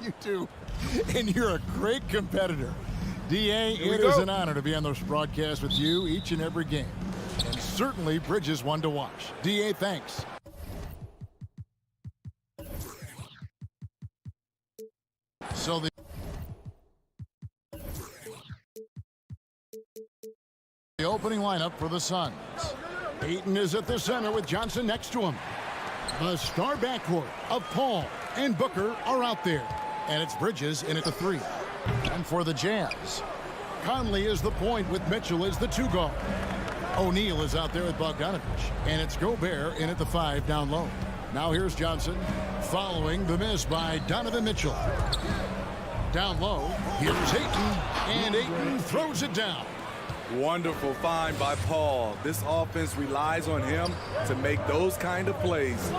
You do. And you're a great competitor. D.A., it is an honor to be on this broadcast with you each and every game. And certainly Bridges one to watch. D.A., thanks. So the opening lineup for the Suns. Ayton is at the center with Johnson next to him. The star backcourt of Paul and Booker are out there. And it's Bridges in at the 3. And for the Jazz, Conley is the point with Mitchell as the 2 guard. O'Neal is out there with Bogdanovich. And it's Gobert in at the 5 down low. Now here's Johnson following the miss by Donovan Mitchell. Down low, here's Ayton. And Ayton throws it down. Wonderful find by Paul. This offense relies on him to make those kind of plays.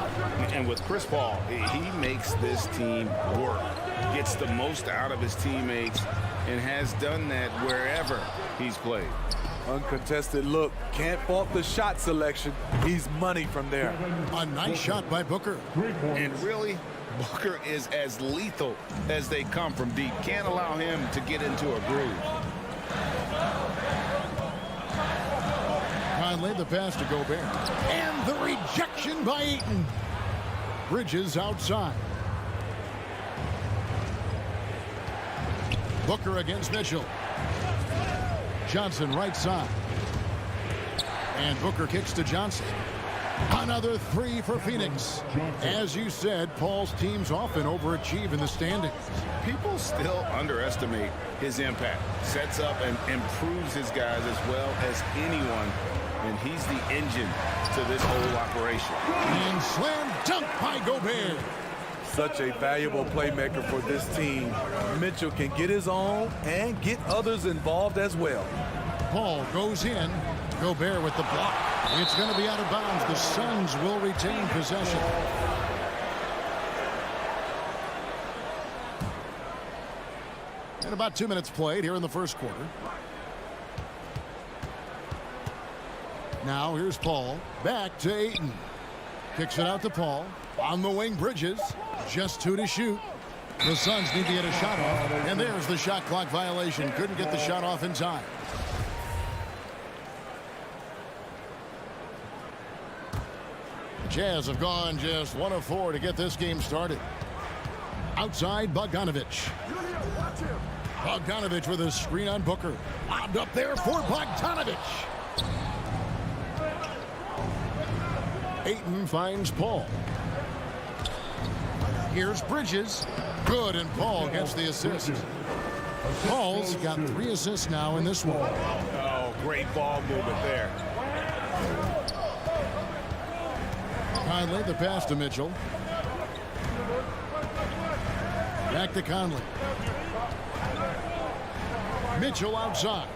And with Chris Paul, he makes this team work, gets the most out of his teammates, and has done that wherever he's played. Uncontested look. Can't fault the shot selection. He's money from there. A nice shot by Booker. And really, Booker is as lethal as they come from deep. Can't allow him to get into a groove. Conley the pass to Gobert. And the rejection by Ayton. Bridges outside. Booker against Mitchell. Johnson right side. And Booker kicks to Johnson. Another 3 for Phoenix. As you said, Paul's teams often overachieve in the standings. People still underestimate his impact. Sets up and improves his guys as well as anyone. And he's the engine to this whole operation. And slam dunk by Gobert. Such a valuable playmaker for this team. Mitchell can get his own and get others involved as well. Paul goes in. Gobert with the block. It's going to be out of bounds. The Suns will retain possession. And about 2 minutes played here in the first quarter. Now here's Paul. Back to Ayton. Kicks it out to Paul. On the wing, Bridges. Just 2 to shoot. The Suns need to get a shot off. And there's the shot clock violation. Couldn't get the shot off in time. Jazz have gone just 1 of 4 to get this game started. Outside, Bogdanovich. Bogdanovich with a screen on Booker. Lobbed up there for Bogdanovich. Ayton finds Paul. Here's Bridges. Good, and Paul gets the assist. Paul's got 3 assists now in this one. Oh, great ball movement there. Conley, the pass to Mitchell. Back to Conley. Mitchell outside.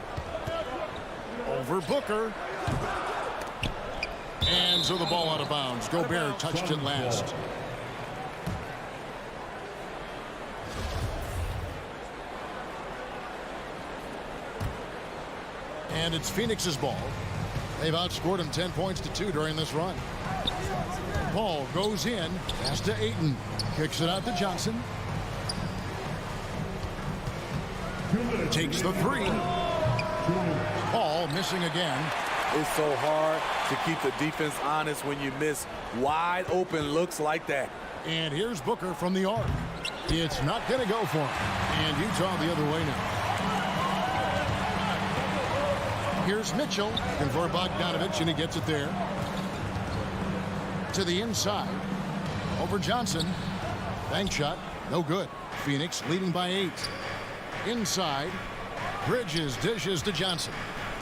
Over Booker. And so the ball out of bounds. Gobert touched it last. And it's Phoenix's ball. They've outscored him 10 points to 2 during this run. Paul goes in. Pass to Ayton. Kicks it out to Johnson. Takes the 3. Paul missing again. It's so hard to keep the defense honest when you miss wide open looks like that. And here's Booker from the arc. It's not going to go for him. And Utah the other way now. Here's Mitchell. And for Bogdanovich, and he gets it there. To the inside. Over Johnson. Bank shot. No good. Phoenix leading by 8. Inside. Bridges dishes to Johnson.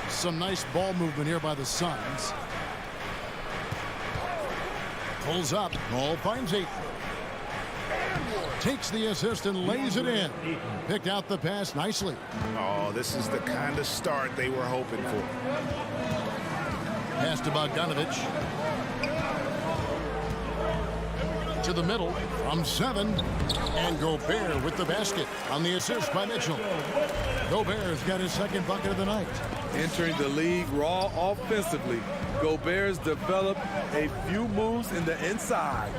Some nice ball movement here by the Suns. Pulls up. Ball finds Ayton. Takes the assist and lays it in. Picked out the pass nicely. Oh, this is the kind of start they were hoping for. Pass to Bogdanovich. To the middle from 7. And Gobert with the basket on the assist by Mitchell. Gobert's got his 2nd bucket of the night. Entering the league raw offensively, Gobert's developed a few moves in the inside.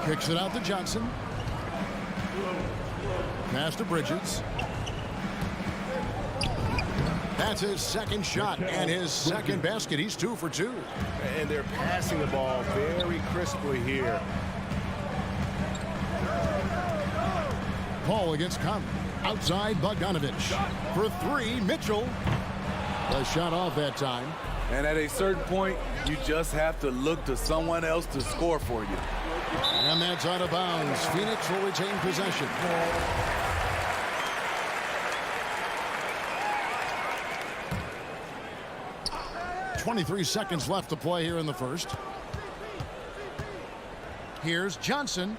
Kicks it out to Johnson. Pass to Bridges. That's his second shot and his second basket. He's 2 for 2. And they're passing the ball very crisply here. Paul against Conley. Outside Bogdanovich. For 3, Mitchell. The shot off that time. And at a certain point, you just have to look to someone else to score for you. And that's out of bounds. Phoenix will retain possession. .23 seconds left to play here in the first. Here's Johnson.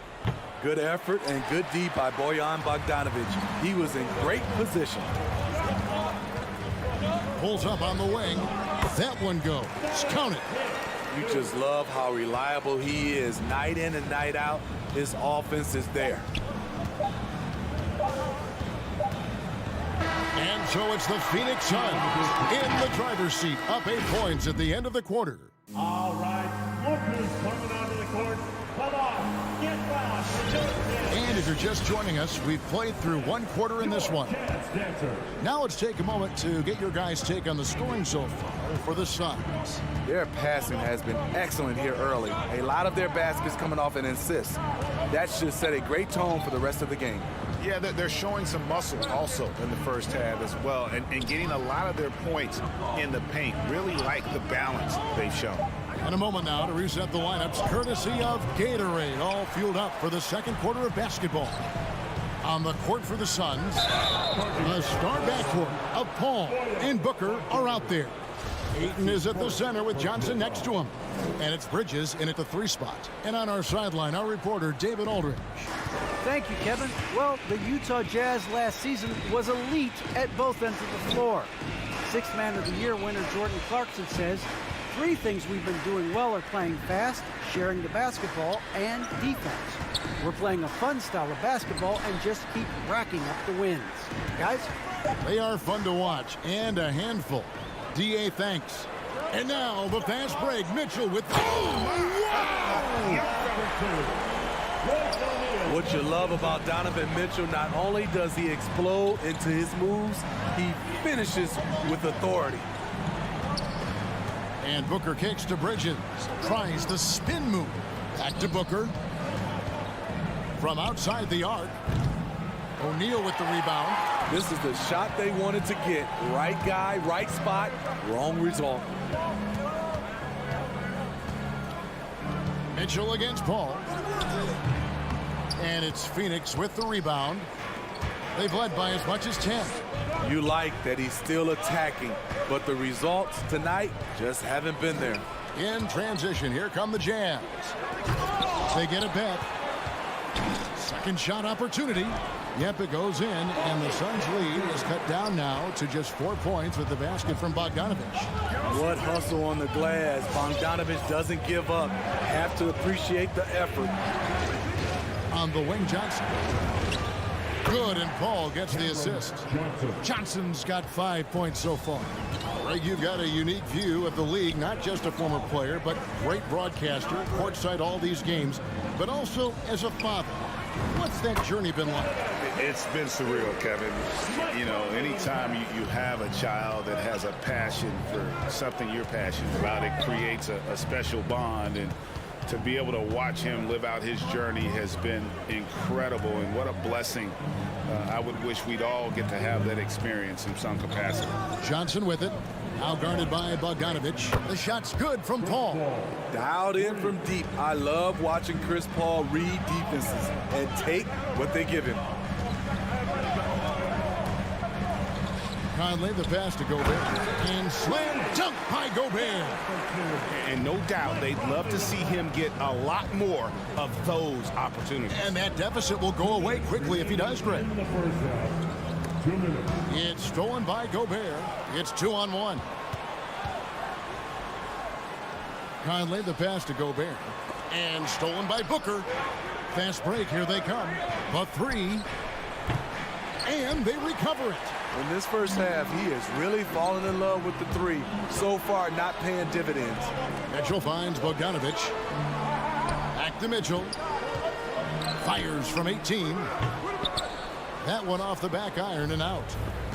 Good effort and good D by Bojan Bogdanovich. He was in great position. Pulls up on the wing. That one goes. Count it. You just love how reliable he is night in and night out. His offense is there. And so it's the Phoenix Suns in the driver's seat, up 8 points at the end of the quarter. All right, look who's coming onto the court. Come on, get fast. And if you're just joining us, we've played through 1 quarter in this one. Now let's take a moment to get your guys' take on the scoring so far for the Suns. Their passing has been excellent here early. A lot of their baskets coming off an assist. That should set a great tone for the rest of the game. Yeah, they're showing some muscle also in the first half as well, and getting a lot of their points in the paint. Really like the balance they've shown. In a moment now to reset the lineups, courtesy of Gatorade, all fueled up for the second quarter of basketball. On the court for the Suns, the star backcourt of Paul and Booker are out there. Ayton is at the center with Johnson next to him. And it's Bridges in at the 3 spot. And on our sideline, our reporter, David Aldridge. Thank you, Kevin. Well, the Utah Jazz last season was elite at both ends of the floor. 6th Man of the Year winner Jordan Clarkson says, 3 things we've been doing well are playing fast, sharing the basketball, and defense. We're playing a fun style of basketball and just keep racking up the wins. Guys? They are fun to watch and a handful. D.A. thanks. And now the fast break. Mitchell with... Oh, wow! What you love about Donovan Mitchell, not only does he explode into his moves, he finishes with authority. And Booker kicks to Bridges. Tries the spin move. Back to Booker. From outside the arc. O'Neal with the rebound. This is the shot they wanted to get. Right guy, right spot, wrong result. Mitchell against Paul. And it's Phoenix with the rebound. They've led by as much as 10. You like that he's still attacking, but the results tonight just haven't been there. In transition, here come the Jazz. They get a bet. Second shot opportunity. Yep, it goes in, and the Suns' lead is cut down now to just 4 points with the basket from Bogdanovich. What hustle on the glass. Bogdanovich doesn't give up. Have to appreciate the effort. On the wing, Johnson. Good, and Paul gets the assist. Johnson's got 5 points so far. Greg, you've got a unique view of the league, not just a former player, but great broadcaster, courtside all these games, but also as a father. What's that journey been like? It's been surreal, Kevin. You know, anytime you have a child that has a passion for something you're passionate about, it creates a special bond. And to be able to watch him live out his journey has been incredible. And what a blessing. I would wish we'd all get to have that experience in some capacity. Johnson with it. Now guarded by Bogdanovich. The shot's good from Paul. Dialed in from deep. I love watching Chris Paul read defenses and take what they give him. Conley, the pass to Gobert. And slam dunk by Gobert. And no doubt they'd love to see him get a lot more of those opportunities. And that deficit will go away quickly if he does, Greg. It's stolen by Gobert. It's 2-on-1. Conley, the pass to Gobert. And stolen by Booker. Fast break, here they come. The 3. And they recover it. In this first half, he has really fallen in love with the 3. So far, not paying dividends. Mitchell finds Bogdanovich. Back to Mitchell. Fires from 18. That one off the back iron and out.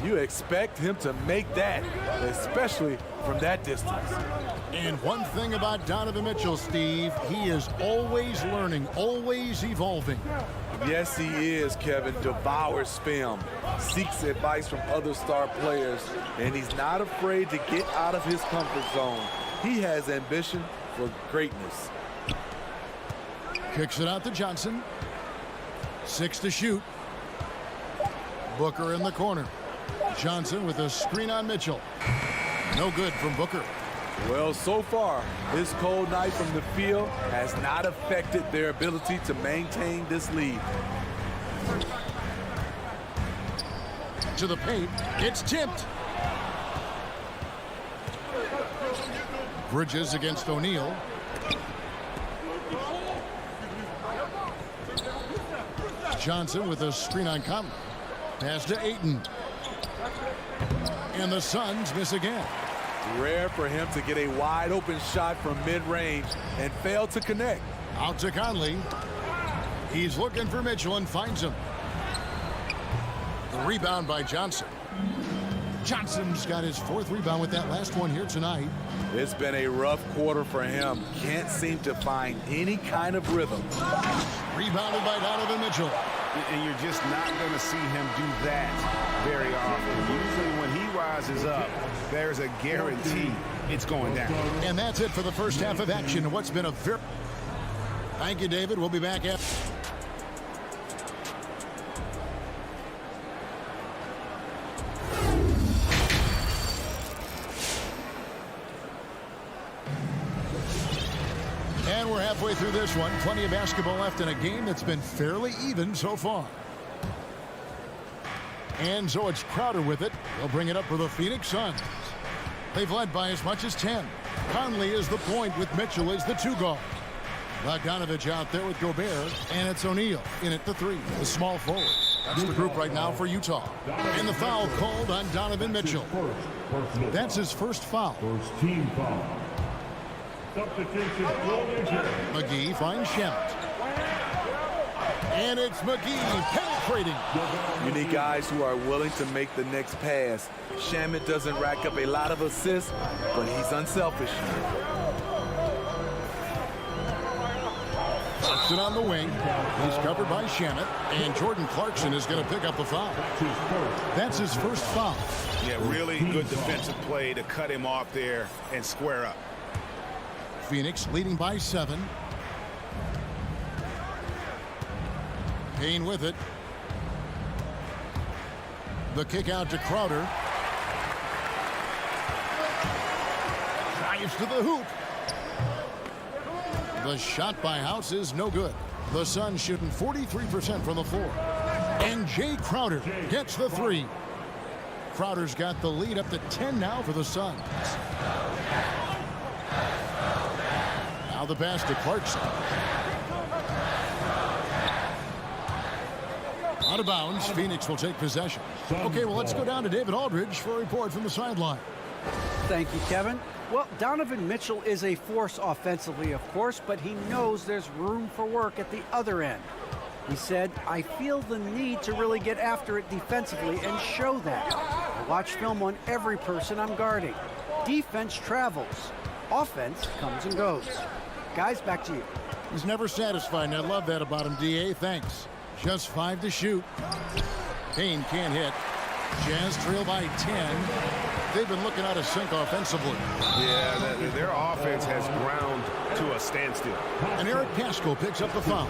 You expect him to make that, especially from that distance. And one thing about Donovan Mitchell, Steve, he is always learning, always evolving. Yes, he is, Kevin. Devours film, seeks advice from other star players, and he's not afraid to get out of his comfort zone. He has ambition for greatness. Kicks it out to Johnson. 6 to shoot. Booker in the corner. Johnson with a screen on Mitchell. No good from Booker. Well, so far, this cold night from the field has not affected their ability to maintain this lead. To the paint. It's tipped. Bridges against O'Neal. Johnson with a screen on Conley. Pass to Ayton. And the Suns miss again. Rare for him to get a wide open shot from mid-range and fail to connect. Out to Conley. He's looking for Mitchell and finds him. The rebound by Johnson. Johnson's got his 4th rebound with that last one here tonight. It's been a rough quarter for him. Can't seem to find any kind of rhythm. Rebounded by Donovan Mitchell. And you're just not going to see him do that very often. Usually when he rises up, there's a guarantee it's going down. And that's it for the first half of action. What's been a very... Thank you, David. We'll be back after... And we're halfway through this one. Plenty of basketball left in a game that's been fairly even so far. And so it's Crowder with it. They'll bring it up for the Phoenix Suns. They've led by as much as 10. Conley is the point with Mitchell as the 2 guard. Bogdanovich out there with Gobert. And it's O'Neal in at the 3. The small forward. That's the group right now for Utah. And the foul called on Donovan Mitchell. That's his first foul. First team foul. Substitution, McGee finds Shamet. And it's McGee penetrating. You need guys who are willing to make the next pass. Shamet doesn't rack up a lot of assists, but he's unselfish. Puts it on the wing. He's covered by Shamet. And Jordan Clarkson is going to pick up the foul. That's his first foul. Yeah, really good defensive play to cut him off there and square up. Phoenix leading by 7. Payne with it. The kick out to Crowder. Drives to the hoop. The shot by House is no good. The Suns shooting 43% from the floor. And Jay Crowder gets the 3. Crowder's got the lead up to 10 now for the Suns. Now the pass to Clarkson. Out of bounds. Phoenix will take possession. Okay, well, let's go down to David Aldridge for a report from the sideline. Thank you, Kevin. Well, Donovan Mitchell is a force offensively, of course, but he knows there's room for work at the other end. He said, I feel the need to really get after it defensively and show that. I watch film on every person I'm guarding. Defense travels. Offense comes and goes. Guys, back to you. He's never satisfied, and I love that about him, D.A. Thanks. Just 5 to shoot. Payne can't hit. Jazz trail by 10. They've been looking out of sync offensively. Yeah, their offense has ground to a standstill. And Eric Paschal picks up the foul.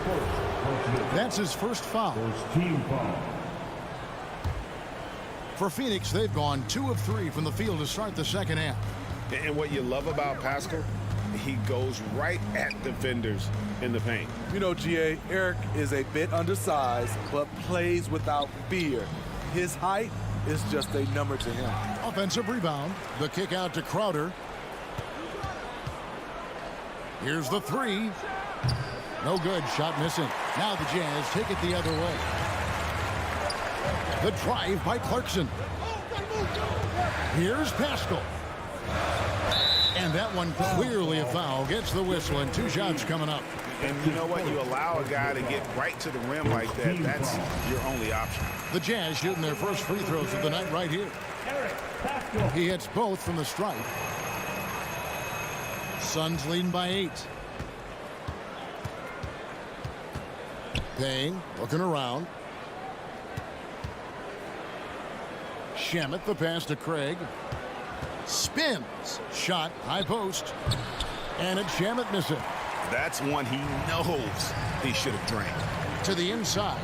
That's his first foul. First team foul. For Phoenix, they've gone 2 of 3 from the field to start the second half. And what you love about Paschal, he goes right at defenders in the paint. You know, G.A., Eric is a bit undersized, but plays without fear. His height is just a number to him. Offensive rebound. The kick out to Crowder. Here's the 3. No good. Shot missing. Now the Jazz take it the other way. The drive by Clarkson. Here's Paschal. And And that one clearly a foul. Gets the whistle and 2 shots coming up. And you know what? You allow a guy to get right to the rim like that. That's your only option. The Jazz shooting their first free throws of the night right here. He hits both from the stripe. Suns leading by 8. Payne looking around. Shamet the pass to Craig. Spins. Shot. High post. And it's Shamet missing. That's one he knows he should have drained. To the inside.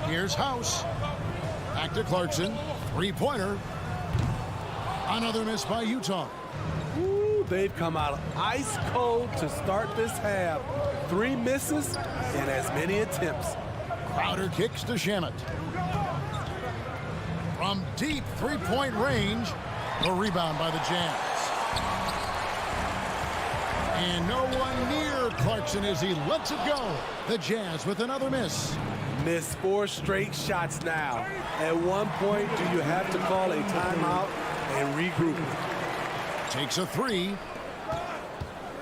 Here's House. Back to Clarkson. 3-pointer. Another miss by Utah. Ooh, they've come out ice cold to start this half. 3 misses and as many attempts. Crowder kicks to Shamet. From deep 3-point range. A rebound by the Jazz. And no one near Clarkson as he lets it go. The Jazz with another miss. Missed 4 straight shots now. At one point, do you have to call a timeout and regroup? Takes a 3.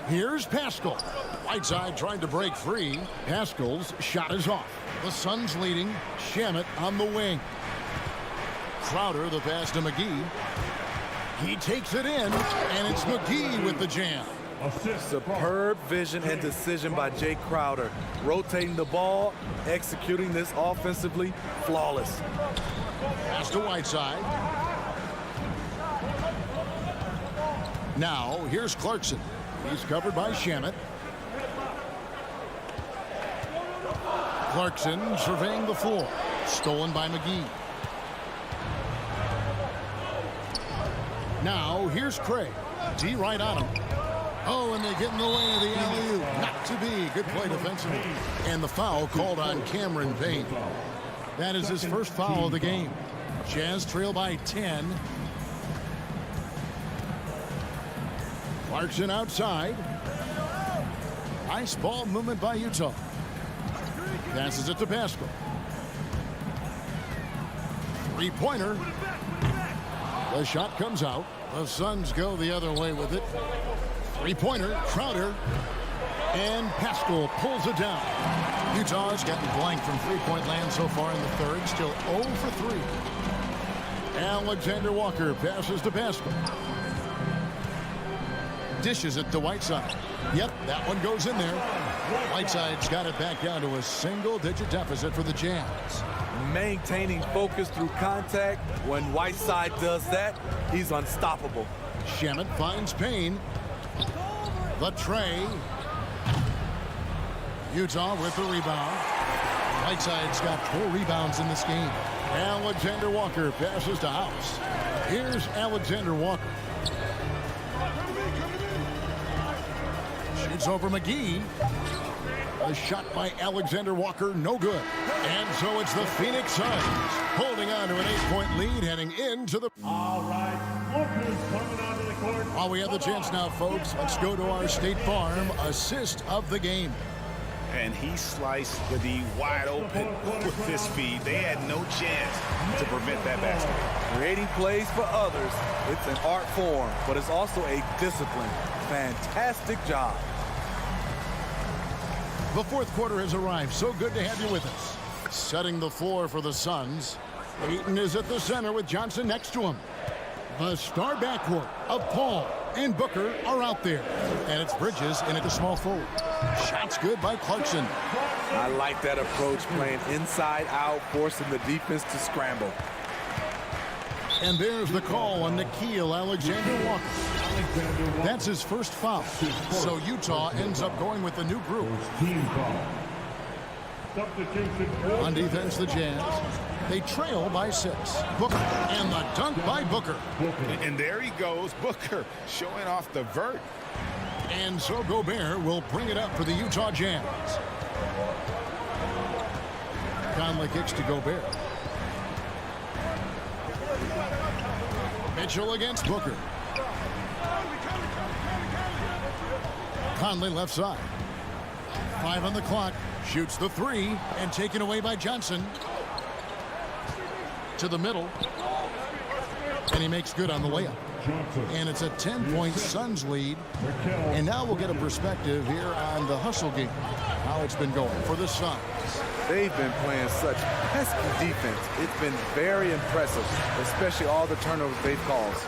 Here's Pascal. Whiteside trying to break free. Pascal's shot is off. The Suns leading. Shamet on the wing. Crowder the pass to McGee. He takes it in, and it's McGee with the jam. Superb vision and decision by Jay Crowder. Rotating the ball, executing this offensively, flawless. Pass to Whiteside. Now, here's Clarkson. He's covered by Shamet. Clarkson surveying the floor. Stolen by McGee. Now, here's Craig. D right on him. Oh, and they get in the way of the alley-oop. Not to be. Good play defensively. And the foul called on Cameron Payne. That is his first foul of the game. Jazz trail by 10. Clarkson outside. Nice ball movement by Utah. Passes it to Pascal. 3-pointer. The shot comes out. The Suns go the other way with it. 3-pointer, Crowder. And Pascal pulls it down. Utah's gotten blank from 3-point land so far in the third. Still 0 for 3. Alexander Walker passes to Pascal. Dishes it to Whiteside. Yep, that one goes in there. Whiteside's got it back down to a single-digit deficit for the Jazz. Maintaining focus through contact. When Whiteside does that, he's unstoppable. Shamet finds Payne. The tray. Utah with the rebound. Whiteside's got 4 rebounds in this game. Alexander Walker passes to House. Here's Alexander Walker. Shoots over McGee. A shot by Alexander Walker, no good. And so it's the Phoenix Suns holding on to an 8-point lead heading into the... All right, lookers coming onto the court. While we have the chance now, folks, let's go to our State Farm assist of the game. And he sliced the D wide open with his feed. They had no chance to prevent that basket. Creating plays for others, it's an art form, but it's also a discipline. Fantastic job. The fourth quarter has arrived. So good to have you with us. Setting the floor for the Suns. Ayton is at the center with Johnson next to him. The star backcourt of Paul and Booker are out there. And it's Bridges in at the small forward. Shots good by Clarkson. I like that approach, playing inside out, forcing the defense to scramble. And there's the call on Nickeil Alexander-Walker. That's his first foul. So Utah ends up going with the new group. On defense, the Jazz. They trail by 6. Booker and the dunk by Booker. And there he goes, Booker, showing off the vert. And so Gobert will bring it up for the Utah Jazz. Conley kicks to Gobert. Mitchell against Booker. Conley left side. 5 on the clock. Shoots the 3 and taken away by Johnson. To the middle. And he makes good on the layup. And it's a 10-point Suns lead. And now we'll get a perspective here on the hustle game, how it's been going for the Suns. They've been playing such pesky defense. It's been very impressive, especially all the turnovers they've caused.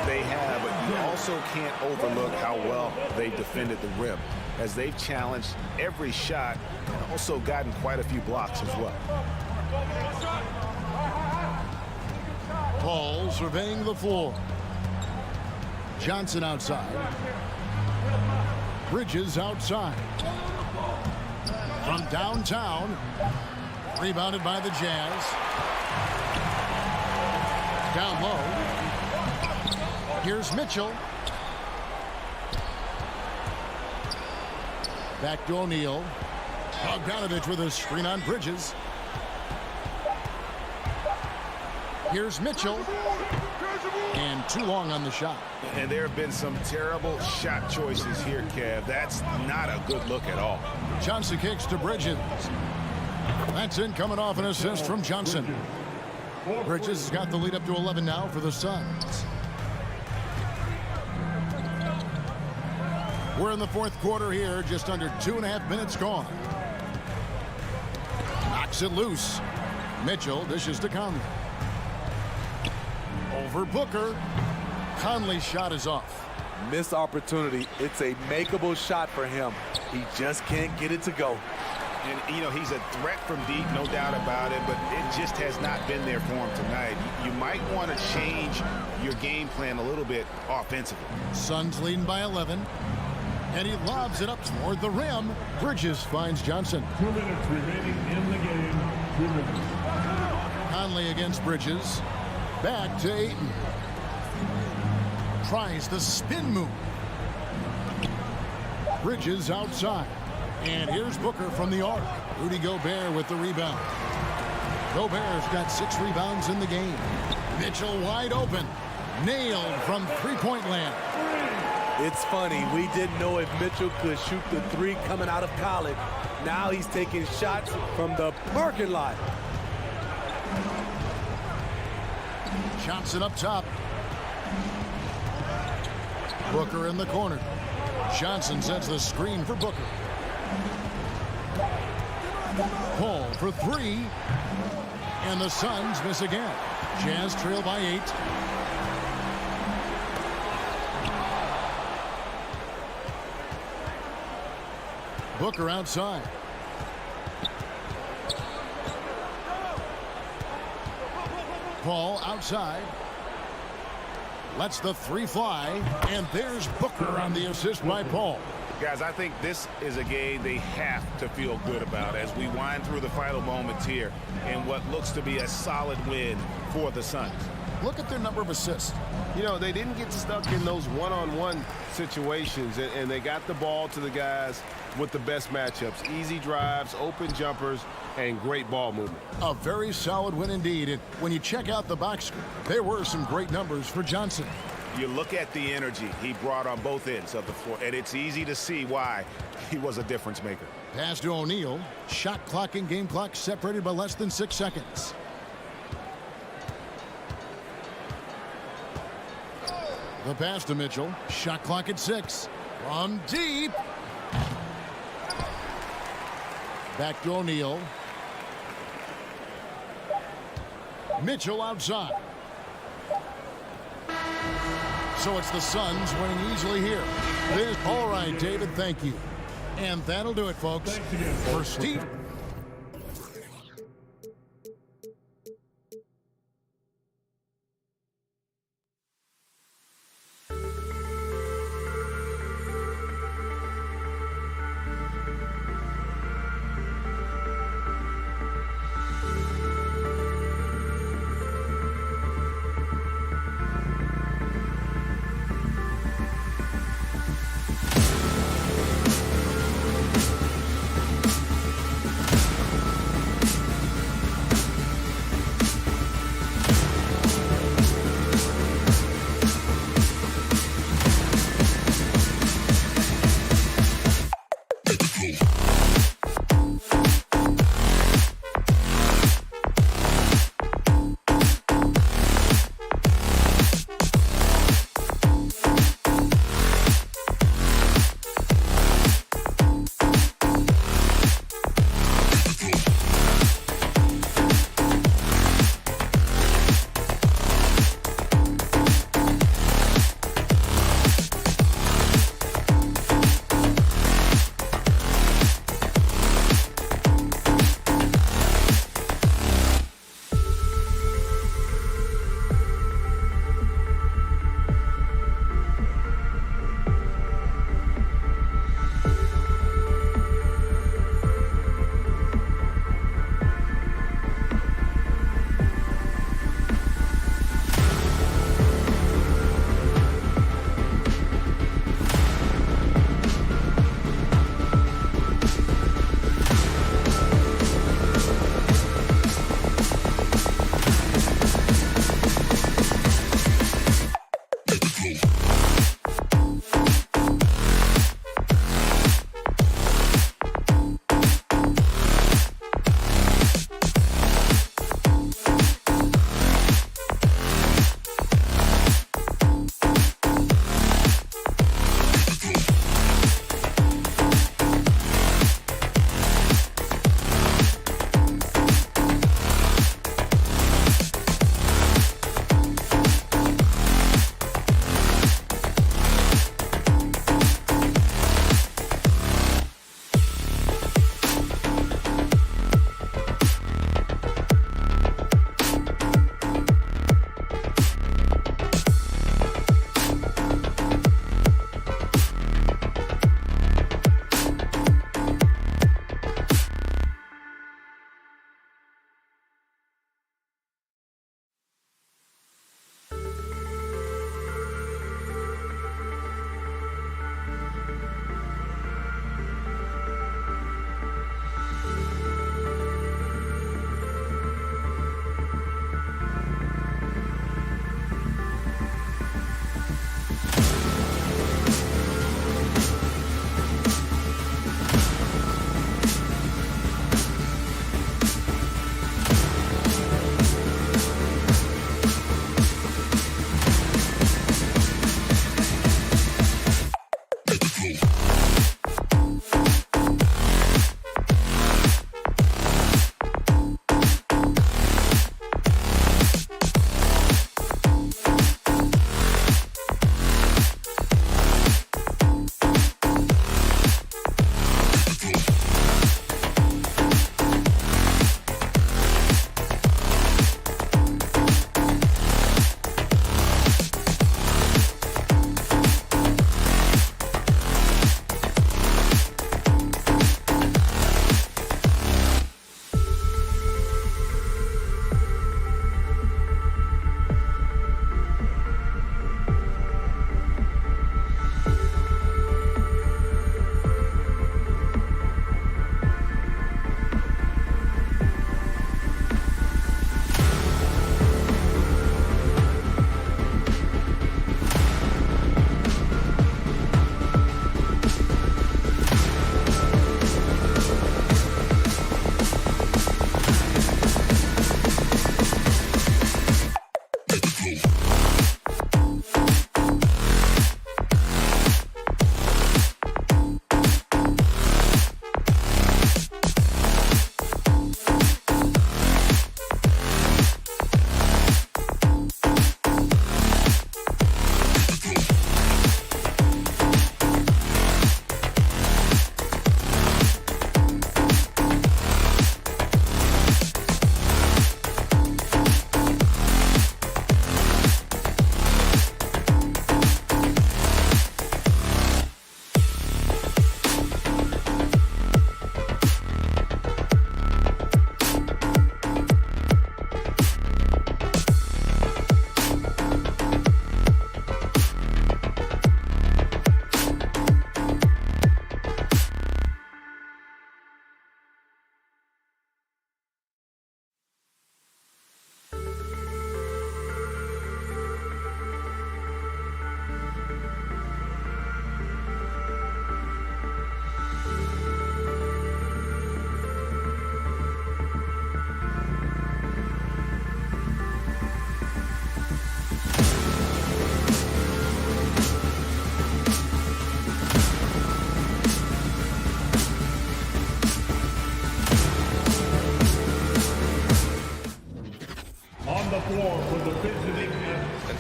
They have, but you also can't overlook how well they defended the rim, as they've challenged every shot and also gotten quite a few blocks as well. Paul surveying the floor. Johnson outside. Bridges outside. From downtown. Rebounded by the Jazz. Down low. Here's Mitchell. Back to O'Neal. Bogdanovich with a screen on Bridges. Here's Mitchell. And too long on the shot. And there have been some terrible shot choices here, Kev. That's not a good look at all. Johnson kicks to Bridges. That's in, coming off an assist from Johnson. Bridges has got the lead up to 11 now for the Suns. We're in the fourth quarter here, just under 2.5 minutes gone. Knocks it loose. Mitchell dishes to Conley. Over Booker. Conley's shot is off. Missed opportunity. It's a makeable shot for him. He just can't get it to go. And, you know, he's a threat from deep, no doubt about it, but it just has not been there for him tonight. You might want to change your game plan a little bit offensively. Suns leading by 11. And he lobs it up toward the rim. Bridges finds Johnson. 2 minutes remaining in the game. 2 minutes. Conley against Bridges. Back to Ayton. Tries the spin move. Bridges outside. And here's Booker from the arc. Rudy Gobert with the rebound. Gobert's got 6 rebounds in the game. Mitchell wide open. Nailed from three-point land. It's funny, we didn't know if Mitchell could shoot the 3 coming out of college. Now he's taking shots from the parking lot. Johnson up top. Booker in the corner. Johnson sets the screen for Booker. Paul for 3. And the Suns miss again. Jazz trail by 8. Booker outside. Paul outside. Lets the 3 fly. And there's Booker on the assist by Paul. Guys, I think this is a game they have to feel good about as we wind through the final moments here in what looks to be a solid win for the Suns. Look at their number of assists. You know, they didn't get stuck in those one-on-one situations, and they got the ball to the guys with the best matchups. Easy drives, open jumpers, and great ball movement. A very solid win indeed. And when you check out the box score, there were some great numbers for Johnson. You look at the energy he brought on both ends of the floor, and it's easy to see why he was a difference maker. Pass to O'Neal. Shot clock and game clock separated by less than 6 seconds. The pass to Mitchell. Shot clock at 6. From deep. Back to O'Neal. Mitchell outside. So it's the Suns winning easily here. All right, David, thank you. And that'll do it, folks. Thanks again, For Steve.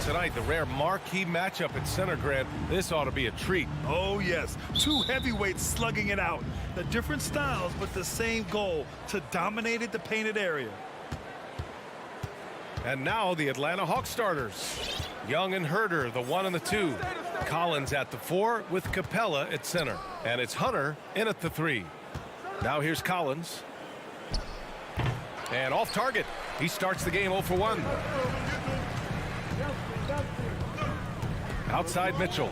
tonight, the rare marquee matchup at center, Grant. This ought to be a treat. Oh, yes. Two heavyweights slugging it out. The different styles, but the same goal, to dominate the painted area. And now the Atlanta Hawks starters. Young and Herder, the 1 and the 2. Collins at the 4 with Capella at center. And it's Hunter in at the 3. Now here's Collins. And off target. He starts the game 0 for 1. Outside Mitchell.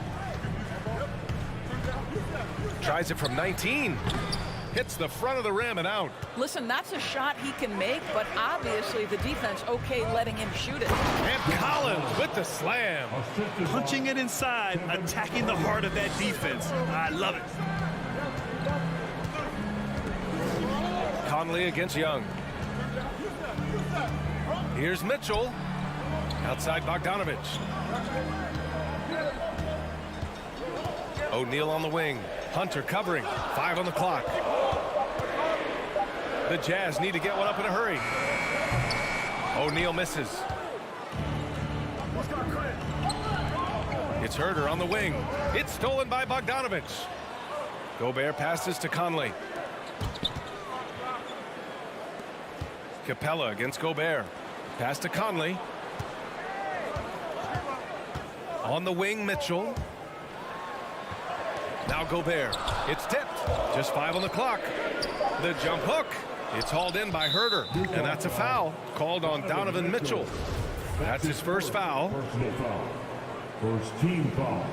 Tries it from 19. Hits the front of the rim and out. Listen, that's a shot he can make, but obviously the defense okay letting him shoot it. And Collins with the slam. Punching it inside, attacking the heart of that defense. I love it. Conley against Young. Here's Mitchell. Outside Bogdanovich. O'Neal on the wing. Hunter covering. 5 on the clock. The Jazz need to get one up in a hurry. O'Neal misses. It's Herder on the wing. It's stolen by Bogdanovich. Gobert passes to Conley. Capella against Gobert. Pass to Conley. On the wing, Mitchell. Now Gobert. It's tipped. Just 5 on the clock. The jump hook. It's hauled in by Herder. And that's a foul called on Donovan Mitchell. That's his first foul. Personal foul. First team foul.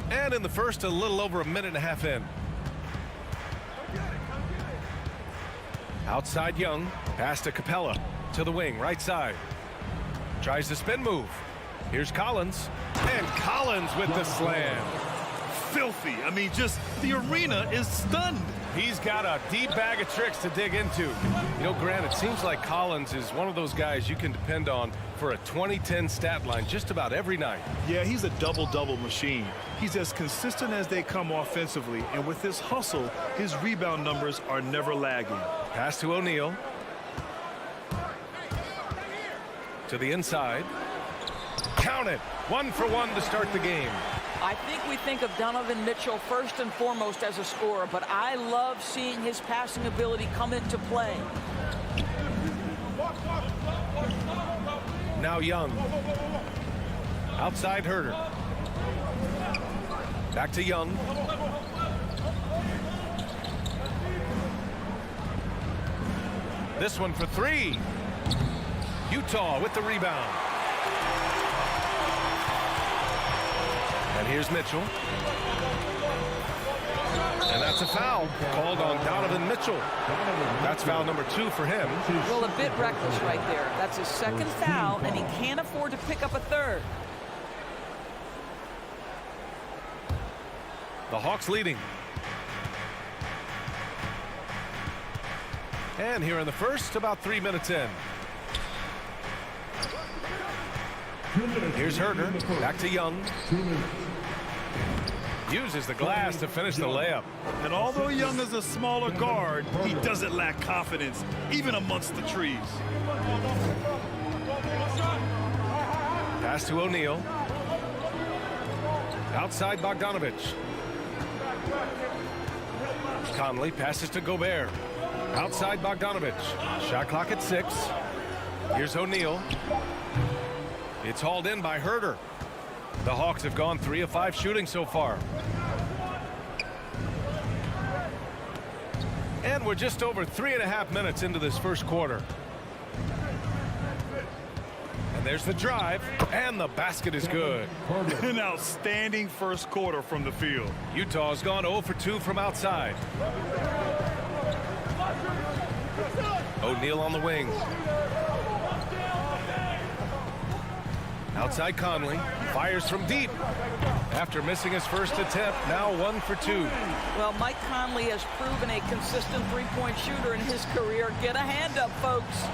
And in the first, a little over a minute and a half in. Outside Young. Pass to Capella. To the wing, right side. Tries the spin move. Here's Collins. And Collins with the slam. Filthy. I mean, just the arena is stunned. He's got a deep bag of tricks to dig into. You know, Grant, it seems like Collins is one of those guys you can depend on for a 2010 stat line just about every night. Yeah, he's a double-double machine. He's as consistent as they come offensively, and with his hustle, his rebound numbers are never lagging. Pass to O'Neal. To the inside. Count it. 1 for 1 to start the game. I think we think of Donovan Mitchell first and foremost as a scorer, but I love seeing his passing ability come into play. Now Young. Outside Herder. Back to Young. This one for 3. Utah with the rebound. And here's Mitchell. And that's a foul called on Donovan Mitchell. That's foul number 2 for him. Well, a bit reckless right there. That's his second foul, and he can't afford to pick up a third. The Hawks leading. And here in the first, about 3 minutes in. Here's Herder. Back to Young. Uses the glass to finish the layup. And although Young is a smaller guard, he doesn't lack confidence, even amongst the trees. Pass to O'Neal. Outside Bogdanovich. Conley passes to Gobert. Outside Bogdanovich. Shot clock at 6. Here's O'Neal. It's hauled in by Herder. The Hawks have gone 3 of 5 shooting so far. And we're just over 3.5 minutes into this first quarter. And there's the drive, and the basket is good. An outstanding first quarter from the field. Utah's gone 0 for 2 from outside. O'Neal on the wing. Outside Conley. Fires from deep. After missing his first attempt, now 1 for 2. Well, Mike Conley has proven a consistent three-point shooter in his career. Get a hand up, folks.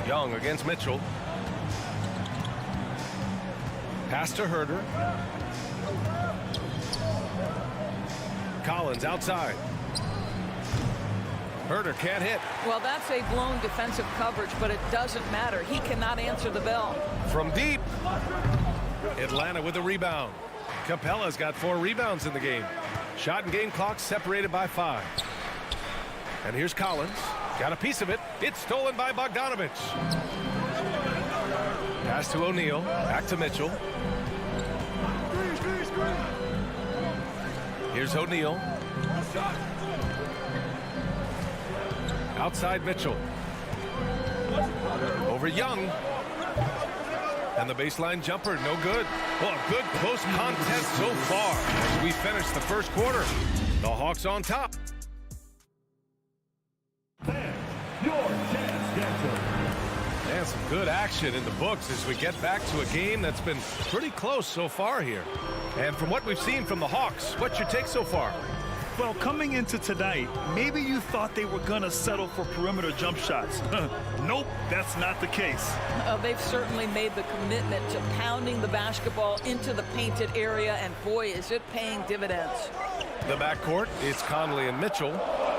Young against Mitchell. Pass to Herder. Collins outside. Herder can't hit. Well, that's a blown defensive coverage, but it doesn't matter. He cannot answer the bell. From deep. Atlanta with a rebound. Capella's got 4 rebounds in the game. Shot and game clock separated by 5. And here's Collins. Got a piece of it. It's stolen by Bogdanovich. Pass to O'Neal. Back to Mitchell. Here's O'Neal. Outside Mitchell. Over Young. And the baseline jumper, no good. Well, a good close contest so far as we finish the first quarter. The Hawks on top. And some good action in the books as we get back to a game that's been pretty close so far here. And from what we've seen from the Hawks, what's your take so far? Well, coming into tonight, maybe you thought they were going to settle for perimeter jump shots. Nope, that's not the case. They've certainly made the commitment to pounding the basketball into the painted area, and boy, is it paying dividends. The backcourt, it's Conley and Mitchell.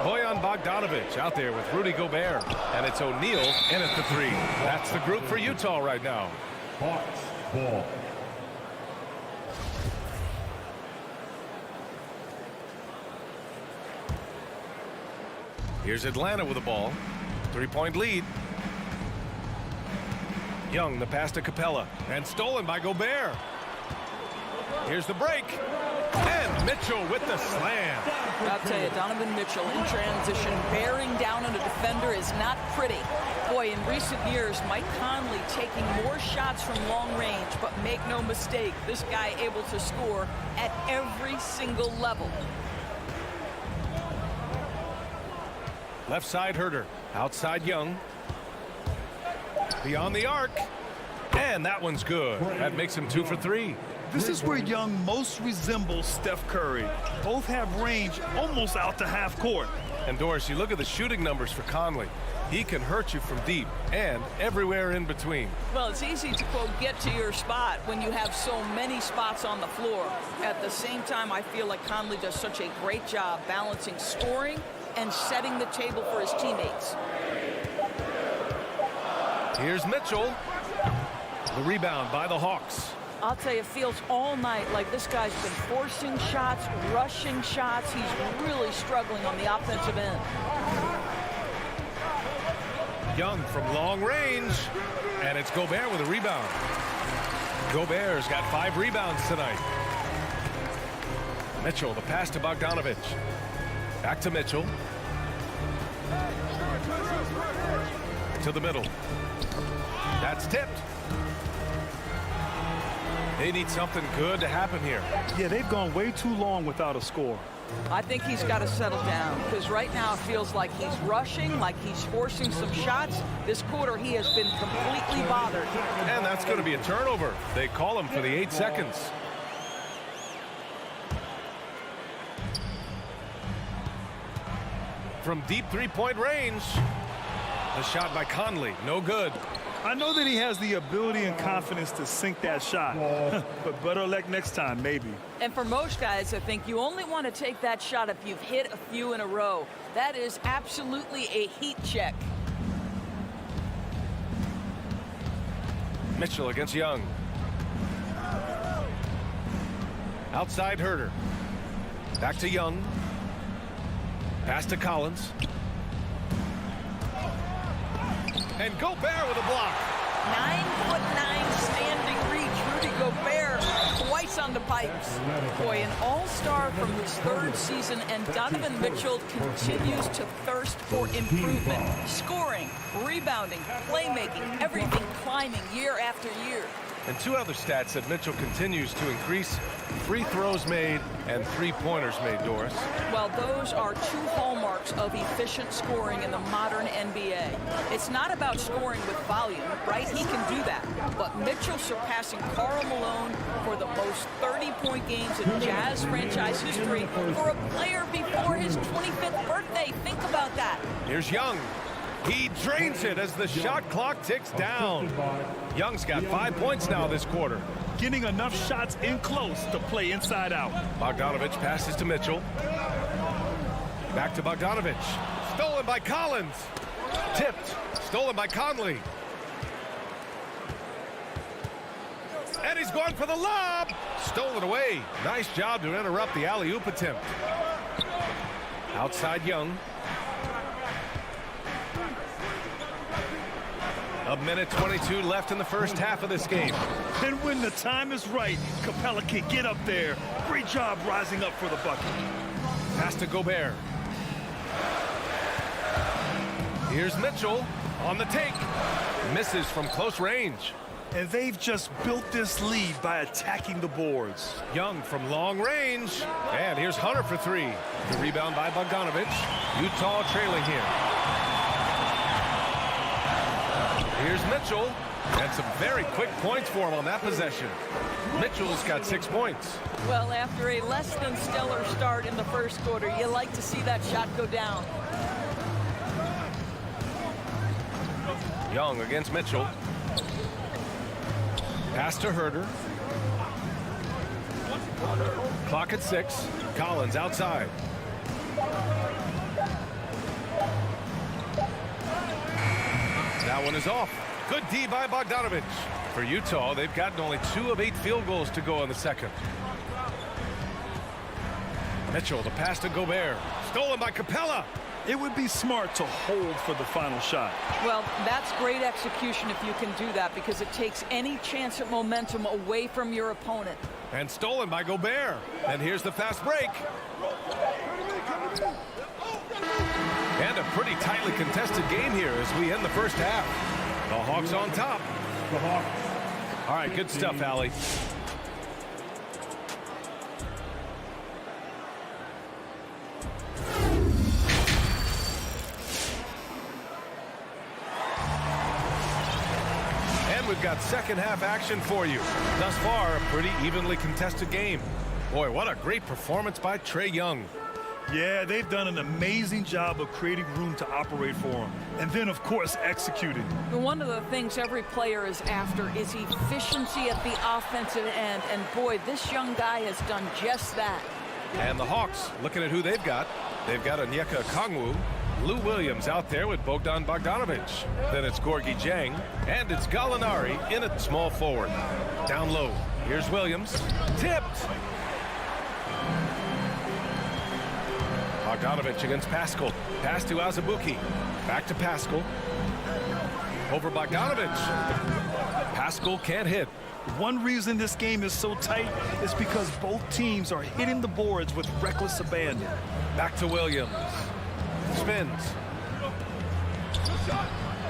Bojan Bogdanovich out there with Rudy Gobert. And it's O'Neal in at the 3. That's the group for Utah right now. Hawks ball. Here's Atlanta with the ball. 3-point lead. Young, the pass to Capella. And stolen by Gobert. Here's the break. And Mitchell with the slam. I'll tell you, Donovan Mitchell in transition, bearing down on a defender is not pretty. Boy, in recent years, Mike Conley taking more shots from long range, but make no mistake, this guy able to score at every single level. Left side Herder. Outside Young. Beyond the arc. And that one's good. That makes him 2 for 3. This is where Young most resembles Steph Curry. Both have range almost out to half court. And Doris, you look at the shooting numbers for Conley. He can hurt you from deep and everywhere in between. Well, it's easy to, quote, get to your spot when you have so many spots on the floor. At the same time, I feel like Conley does such a great job balancing scoring and setting the table for his teammates. Here's Mitchell. The rebound by the Hawks. I'll tell you, it feels all night like this guy's been forcing shots, rushing shots. He's really struggling on the offensive end. Young from long range. And it's Gobert with a rebound. Gobert's got 5 rebounds tonight. Mitchell, the pass to Bogdanovich. Back to Mitchell. To the middle. That's tipped. They need something good to happen here. Yeah, they've gone way too long without a score. I think he's got to settle down because right now it feels like he's rushing, like he's forcing some shots. This quarter he has been completely bothered. And that's going to be a turnover. They call him for the 8 seconds. From deep 3-point range. The shot by Conley, no good. I know that he has the ability and confidence to sink that shot, but better luck next time, maybe. And for most guys, I think you only want to take that shot if you've hit a few in a row. That is absolutely a heat check. Mitchell against Young. Outside Herder. Back to Young. Pass to Collins. And Gobert with a block. 9'9" standing reach. Rudy Gobert twice on the pipes. Boy, an all-star from his 3rd season, and Donovan Mitchell continues to thirst for improvement. Scoring, rebounding, playmaking, everything climbing year after year. And 2 other stats that Mitchell continues to increase: free throws made and 3-pointers made, Doris. Well, those are 2 hallmarks of efficient scoring in the modern NBA. It's not about scoring with volume, right? He can do that. But Mitchell surpassing Karl Malone for the most 30-point games in Jazz franchise history for a player before his 25th birthday. Think about that. Here's Young. He drains it as the shot clock ticks down. Young's got 5 points now this quarter. Getting enough shots in close to play inside out. Bogdanovich passes to Mitchell. Back to Bogdanovich. Stolen by Collins. Tipped. Stolen by Conley. And he's going for the lob. Stolen away. Nice job to interrupt the alley-oop attempt. Outside Young. A minute 22 left in the first half of this game. And when the time is right, Capella can get up there. Great job rising up for the bucket. Pass to Gobert. Here's Mitchell on the take. Misses from close range. And they've just built this lead by attacking the boards. Young from long range. And here's Hunter for three. The rebound by Bogdanovich. Utah trailing here. Here's Mitchell. And some very quick points for him on that possession. Mitchell's got 6 points. Well, after a less than stellar start in the first quarter, you like to see that shot go down. Young against Mitchell. Pass to Herder. Clock at 6. Collins outside. That one is off. Good D by Bogdanovich. For Utah, they've gotten only 2 of 8 field goals to go in the second. Mitchell, the pass to Gobert. Stolen by Capella. It would be smart to hold for the final shot. Well, that's great execution if you can do that, because it takes any chance at momentum away from your opponent. And stolen by Gobert. And here's the fast break. And a pretty tightly contested game here as we end the first half. The Hawks on top. The Hawks. All right, good stuff, Allie. And we've got second half action for you. Thus far, a pretty evenly contested game. Boy, what a great performance by Trae Young. Yeah, they've done an amazing job of creating room to operate for him. And then, of course, executing. One of the things every player is after is efficiency at the offensive end. And boy, this young guy has done just that. And the Hawks, looking at who they've got Onyeka Okongwu, Lou Williams out there with Bogdan Bogdanovich. Then it's Gorgui Dieng, and it's Gallinari in at small forward. Down low, here's Williams. Tipped. Bogdanovich against Pascal. Pass to Azubuike. Back to Pascal. Over Bogdanovich. Pascal can't hit. One reason this game is so tight is because both teams are hitting the boards with reckless abandon. Back to Williams. Spins.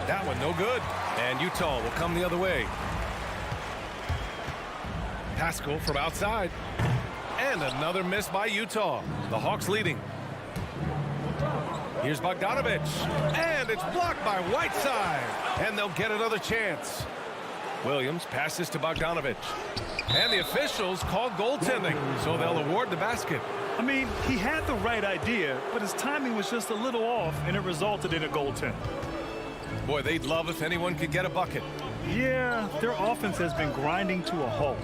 That one no good. And Utah will come the other way. Pascal from outside. And another miss by Utah. The Hawks leading. Here's Bogdanovich. And it's blocked by Whiteside. And they'll get another chance. Williams passes to Bogdanovich. And the officials call goaltending, so they'll award the basket. I mean, he had the right idea, but his timing was just a little off, and it resulted in a goaltend. Boy, they'd love if anyone could get a bucket. Yeah, their offense has been grinding to a halt.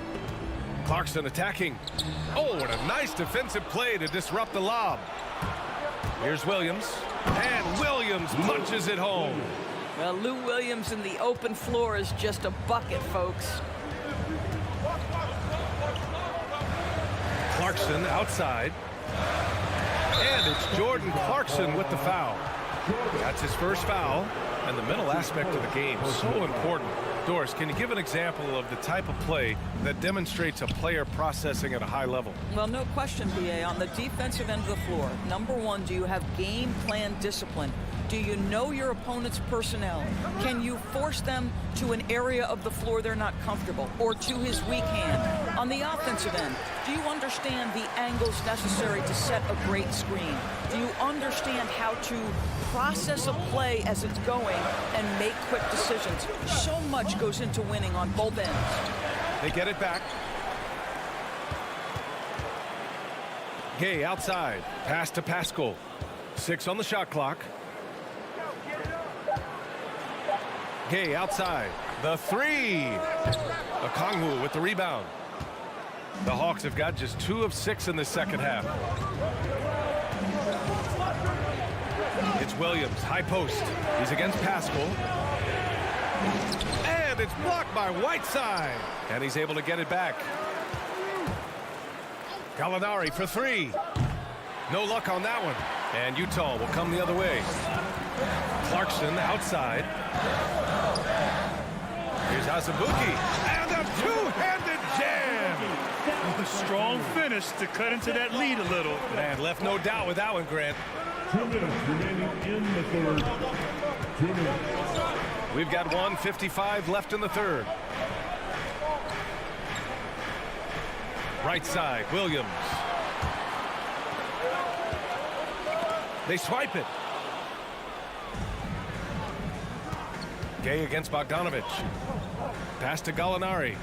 Clarkson attacking. Oh, what a nice defensive play to disrupt the lob. Here's Williams. And Williams punches it home. Well, Lou Williams in the open floor is just a bucket, folks. Clarkson outside. And it's Jordan Clarkson with the foul. That's his first foul. And the mental aspect of the game is so important. Doris, can you give an example of the type of play that demonstrates a player processing at a high level? Well, no question, B.A. On the defensive end of the floor, number one, do you have game plan discipline? Do you know your opponent's personnel? Can you force them to an area of the floor they're not comfortable or to his weak hand? On the offensive end, do you understand the angles necessary to set a great screen? Do you understand how to process a play as it's going and make quick decisions? So much goes into winning on both ends. They get it back. Gay outside. Pass to Pascal. 6 on the shot clock. Gay outside. The three. Okongwu with the rebound. The Hawks have got just 2 of 6 in the second half. It's Williams. Williams, high post. He's against Pascal. And it's blocked by Whiteside. And he's able to get it back. Gallinari for three. No luck on that one. And Utah will come the other way. Clarkson outside. Here's Azubuike. And a two-handed jam. A strong finish to cut into that lead a little. Man, left no doubt with that one, Grant. 2 minutes remaining in the third. 2 minutes. We've got 1:55 left in the third. Right side, Williams. They swipe it. Gay against Bogdanovich. Pass to Gallinari.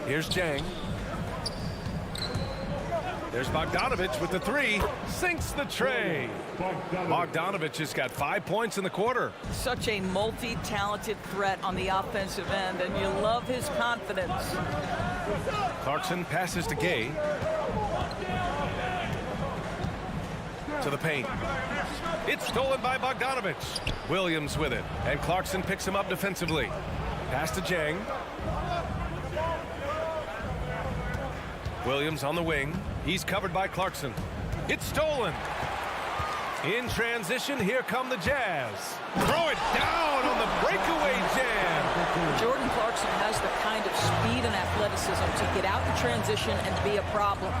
Here's Jang. There's Bogdanovich with the three. Sinks the tray. Bogdanovich has got 5 points in the quarter. Such a multi-talented threat on the offensive end, and you love his confidence. Clarkson passes to Gay. To the paint. It's stolen by Bogdanovich. Williams with it. And Clarkson picks him up defensively. Pass to Jang. Williams on the wing. He's covered by Clarkson. It's stolen. In transition, here come the Jazz. Throw it down on the breakaway jam. Jordan Clarkson has the kind of speed and athleticism to get out in transition and be a problem.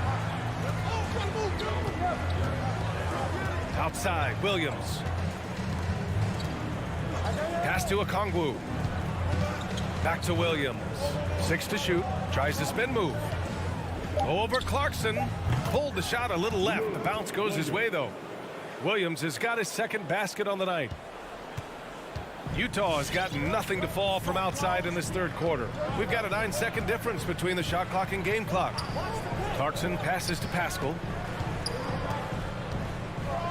Outside, Williams. Pass to Okongwu. Back to Williams. 6 to shoot. Tries the spin move. Over Clarkson. Pulled the shot a little left. The bounce goes his way, though. Williams has got his second basket on the night. Utah has got nothing to fall from outside in this third quarter. We've got a 9-second difference between the shot clock and game clock. Clarkson passes to Pascal.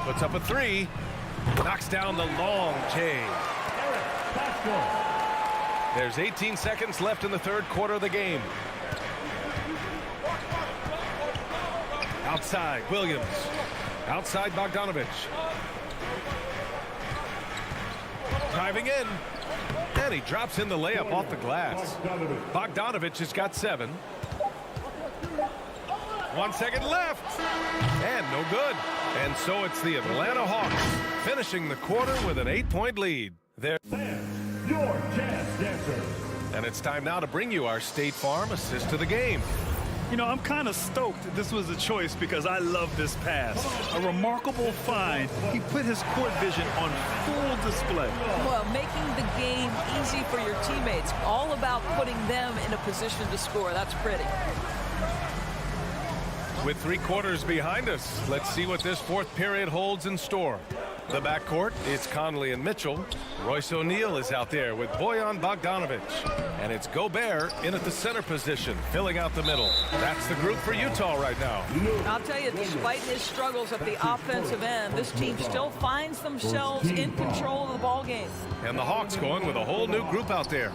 Puts up a three. Knocks down the long J. There's 18 seconds left in the third quarter of the game. Outside, Williams. Outside, Bogdanovich. Driving in. And he drops in the layup off the glass. Bogdanovich has got 7. 1 second left. And no good. And so it's the Atlanta Hawks finishing the quarter with an 8-point lead. There. Your Jazz Dancers. And it's time now to bring you our State Farm assist to the game. You know, I'm kind of stoked this was a choice because I love this pass. A remarkable find. He put his court vision on full display. Well, making the game easy for your teammates. All about putting them in a position to score. That's pretty. With 3 quarters behind us, let's see what this fourth period holds in store. The backcourt, it's Conley and Mitchell. Royce O'Neal is out there with Bojan Bogdanovich. And it's Gobert in at the center position, filling out the middle. That's the group for Utah right now. I'll tell you, despite his struggles at the offensive end, this team still finds themselves in control of the ball game. And the Hawks going with a whole new group out there.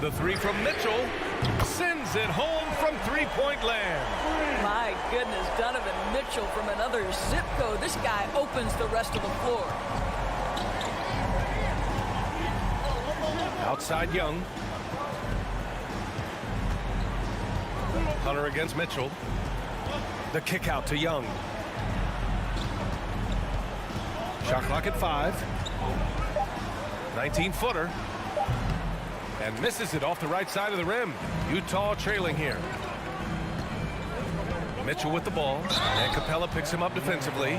The three from Mitchell sends it home from three-point land. My goodness, Donovan Mitchell from another zip code. This guy opens the rest of the floor. Outside Young. Hunter against Mitchell. The kick out to Young. Shot clock at 5. 19-footer. And misses it off the right side of the rim. Utah trailing here. Mitchell with the ball. And Capella picks him up defensively.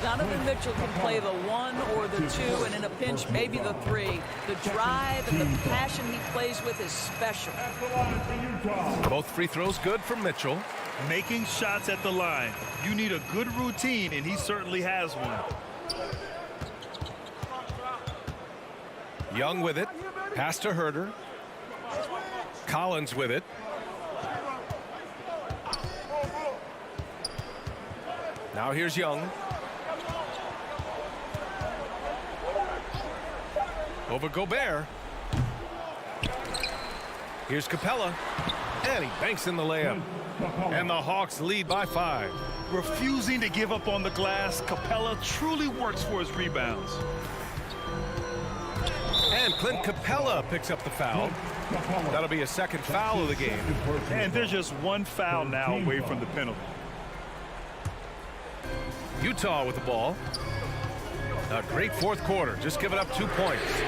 Donovan Mitchell can play the 1 or the 2, and in a pinch, maybe the 3. The drive and the passion he plays with is special. Both free throws good from Mitchell. Making shots at the line. You need a good routine, and he certainly has one. Young with it. Pass to Herder. Collins with it. Now here's Young. Over Gobert. Here's Capella. And he banks in the layup. And the Hawks lead by 5. Refusing to give up on the glass, Capella truly works for his rebounds. And Clint Capella picks up the foul. That'll be a second foul of the game. And there's just one foul now away from the penalty. Utah with the ball. A great fourth quarter. Just giving up 2 points.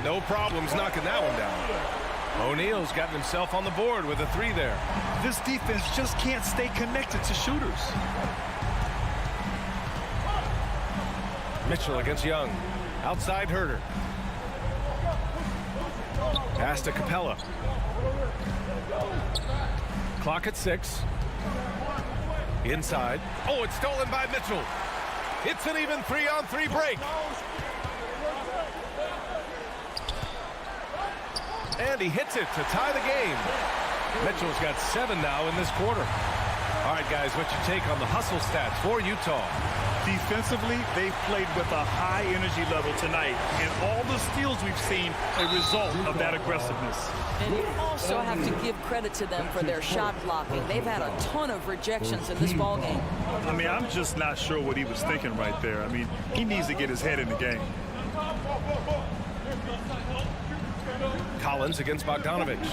No problems knocking that one down. O'Neal's gotten himself on the board with a 3 there. This defense just can't stay connected to shooters. Mitchell against Young. Outside Herter. Pass to Capella. Clock at 6. Inside. Oh, it's stolen by Mitchell. It's an even 3-on-3 break. And he hits it to tie the game. Mitchell's got 7 now in this quarter. All right, guys, what's your take on the hustle stats for Utah? Defensively, they've played with a high energy level tonight, and all the steals we've seen a result of that aggressiveness. And you also have to give credit to them for their shot blocking. They've had a ton of rejections in this ballgame. I mean, I'm just not sure what he was thinking right there. I mean, he needs to get his head in the game. Collins against Bogdanovich.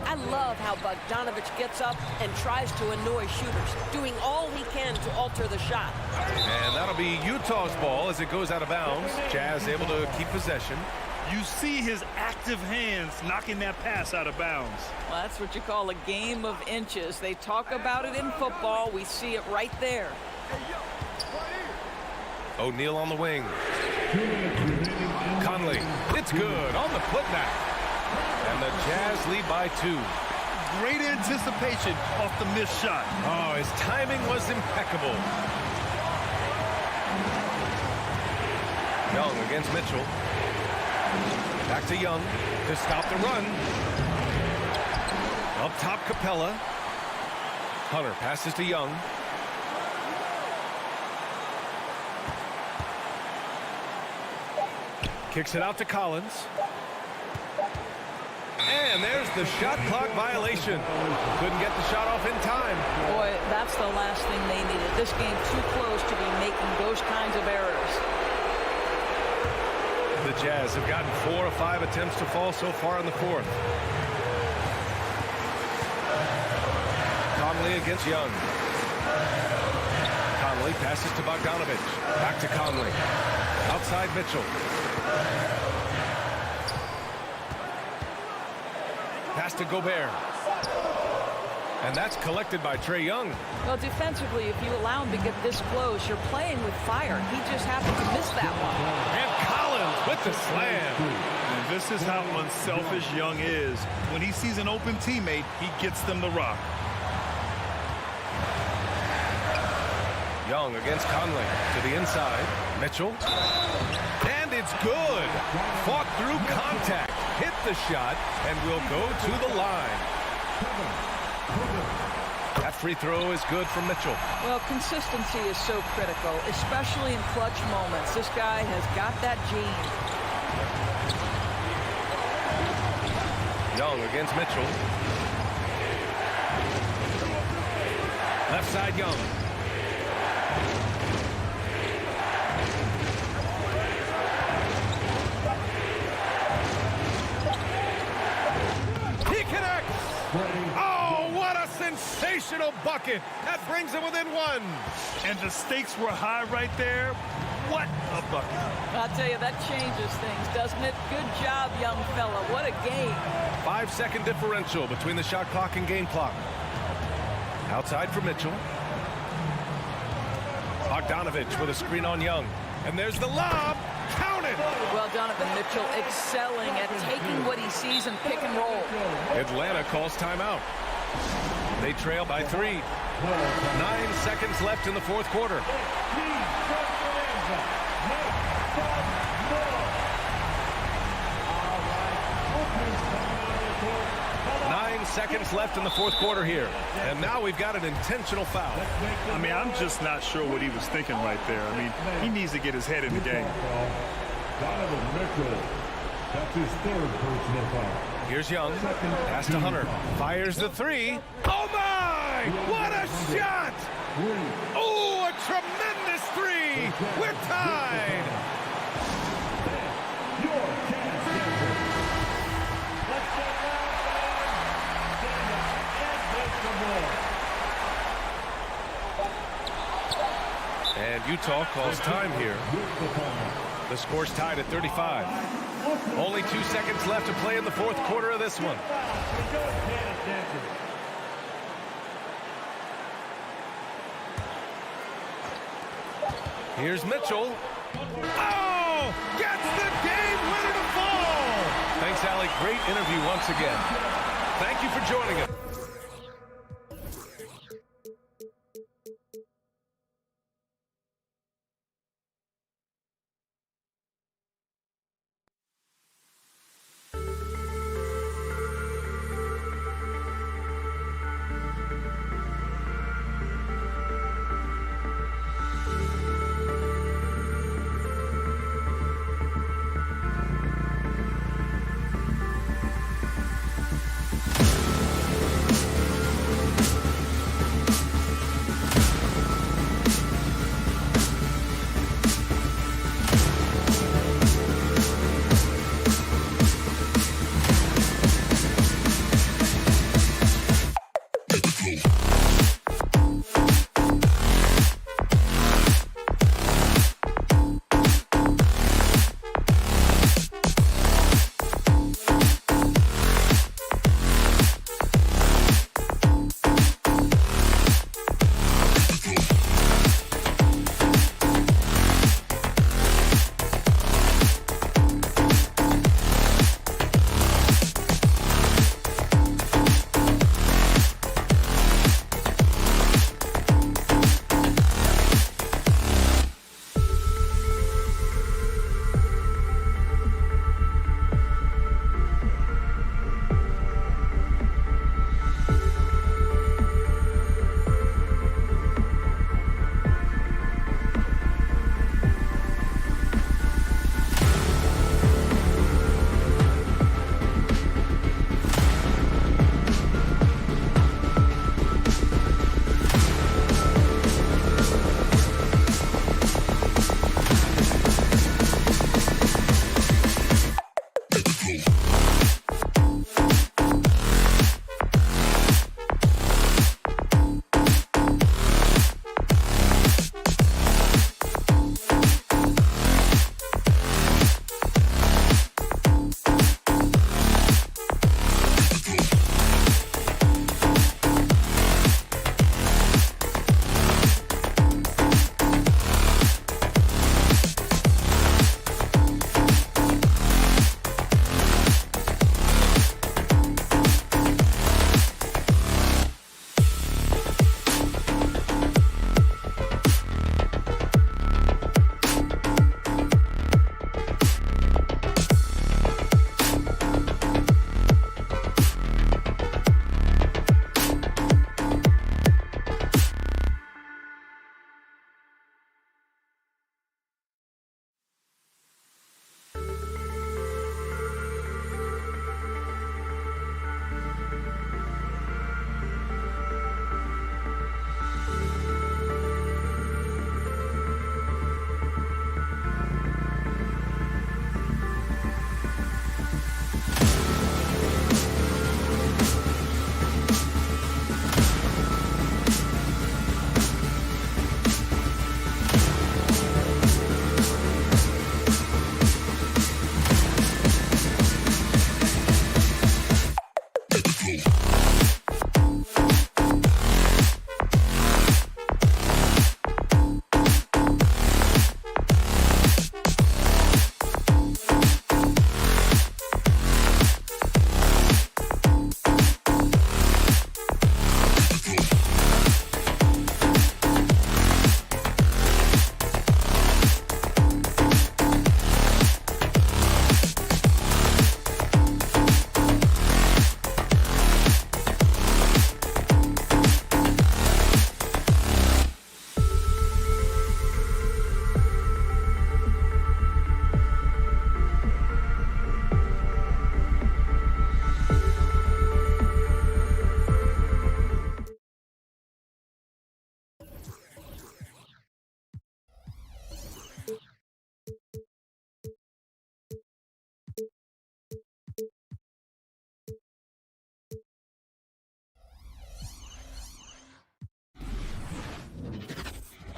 I love how Bogdanovich gets up and tries to annoy shooters, doing all he can to alter the shot. And that'll be Utah's ball as it goes out of bounds. Jazz able to keep possession. You see his active hands knocking that pass out of bounds. Well, that's what you call a game of inches. They talk about it in football. We see it right there. O'Neal on the wing. Conley, it's good on the putback. And the Jazz lead by 2. Great anticipation off the missed shot. Oh, his timing was impeccable. Young against Mitchell. Back to Young to stop the run. Up top, Capella. Hunter passes to Young. Kicks it out to Collins. And there's the shot clock violation. Couldn't get the shot off in time. Boy, that's the last thing they needed. This game too close to be making those kinds of errors. The Jazz have gotten 4 or 5 attempts to fall so far in the fourth. Conley against Young. Conley passes to Bogdanovich. Back to Conley. Outside Mitchell. Pass to Gobert. And that's collected by Trae Young. Well, defensively, if you allow him to get this close, you're playing with fire. He just happened to miss that one. And Collins with the slam. And this is how unselfish Young is. When he sees an open teammate, he gets them the rock. Young against Conley to the inside. Mitchell. And it's good. Fought through contact. Hit the shot and will go to the line. That free throw is good from Mitchell. Well, consistency is so critical, especially in clutch moments. This guy has got that gene. Young against Mitchell. Left side Young. Sensational bucket. That brings him within 1. And the stakes were high right there. What a bucket. I'll tell you, that changes things, doesn't it? Good job, young fella. What a game. 5-second differential between the shot clock and game clock. Outside for Mitchell. Bogdanovich with a screen on Young. And there's the lob. Count it. Well, Donovan Mitchell excelling at taking what he sees in pick and roll. Atlanta calls timeout. They trail by 3. 9 seconds left in the fourth quarter. 9 seconds left in the fourth quarter here. And now we've got an intentional foul. I mean, I'm just not sure what he was thinking right there. I mean, he needs to get his head in the game. That's his third personal foul. Here's Young. Pass to Hunter. Fires the three. Oh, my! What a shot! Oh, a tremendous three! We're tied! Your Jazz Dancers. Let's get loud, fans. Stand up and make some more. And Utah calls time here. The score's tied at 35. Only 2 seconds left to play in the fourth quarter of this one. Here's Mitchell. Oh! Gets the game winner to fall! Thanks, Allie. Great interview once again. Thank you for joining us.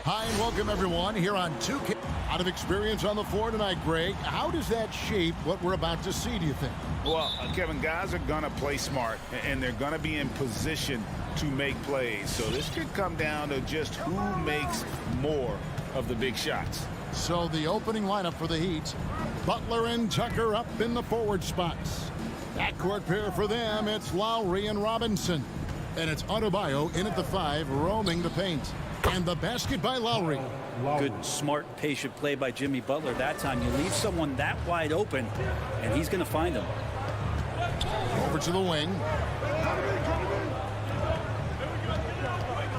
Hi, and welcome, everyone, here on 2K. Out of experience on the floor tonight, Greg. How does that shape what we're about to see, do you think? Well, Kevin, guys are going to play smart, and they're going to be in position to make plays. So this could come down to just who makes more of the big shots. So the opening lineup for the Heat, Butler and Tucker up in the forward spots. Backcourt pair for them, it's Lowry and Robinson. And it's Adebayo in at the 5, roaming the paint. And the basket by Lowry. Good, smart, patient play by Jimmy Butler. That time you leave someone that wide open, and he's going to find him. Over to the wing.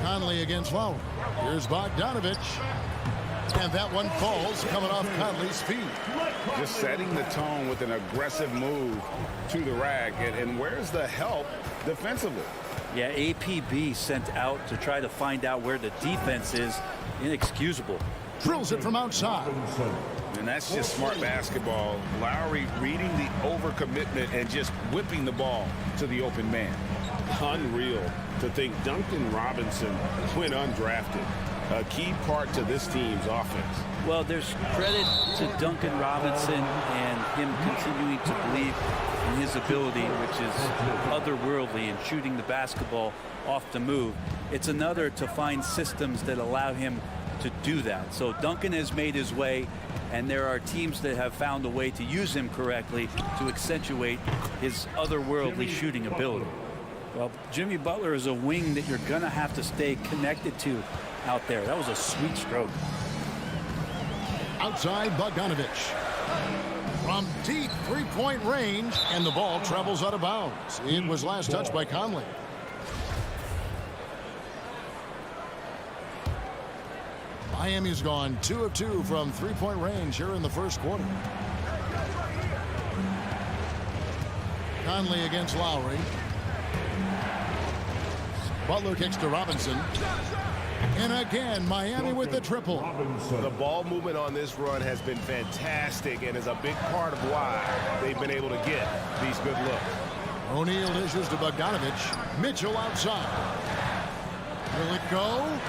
Conley against Lowry. Here's Bogdanovich. And that one falls, coming off Conley's feet. Just setting the tone with an aggressive move to the rack. And where's the help defensively? Yeah, APB sent out to try to find out where the defense is. Inexcusable. Drills it from outside. And that's just smart basketball. Lowry reading the overcommitment and just whipping the ball to the open man. Unreal to think Duncan Robinson went undrafted. A key part to this team's offense. Well, there's credit to Duncan Robinson and him continuing to believe in his ability, which is otherworldly in shooting the basketball off the move. It's another to find systems that allow him to do that. So Duncan has made his way, and there are teams that have found a way to use him correctly to accentuate his otherworldly shooting ability. Well, Jimmy Butler is a wing that you're going to have to stay connected to out there. That was a sweet stroke. Outside Bogdanovich. From deep three-point range, and the ball travels out of bounds. It was last touched by Conley. Miami's gone 2 of 2 from three-point range here in the first quarter. Conley against Lowry. Butler kicks to Robinson. And again, Miami with the triple. The ball movement on this run has been fantastic and is a big part of why they've been able to get these good looks. O'Neal dishes to Bogdanovich. Mitchell outside. Will it go?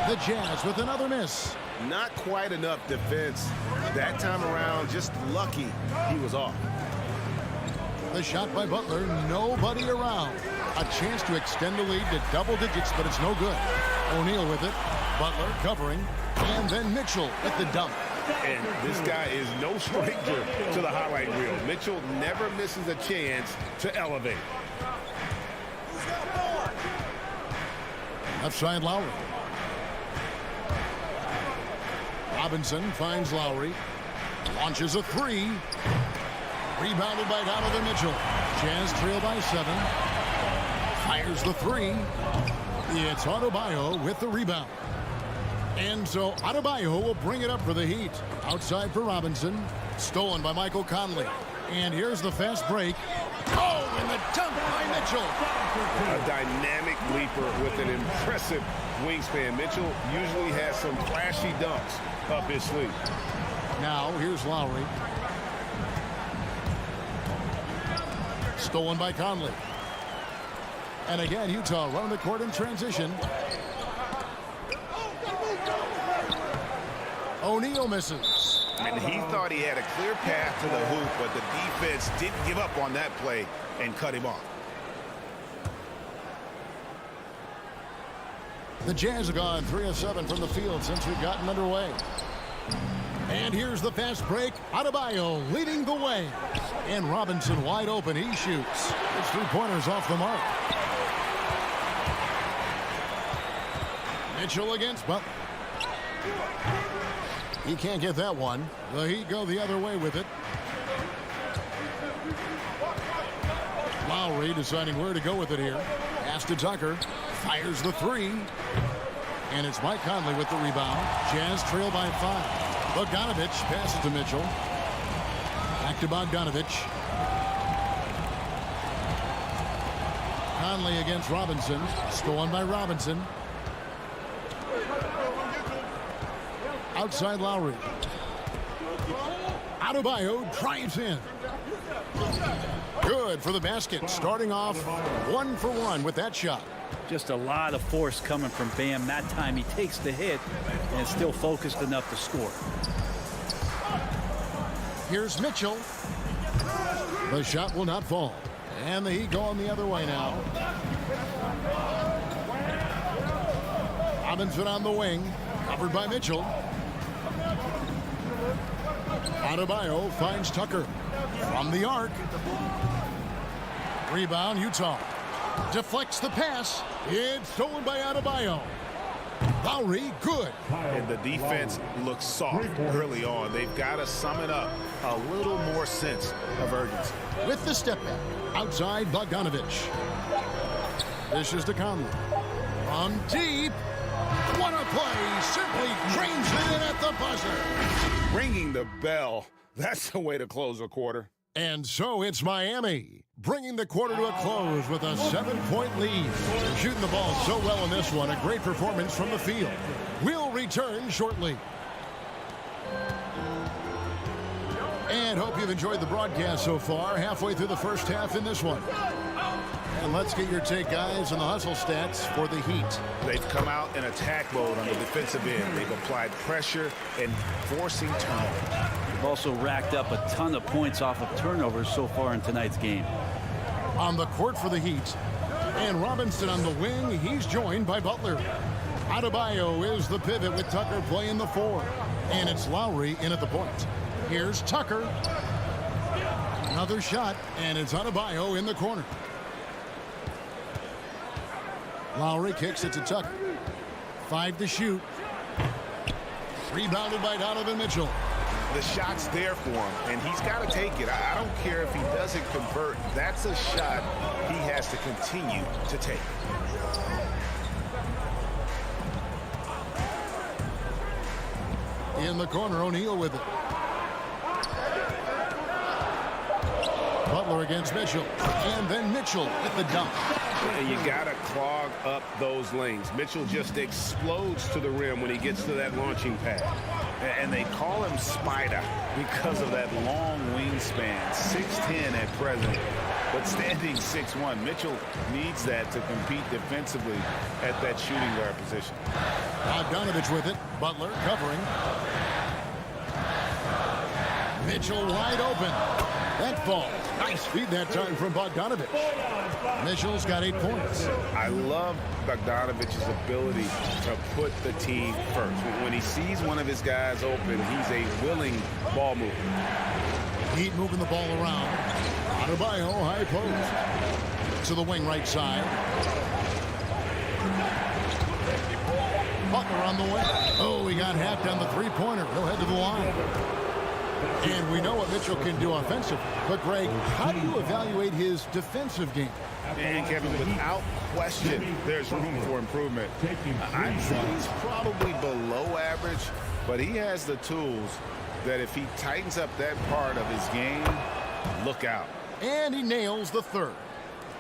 The Jazz with another miss. Not quite enough defense. That time around, just lucky he was off. The shot by Butler, nobody around. A chance to extend the lead to double digits, but it's no good. O'Neal with it. Butler covering. And then Mitchell at the dunk. And this guy is no stranger to the highlight reel. Mitchell never misses a chance to elevate. Left side Lowry. Robinson finds Lowry. Launches a three. Rebounded by Donovan Mitchell. Jazz trail by 7. Fires the three. It's Adebayo with the rebound. And so Adebayo will bring it up for the Heat. Outside for Robinson. Stolen by Michael Conley. And here's the fast break. Oh, and the dunk by Mitchell. A dynamic leaper with an impressive wingspan. Mitchell usually has some flashy dunks up his sleeve. Now here's Lowry. Stolen by Conley. And again, Utah running the court in transition. O'Neal misses. And he thought he had a clear path to the hoop, but the defense didn't give up on that play and cut him off. The Jazz have gone 3 of 7 from the field since we've gotten underway. And here's the fast break. Adebayo leading the way. And Robinson wide open. He shoots. His three-pointers off the mark. Mitchell against Butler. He can't get that one. The Heat go the other way with it. Lowry deciding where to go with it here. Pass to Tucker. Fires the three. And it's Mike Conley with the rebound. Jazz trail by 5. Bogdanovich passes to Mitchell. Back to Bogdanovich. Conley against Robinson. Stolen by Robinson. Outside Lowry. Adebayo drives in. Good for the basket, starting off 1 for 1 with that shot. Just a lot of force coming from Bam. That time he takes the hit and is still focused enough to score. Here's Mitchell. The shot will not fall. And the Heat going the other way now. Robinson on the wing, covered by Mitchell. Adebayo finds Tucker from the arc. Rebound, Utah. Deflects the pass. It's stolen by Adebayo. Lowry, good. And the defense looks soft early on. They've got to sum it up. A little more sense of urgency. With the step back, outside Bogdanovich. Dishes to Conley. From deep. What a play. Simply drains it in at the buzzer. Ringing the bell. That's the way to close a quarter. And so it's Miami, bringing the quarter to a close with a 7-point lead. They're shooting the ball so well in this one. A great performance from the field. We'll return shortly. And hope you've enjoyed the broadcast so far. Halfway through the first half in this one. And let's get your take, guys, on the hustle stats for the Heat. They've come out in attack mode on the defensive end. They've applied pressure and forcing turnovers. They've also racked up a ton of points off of turnovers so far in tonight's game. On the court for the Heat. And Robinson on the wing. He's joined by Butler. Adebayo is the pivot with Tucker playing the 4. And it's Lowry in at the point. Here's Tucker. Another shot, and it's Adebayo in the corner. Lowry kicks it to Tucker. 5 to shoot. Rebounded by Donovan Mitchell. The shot's there for him, and he's got to take it. I don't care if he doesn't convert. That's a shot he has to continue to take. In the corner, O'Neal with it. Butler against Mitchell. And then Mitchell with the dunk. You got to clog up those lanes. Mitchell just explodes to the rim when he gets to that launching pad. And they call him Spider because of that long wingspan, 6'10" at present, but standing 6'1". Mitchell needs that to compete defensively at that shooting guard position. Bogdanovich with it. Butler covering. Mitchell wide open. That falls. Nice feed that time from Bogdanovich. Mitchell's got 8 points. I love Bogdanovich's ability to put the team first. When he sees one of his guys open, he's a willing ball mover. Heat moving the ball around. Adebayo, high post. To the wing right side. Butler on the wing. Oh, he got hacked on the three-pointer. He'll head to the line. And we know what Mitchell can do offensively. But, Greg, how do you evaluate his defensive game? And, Kevin, without question, there's room for improvement. I'd say he's probably below average, but he has the tools that if he tightens up that part of his game, look out. And he nails the third.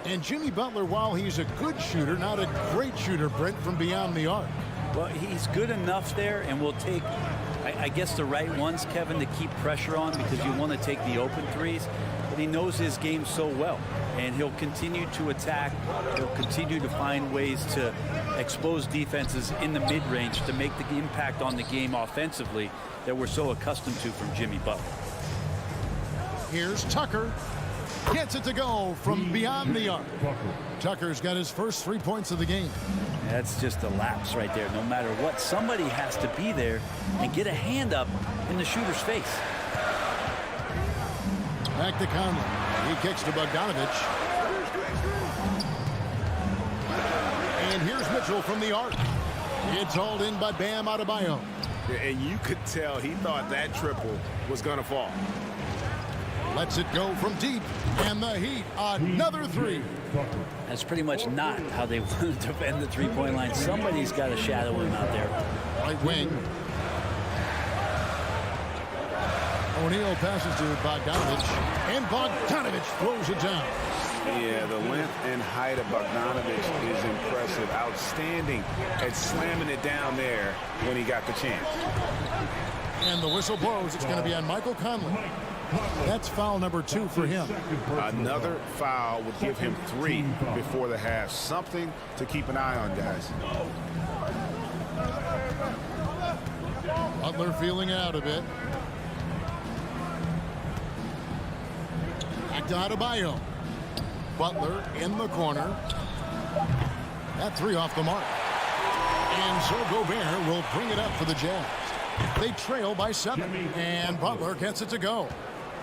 And Jimmy Butler, while he's a good shooter, not a great shooter, Brent, from beyond the arc. Well, he's good enough there, and will take, I guess, the right ones, Kevin, to keep pressure on because you want to take the open threes. But he knows his game so well, and he'll continue to attack. He'll continue to find ways to expose defenses in the mid-range to make the impact on the game offensively that we're so accustomed to from Jimmy Butler. Here's Tucker. Gets it to go from beyond the arc. Tucker's got his first 3 points of the game. That's just a lapse right there. No matter what, somebody has to be there and get a hand up in the shooter's face. Back to Conley. He kicks to Bogdanovich. And here's Mitchell from the arc. It's hauled in by Bam Adebayo. And you could tell he thought that triple was going to fall. Lets it go from deep. And the Heat, another three. That's pretty much not how they want to defend the three-point line. Somebody's got to shadow him out there. Right wing. O'Neal passes to Bogdanovich. And Bogdanovich throws it down. Yeah, the length and height of Bogdanovich is impressive. Outstanding at slamming it down there when he got the chance. And the whistle blows. It's going to be on Michael Conley. That's foul number 2 for him. Another foul would give him 3 before the half. Something to keep an eye on, guys. Butler feeling it out a bit. Back to Adebayo. Butler in the corner. That 3 off the mark. And so Gobert will bring it up for the Jazz. They trail by 7. And Butler gets it to go.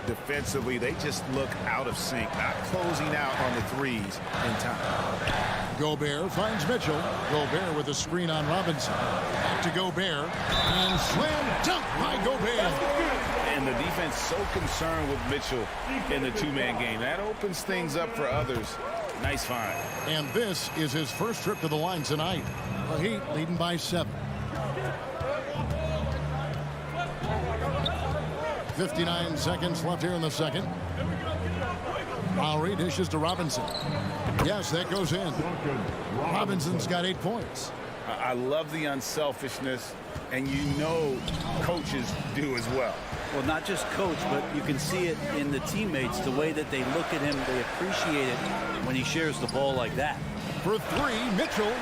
Defensively, they just look out of sync, not closing out on the threes in time. Gobert finds Mitchell. Gobert with a screen on Robinson. Back to Gobert. And slam dunk by Gobert. And the defense so concerned with Mitchell in the two-man game. That opens things up for others. Nice find. And this is his first trip to the line tonight. The Heat leading by 7. 59 seconds left here in the second. Lowry dishes to Robinson. Yes, that goes in. Robinson's got 8 points. I love the unselfishness, and you know coaches do as well. Well, not just coach, but you can see it in the teammates, the way that they look at him. They appreciate it when he shares the ball like that. For 3, Mitchell.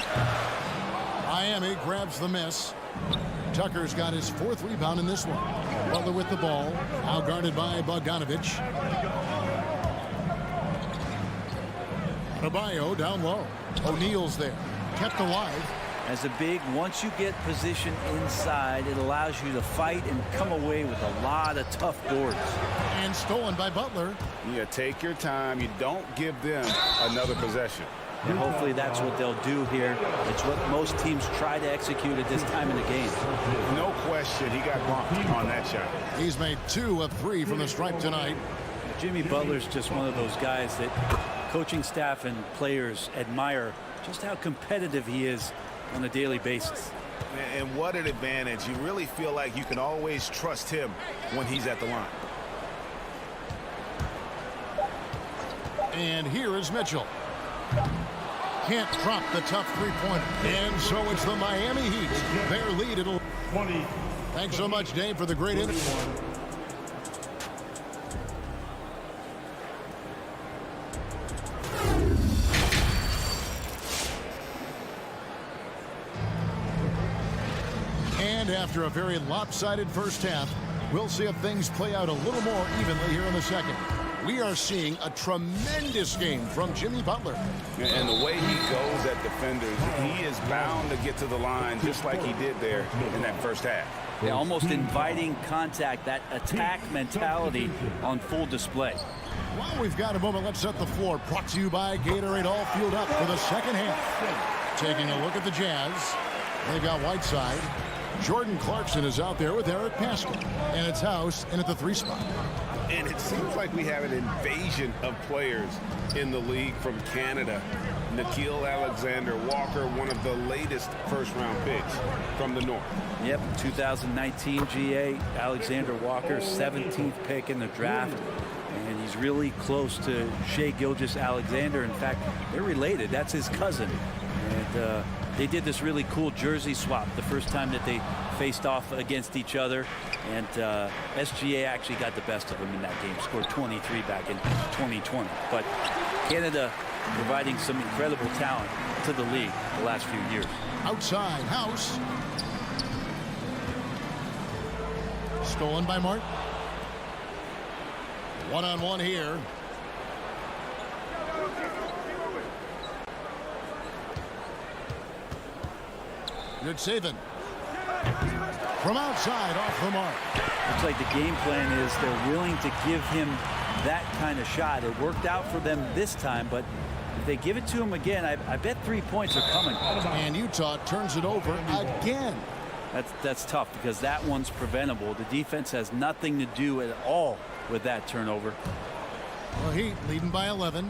Miami grabs the miss. Tucker's got his 4th rebound in this one. Butler with the ball. Now guarded by Bogdanovich. Adebayo down low. O'Neal's there. Kept alive. As a big, once you get position inside, it allows you to fight and come away with a lot of tough boards. And stolen by Butler. You take your time. You don't give them another possession. And hopefully that's what they'll do here. It's what most teams try to execute at this time in the game. No question, he got bumped on that shot. He's made 2 of 3 from the stripe tonight. Jimmy Butler's just one of those guys that coaching staff and players admire just how competitive he is on a daily basis. And what an advantage. You really feel like you can always trust him when he's at the line. And here is Mitchell. Can't drop the tough 3-pointer. And so it's the Miami Heat. Their lead at 20. Thanks so much, Dave, for the great interview. And after a very lopsided first half, we'll see if things play out a little more evenly here in the second. We are seeing a tremendous game from Jimmy Butler. And the way he goes at defenders, he is bound to get to the line just like he did there in that first half. Yeah, almost inviting contact, that attack mentality on full display. While we've got a moment, let's set the floor. Brought to you by Gatorade, all fueled up for the second half. Taking a look at the Jazz. They've got Whiteside. Jordan Clarkson is out there with Eric Pascal. And it's House in at the 3 spot. And it seems like we have an invasion of players in the league from Canada. Nickeil Alexander-Walker, one of the latest first-round picks from the North. Yep, 2019 GA, Alexander-Walker, 17th pick in the draft. And he's really close to Shai Gilgeous-Alexander. In fact, they're related. That's his cousin. And they did this really cool jersey swap the first time that they faced off against each other. And SGA actually got the best of him in that game, scored 23 back in 2020. But Canada providing some incredible talent to the league the last few years. Outside, House. Stolen by Martin. One-on-one here. Good saving. From outside, off the mark. Looks like the game plan is they're willing to give him that kind of shot. It worked out for them this time, but if they give it to him again, I bet 3 points are coming. And Utah turns it over again. That's tough because that one's preventable. The defense has nothing to do at all with that turnover. Well, Heat leading by 11.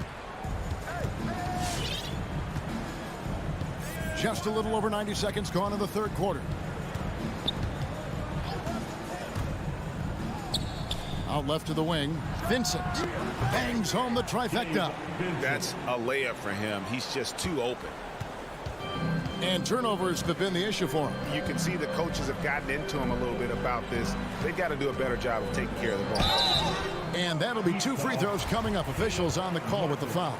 Just a little over 90 seconds gone in the third quarter. Out left to the wing. Vincent bangs home the trifecta. That's a layup for him. He's just too open. And turnovers have been the issue for him. You can see the coaches have gotten into him a little bit about this. They've got to do a better job of taking care of the ball. And that'll be 2 free throws coming up. Officials on the call with the foul.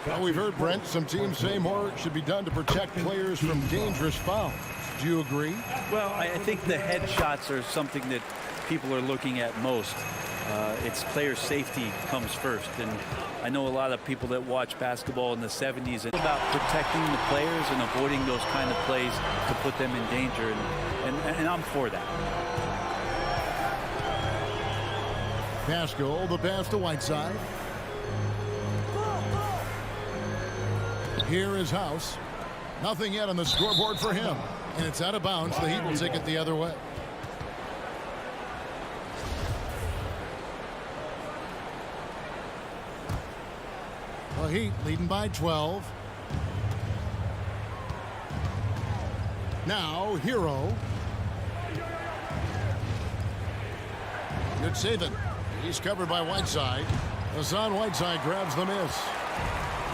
Well, we've heard, Brent, some teams say more should be done to protect players from dangerous fouls. Do you agree? Well, I think the head shots are something that people are looking at most. It's player safety comes first. And I know a lot of people that watch basketball in the 70s. It's about protecting the players and avoiding those kind of plays to put them in danger. And I'm for that. Pascal, the pass to Whiteside. Here is House. Nothing yet on the scoreboard for him. And it's out of bounds. The Heat will take it the other way. The Heat leading by 12. Now, Hero. Good saving. He's covered by Whiteside. Hassan Whiteside grabs the miss.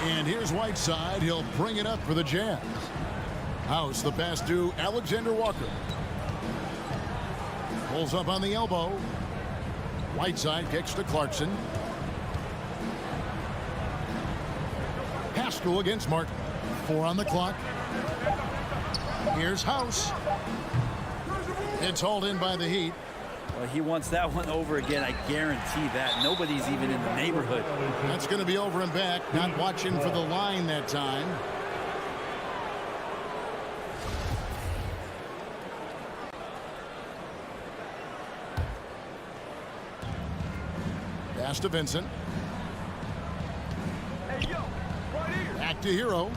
And here's Whiteside. He'll bring it up for the Jazz. House, the pass to Alexander Walker. Pulls up on the elbow. Whiteside kicks to Clarkson. Pascal against Martin. 4 on the clock. Here's House. It's hauled in by the Heat. Well, he wants that one over again. I guarantee that. Nobody's even in the neighborhood. That's going to be over and back. Not watching for the line that time. Pass to Vincent. Back to Hero.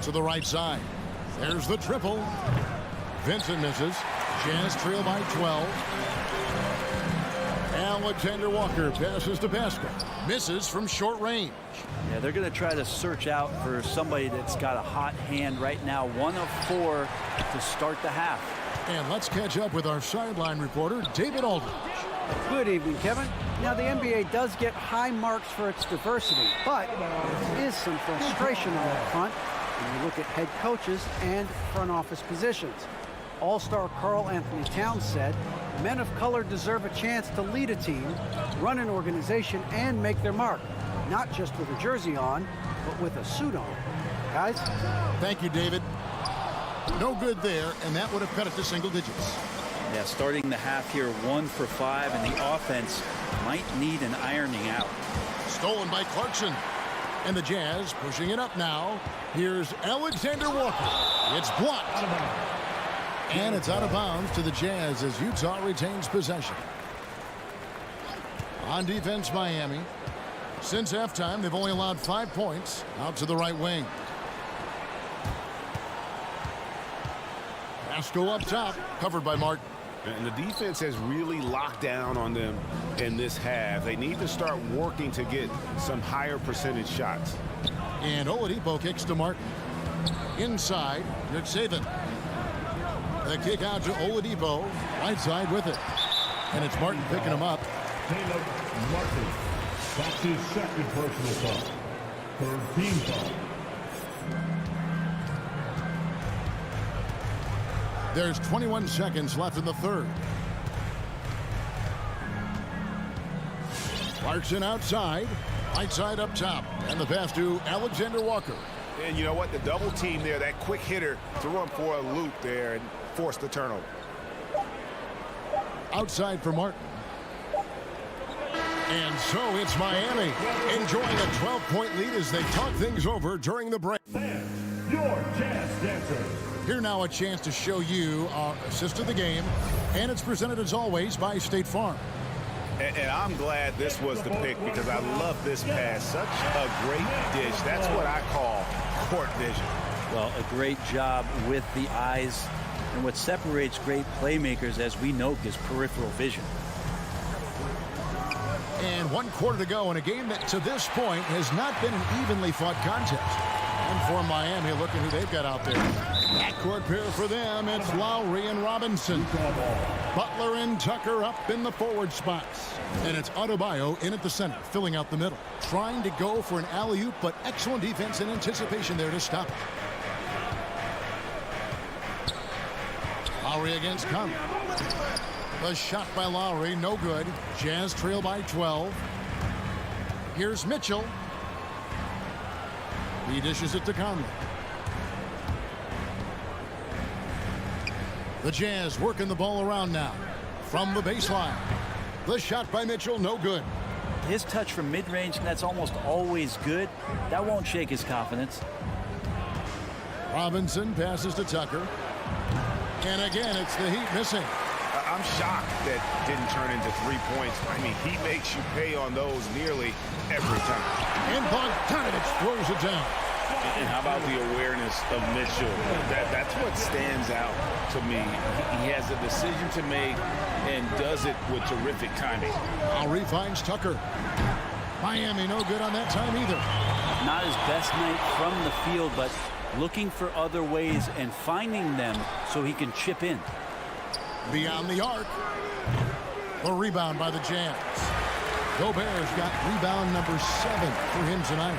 To the right side. There's the triple. Vincent misses. Jazz trail by 12. Alexander Walker passes to Pascal. Misses from short range. Yeah, they're going to try to search out for somebody that's got a hot hand right now. 1 of 4 to start the half. And let's catch up with our sideline reporter, David Aldridge. Good evening, Kevin. Now, the NBA does get high marks for its diversity, but there is some frustration on that front when you look at head coaches and front office positions. All-star Karl Anthony Towns said, men of color deserve a chance to lead a team, run an organization, and make their mark, not just with a jersey on, but with a suit on. Guys? Thank you, David. No good there, and that would have cut it to single digits. Yeah, starting the half here 1 for 5, and the offense might need an ironing out. Stolen by Clarkson. And the Jazz pushing it up now. Here's Alexander Walker. It's blocked. And it's out of bounds to the Jazz as Utah retains possession. On defense, Miami. Since halftime, they've only allowed 5 points. Out to the right wing. Pascal up top, covered by Martin. And the defense has really locked down on them in this half. They need to start working to get some higher percentage shots. And Oladipo kicks to Martin. Inside, good saving. The kick out to Oladipo. Right side with it. And it's Martin picking him up. Caleb Martin. That's his second personal foul. Third team foul. There's 21 seconds left in the third. Clarkson outside. Right side up top. And the pass to Alexander Walker. And you know what? The double team there, that quick hitter threw him for a loop there and forced the turnover. Outside for Martin. And so it's Miami enjoying a 12-point lead as they talk things over during the break. Your Jazz Dancers. Here now a chance to show you our assist of the game. And it's presented as always by State Farm. And I'm glad this was the pick because I love this pass. Such a great dish. That's what I call court vision. Well, a great job with the eyes. And what separates great playmakers, as we know, is peripheral vision. And 1 quarter to go in a game that to this point has not been an evenly fought contest. And for Miami, look at who they've got out there. Backcourt pair for them, it's Lowry and Robinson. Butler and Tucker up in the forward spots. And it's Adebayo in at the center, filling out the middle. Trying to go for an alley-oop, but excellent defense and anticipation there to stop it. Lowry against Conley. The shot by Lowry, no good. Jazz trail by 12. Here's Mitchell. He dishes it to Conley. The Jazz working the ball around now. From the baseline. The shot by Mitchell, no good. His touch from mid-range, that's almost always good. That won't shake his confidence. Robinson passes to Tucker. And again, it's the Heat missing. I'm shocked that didn't turn into 3 points. I mean, he makes you pay on those nearly every time. And Bogdanovich throws it down. And how about the awareness of Mitchell? That's what stands out to me. He has a decision to make and does it with terrific timing. Lowry finds Tucker. Miami no good on that time either. Not his best night from the field, but looking for other ways and finding them so he can chip in. Beyond the arc. The rebound by the Jazz. Gobert's got rebound number 7 for him tonight.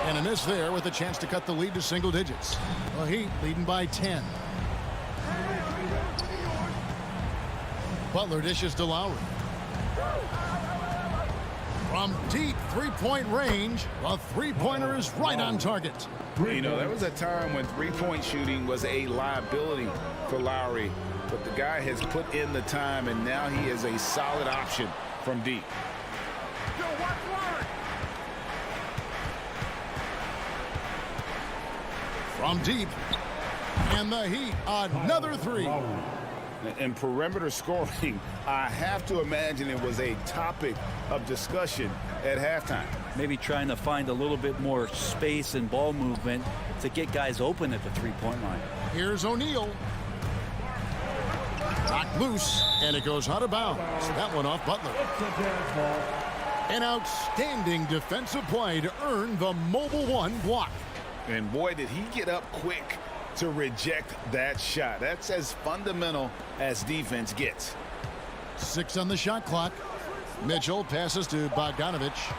And a miss there with a chance to cut the lead to single digits. The Heat leading by 10. Butler dishes to Lowry. From deep three-point range, the three-pointer is right on target. You know, there was a time when three-point shooting was a liability for Lowry, but the guy has put in the time, and now he is a solid option from deep. From deep, and the Heat, another three. And perimeter scoring, I have to imagine it was a topic of discussion at halftime. Maybe trying to find a little bit more space and ball movement to get guys open at the three-point line. Here's O'Neal. Knocked loose, and it goes out of bounds. That one off Butler. An outstanding defensive play to earn the mobile one block. And boy, did he get up quick to reject that shot. That's as fundamental as defense gets. 6 on the shot clock. Mitchell passes to Bogdanovich.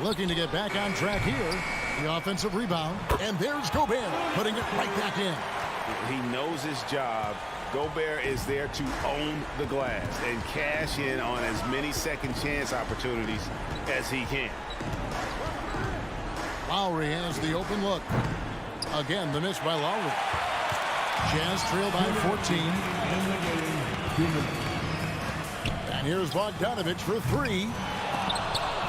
Looking to get back on track here. The offensive rebound. And there's Gobert putting it right back in. He knows his job. Gobert is there to own the glass and cash in on as many second chance opportunities as he can. Lowry has the open look. Again, the miss by Lowry. Jazz trail by 14. And here's Bogdanovich for 3.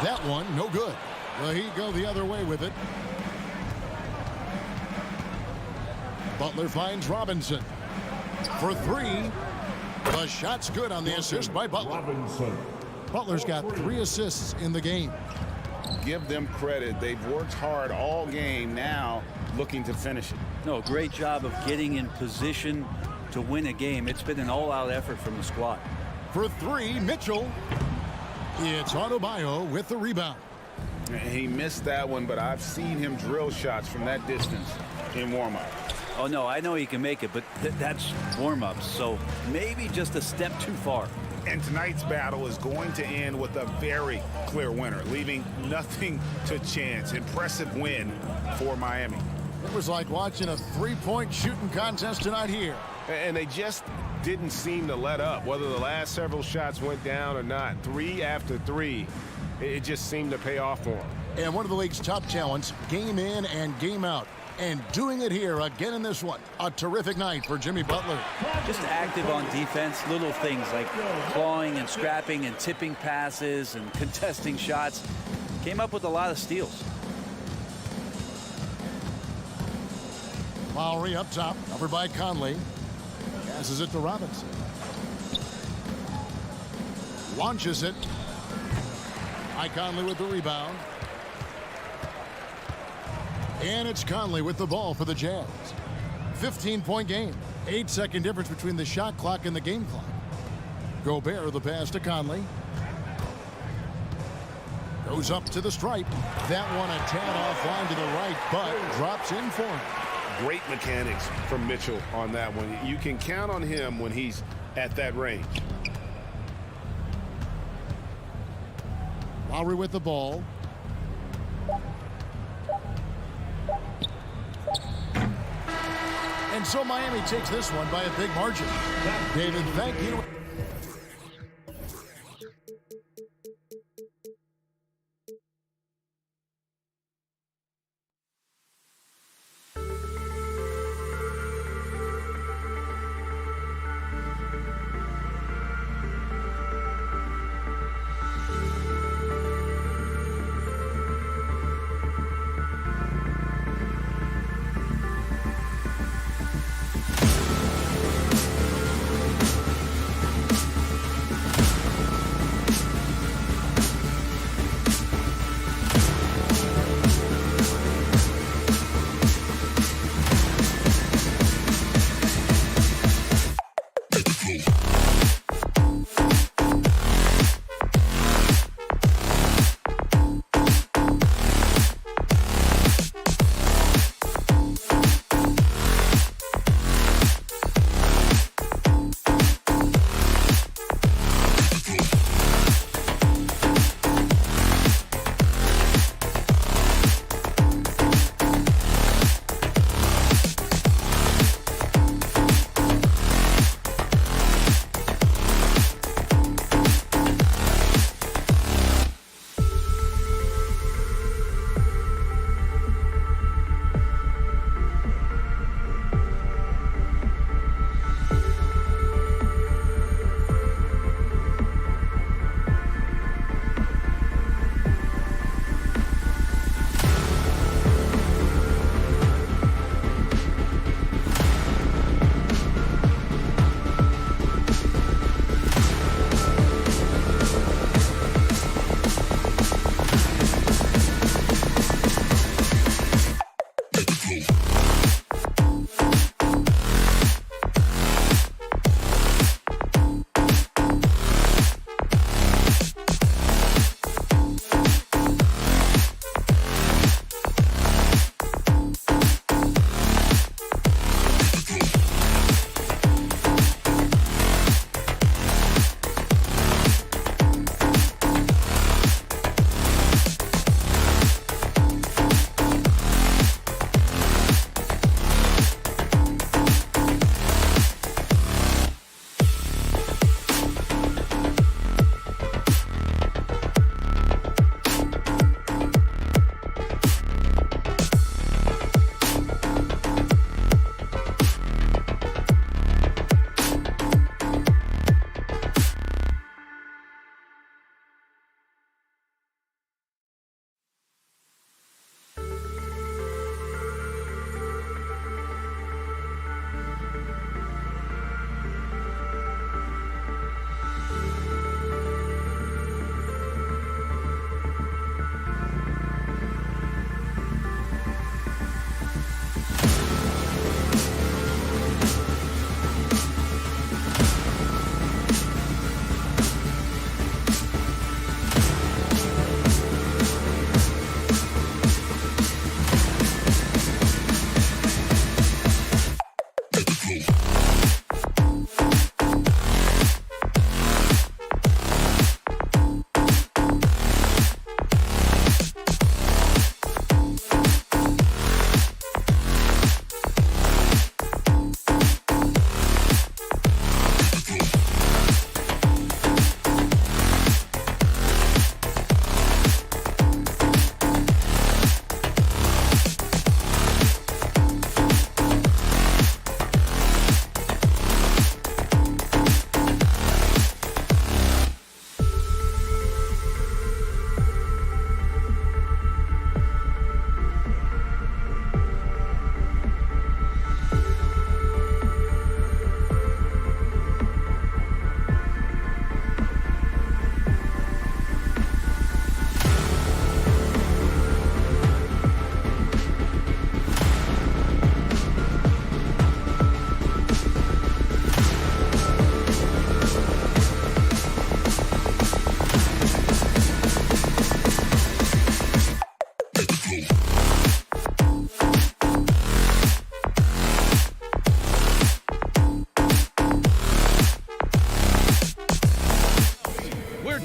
That one, no good. The Heat go the other way with it. Butler finds Robinson for 3. The shot's good on the assist by Butler. Butler's got 3 assists in the game. Give them credit. They've worked hard all game, now looking to finish it. No, great job of getting in position to win a game. It's been an all-out effort from the squad. For 3, Mitchell. It's Adebayo with the rebound. He missed that one, but I've seen him drill shots from that distance in warm-up. Oh, no, I know he can make it, but that's warm-ups, so maybe just a step too far. And tonight's battle is going to end with a very clear winner, leaving nothing to chance. Impressive win for Miami. It was like watching a three-point shooting contest tonight here. And they just didn't seem to let up, whether the last several shots went down or not. 3 after 3, it just seemed to pay off for them. And one of the league's top talents, game in and game out. And doing it here again in this one. A terrific night for Jimmy Butler. Just active on defense, little things like clawing and scrapping and tipping passes and contesting shots. Came up with a lot of steals. Lowry up top, covered by Conley. Passes it to Robinson. Launches it. By Conley with the rebound. And it's Conley with the ball for the Jazz. 15-point game. 8-second difference between the shot clock and the game clock. Gobert the pass to Conley. Goes up to the stripe. That one a tad offline to the right, but drops in for him. Great mechanics from Mitchell on that one. You can count on him when he's at that range. Lowry with the ball. And So Miami takes this one by a big margin. David, thank you.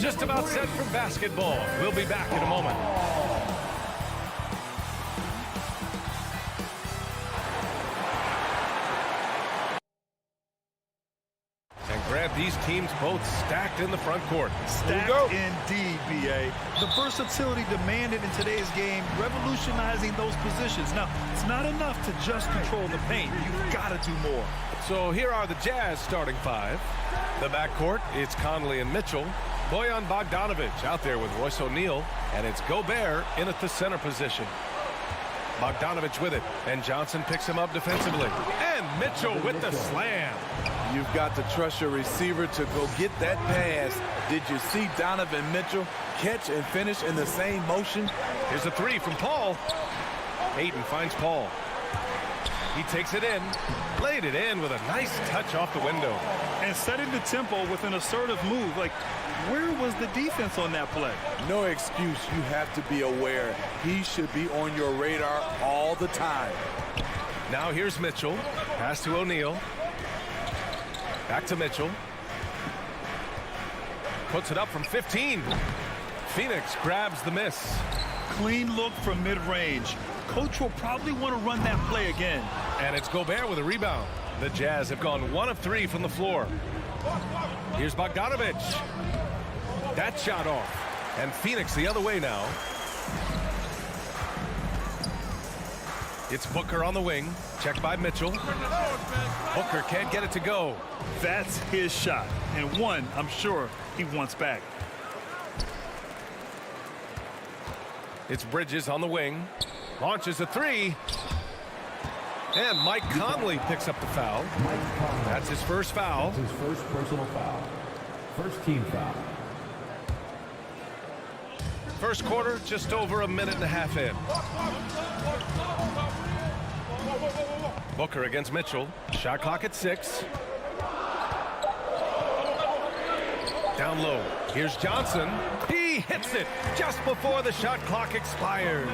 just about set for basketball. We'll be back in a moment. these teams both stacked in the front court. Stacked indeed, B.A. The versatility demanded in today's game, revolutionizing those positions. Now, it's not enough to just control the paint. You've got to do more. So here are the Jazz starting five. The backcourt, it's Conley and Mitchell. Bojan Bogdanovic out there with Royce O'Neal, and it's Gobert in at the center position. Bogdanovic with it, and Johnson picks him up defensively. And Mitchell with the slam. You've got to trust your receiver to go get that pass. Did you see Donovan Mitchell catch and finish in the same motion? Here's a three from Paul. Ayton finds Paul. He takes it in, laid it in with a nice touch off the window. And setting the tempo with an assertive move. Like, where was the defense on that play? No excuse. You have to be aware. He should be on your radar all the time. Now here's Mitchell. Pass to O'Neal. Back to Mitchell. Puts it up from 15. Phoenix grabs the miss. Clean look from mid-range. Coach will probably want to run that play again. And it's Gobert with a rebound. The Jazz have gone 1 of 3 from the floor. Here's Bogdanovic. That shot off. And Phoenix the other way now. It's Booker on the wing. Checked by Mitchell. Booker can't get it to go. That's his shot. And one, I'm sure, he wants back. It's Bridges on the wing. Launches a three. And Mike Conley picks up the foul. That's his first foul. His first personal foul. First team foul. First quarter, just over a minute and a half in. Booker against Mitchell. Shot clock at 6. Down low. Here's Johnson. He hits it just before the shot clock expires.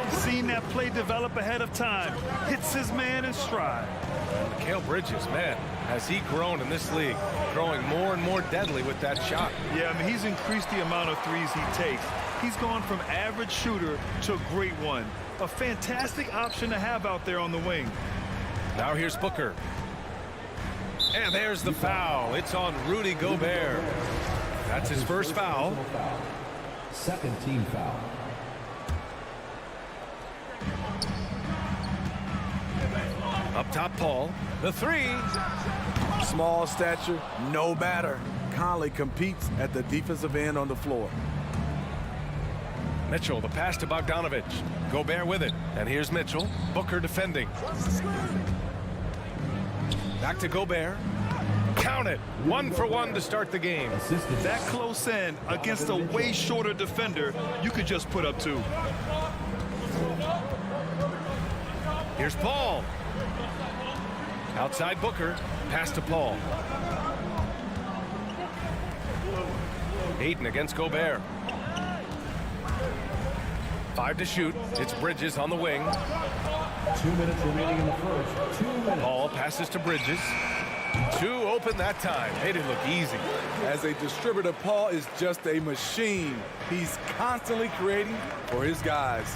Seen that play develop ahead of time. Hits his man in stride. Mikal Bridges, man, has he grown in this league, growing more and more deadly with that shot. Yeah, I mean, he's increased the amount of threes he takes. He's gone from average shooter to a great one. A fantastic option to have out there on the wing. Now here's Booker. And there's the foul. It's on Rudy Gobert. That's his first foul. Second team foul. Up top, Paul. The three. Small stature, no matter. Conley competes at the defensive end on the floor. Mitchell, the pass to Bogdanovic. Gobert with it. And here's Mitchell. Booker defending. Back to Gobert. Count it. 1 for 1 to start the game. That close in against a way shorter defender, you could just put up 2. Here's Paul. Outside Booker. Pass to Paul. Ayton against Gobert. 5 to shoot. It's Bridges on the wing. 2 minutes remaining in the first. 2 minutes. Paul passes to Bridges. 2 open that time. Made it look easy. As a distributor, Paul is just a machine. He's constantly creating for his guys.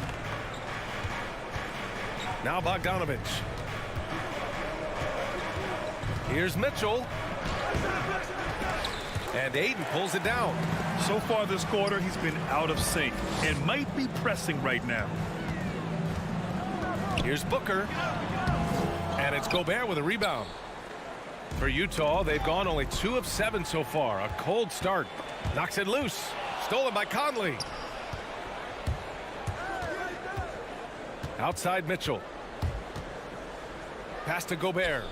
Now Bogdanovic. Here's Mitchell. And Ayton pulls it down. So far this quarter, he's been out of sync and might be pressing right now. Here's Booker. And it's Gobert with a rebound. For Utah, they've gone only 2 of 7 so far. A cold start. Knocks it loose. Stolen by Conley. Outside Mitchell. Pass to Gobert.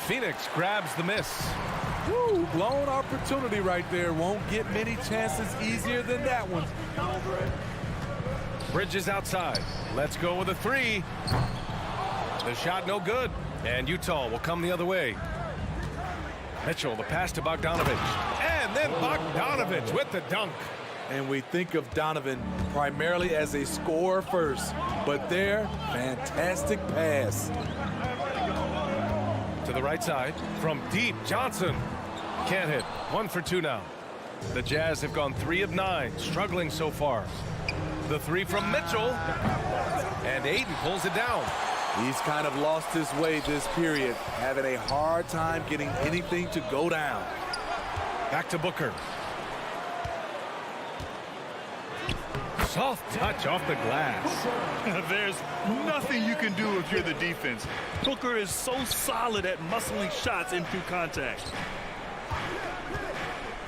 Phoenix grabs the miss. Woo, blown opportunity right there. Won't get many chances easier than that one. Bridges outside. Let's go with a 3. The shot no good. And Utah will come the other way. Mitchell, the pass to Bogdanovic. And then Bogdanovic with the dunk. And we think of Donovan primarily as a scorer first. But there, fantastic pass. To the right side. From deep, Johnson. Can't hit. 1 for 2 now. The Jazz have gone 3 of 9. Struggling so far. The 3 from Mitchell. And Ayton pulls it down. He's kind of lost his way this period, having a hard time getting anything to go down. Back to Booker. Soft touch off the glass. There's nothing you can do if you're the defense. Booker is so solid at muscling shots in through contact.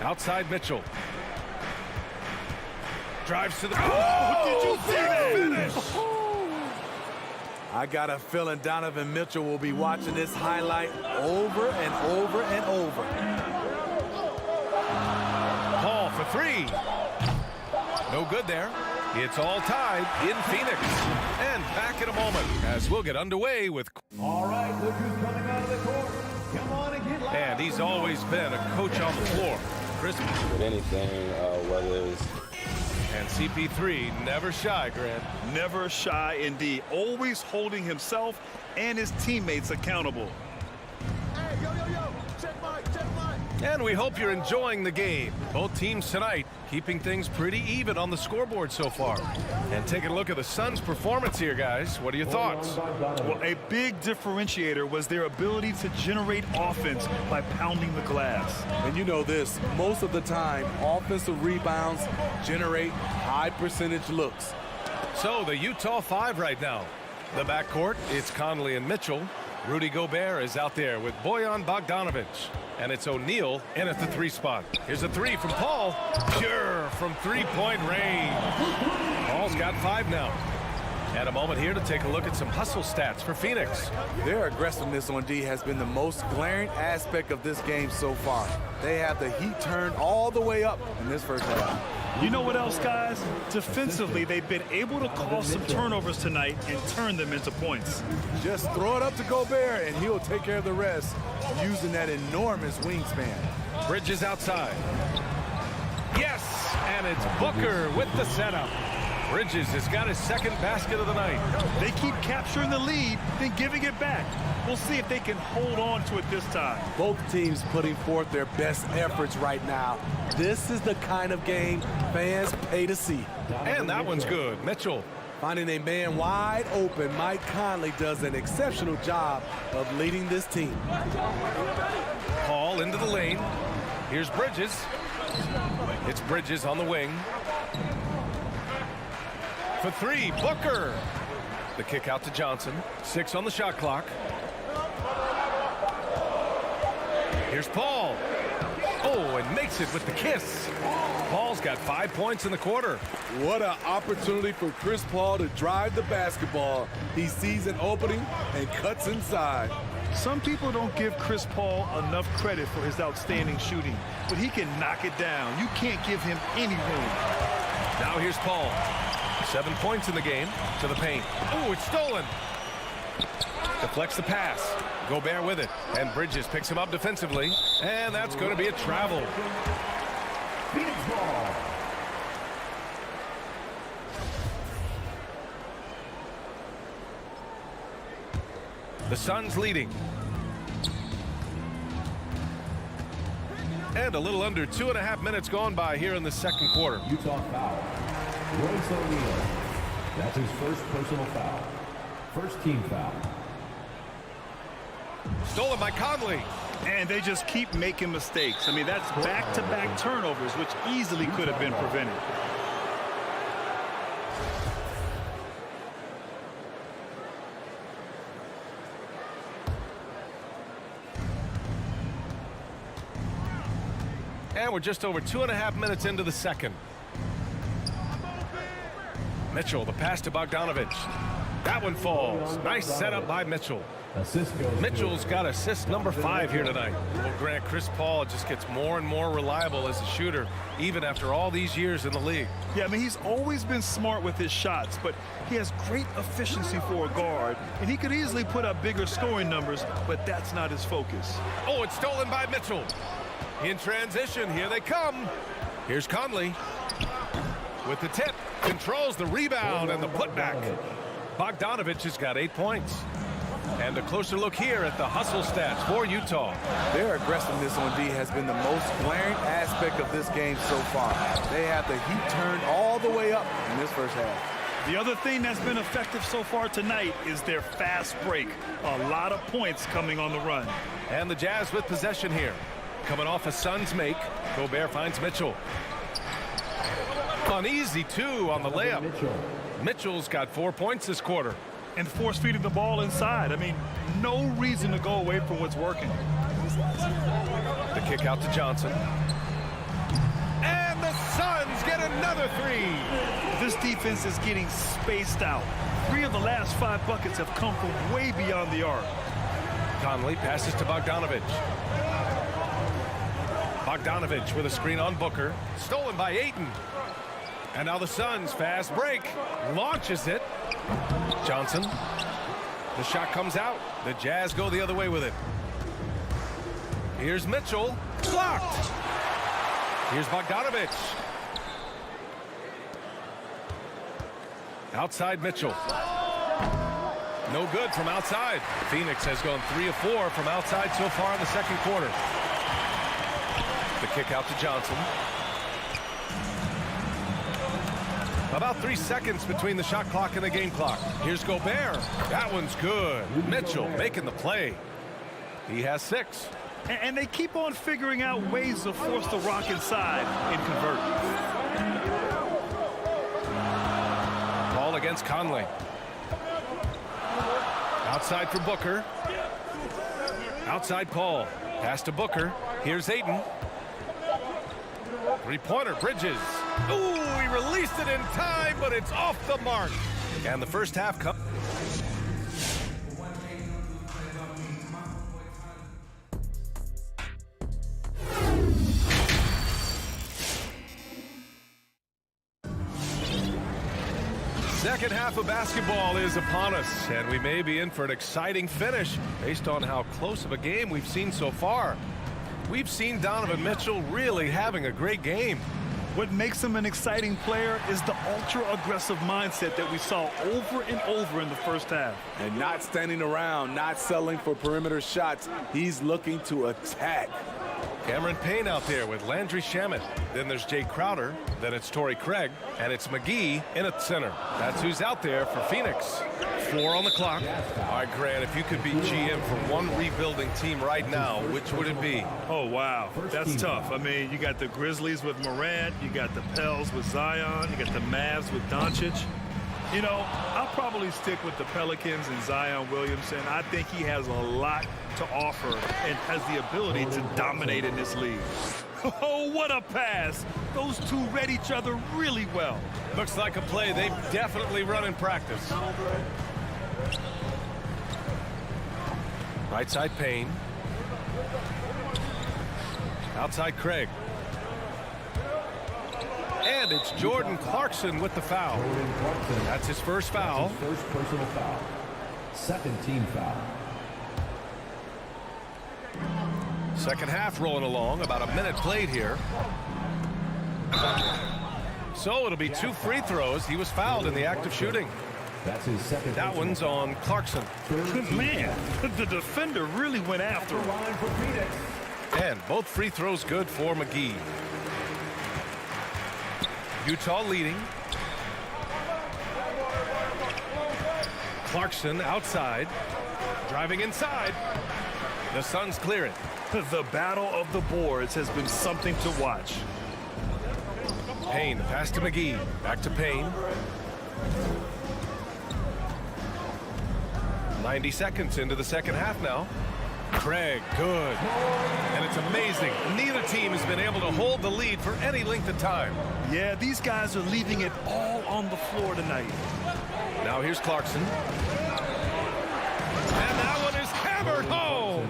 Outside Mitchell. Drives to the... Oh, did you see that finish? I got a feeling Donovan Mitchell will be watching this highlight over and over and over. Paul for three. No good there. It's all tied in Phoenix. And back in a moment as we'll get underway with... All right, look who's coming out of the court. Come on and get loud. And he's always been a coach on the floor. Chris. With anything, whether it's... And CP3 never shy, Grant. Never shy indeed. Always holding himself and his teammates accountable. Hey, yo, check mine. And we hope you're enjoying the game. Both teams tonight keeping things pretty even on the scoreboard so far. And taking a look at the Suns' performance here, guys. What are your thoughts? Well, a big differentiator was their ability to generate offense by pounding the glass. And you know this, most of the time, offensive rebounds generate high percentage looks. So the Utah 5 right now. The backcourt, it's Conley and Mitchell. Rudy Gobert is out there with Bojan Bogdanovic. And it's O'Neal in at the 3 spot. Here's a 3 from Paul. Pure from three-point range. Paul's got 5 now. And a moment here to take a look at some hustle stats for Phoenix. Their aggressiveness on D has been the most glaring aspect of this game so far. They have the heat turned all the way up in this first half. You know what else, guys? Defensively, they've been able to cause some turnovers tonight and turn them into points. Just throw it up to Gobert, and he'll take care of the rest using that enormous wingspan. Bridges outside. Yes, and it's Booker with the setup. Bridges has got his second basket of the night. They keep capturing the lead, then giving it back. We'll see if they can hold on to it this time. Both teams putting forth their best efforts right now. This is the kind of game fans pay to see. And that one's good. Mitchell. Finding a man wide open, Mike Conley does an exceptional job of leading this team. Paul into the lane. Here's Bridges. It's Bridges on the wing. For 3, Booker. The kick out to Johnson. 6 on the shot clock. Here's Paul. Oh, and makes it with the kiss. Paul's got 5 points in the quarter. What an opportunity for Chris Paul to drive the basketball. He sees an opening and cuts inside. Some people don't give Chris Paul enough credit for his outstanding shooting, but he can knock it down. You can't give him any room. Now here's Paul. 7 points in the game to the paint. Oh, it's stolen. Deflects the pass. Gobert with it. And Bridges picks him up defensively. And that's going to be a travel. Phoenix ball. The Suns leading. And a little under 2.5 minutes gone by here in the second quarter. Utah foul. Royce O'Neal. That's his first personal foul. First team foul. Stolen by Conley. And they just keep making mistakes. I mean, that's back-to-back turnovers, which easily could have been prevented. And we're just over 2.5 minutes into the second. Mitchell, the pass to Bogdanovic. That one falls. Nice setup by Mitchell. Mitchell's got assist number 5 here tonight. Well, Grant, Chris Paul just gets more and more reliable as a shooter, even after all these years in the league. Yeah, I mean, he's always been smart with his shots, but he has great efficiency for a guard, and he could easily put up bigger scoring numbers, but that's not his focus. Oh, it's stolen by Mitchell. In transition, here they come. Here's Conley with the tip. Controls the rebound and the putback. Bogdanovic has got 8 points. And a closer look here at the hustle stats for Utah. Their aggressiveness on D has been the most glaring aspect of this game so far. They have the heat turned all the way up in this first half. The other thing that's been effective so far tonight is their fast break. A lot of points coming on the run. And the Jazz with possession here. Coming off a Suns make. Gobert finds Mitchell. An easy 2 on the layup. Mitchell's got 4 points this quarter. And force feeding the ball inside. I mean, no reason to go away from what's working. The kick out to Johnson. And the Suns get another 3. This defense is getting spaced out. 3 of the last 5 buckets have come from way beyond the arc. Conley passes to Bogdanovich. Bogdanovich with a screen on Booker. Stolen by Ayton. And now the Suns fast break. Launches it. Johnson. The shot comes out. The Jazz go the other way with it. Here's Mitchell. Blocked. Here's Bogdanovich. Outside Mitchell. No good from outside. Phoenix has gone 3 of 4 from outside so far in the second quarter. The kick out to Johnson. About 3 seconds between the shot clock and the game clock. Here's Gobert. That one's good. Mitchell making the play. He has 6. And they keep on figuring out ways to force the Rock inside and convert. Ball against Conley. Outside for Booker. Outside Paul. Pass to Booker. Here's Ayton. 3-pointer, Bridges. Ooh, he released it in time, but it's off the mark. And the first half comes. Second half of basketball is upon us, and we may be in for an exciting finish based on how close of a game we've seen so far. We've seen Donovan Mitchell really having a great game. What makes him an exciting player is the ultra-aggressive mindset that we saw over and over in the first half. And not standing around, not settling for perimeter shots. He's looking to attack. Cameron Payne out there with Landry Shamet. Then there's Jay Crowder. Then it's Torrey Craig. And it's McGee in at center. That's who's out there for Phoenix. 4 on the clock. All right, Grant, if you could be GM for one rebuilding team right now, which would it be? Oh, wow. That's tough. I mean, you got the Grizzlies with Morant. You got the Pels with Zion. You got the Mavs with Doncic. You know, I'll probably stick with the Pelicans and Zion Williamson. I think he has a lot to offer and has the ability to dominate in this league. Oh, what a pass. Those two read each other really well. Looks like a play they've definitely run in practice. Right side Payne. Outside Craig. And it's Jordan Clarkson with the foul. That's his first foul. First personal foul. Second team foul. Second half rolling along. About a minute played here. So it'll be 2 free throws. He was fouled in the act of shooting. That's his second. That one's on Clarkson. Man, the defender really went after him. And both free throws good for McGee. Utah leading. Clarkson outside. Driving inside. The Suns clear it. The battle of the boards has been something to watch. Payne, pass to McGee. Back to Payne. 90 seconds into the second half now. Craig, good. And it's amazing. Neither team has been able to hold the lead for any length of time. Yeah, these guys are leaving it all on the floor tonight. Now here's Clarkson. And that one is hammered home.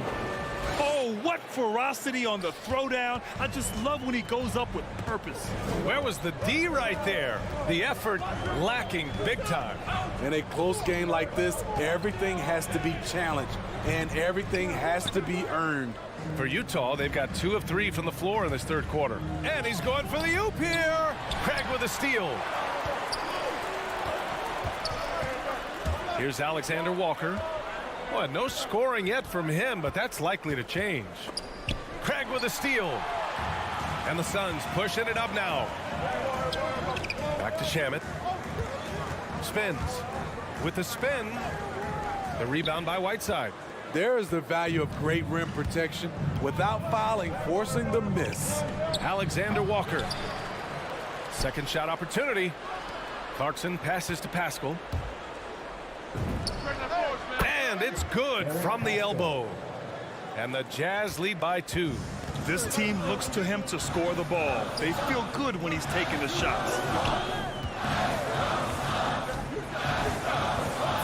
Oh, what ferocity on the throwdown. I just love when he goes up with purpose. Where was the D right there? The effort lacking big time. In a close game like this, everything has to be challenged and everything has to be earned. For Utah, they've got 2 of 3 from the floor in this third quarter. And he's going for the oop here. Craig with a steal. Here's Alexander Walker. Well, no scoring yet from him, but that's likely to change. Craig with a steal. And the Suns pushing it up now. Back to Shamet. Spins. With the spin, the rebound by Whiteside. There is the value of great rim protection without fouling, forcing the miss. Alexander Walker. Second shot opportunity. Clarkson passes to Pascal. And it's good from the elbow. And the Jazz lead by 2. This team looks to him to score the ball. They feel good when he's taking the shots.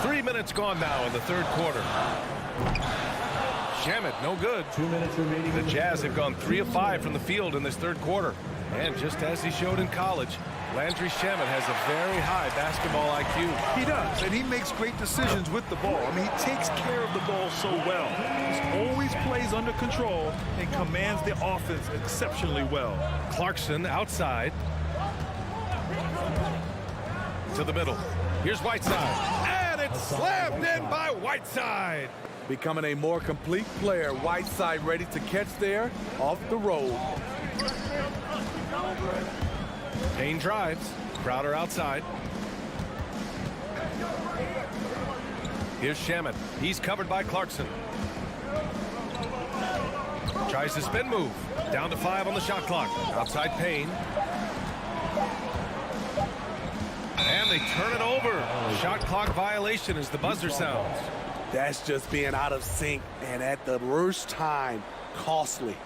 3 minutes gone now in the third quarter. Shamet, no good. 2 minutes remaining. The Jazz have gone 3 of 5 from the field in this third quarter. And just as he showed in college, Landry Shamet has a very high basketball IQ. He does, and he makes great decisions with the ball. I mean, he takes care of the ball so well. He always plays under control and commands the offense exceptionally well. Clarkson outside. To the middle. Here's Whiteside. And it's slammed in by Whiteside. Becoming a more complete player, Whiteside ready to catch there off the roll. Payne drives. Crowder outside. Here's Shamet. He's covered by Clarkson. Tries to spin move. Down to 5 on the shot clock. Outside Payne. And they turn it over. Shot clock violation as the buzzer sounds. That's just being out of sync and at the worst time, costly.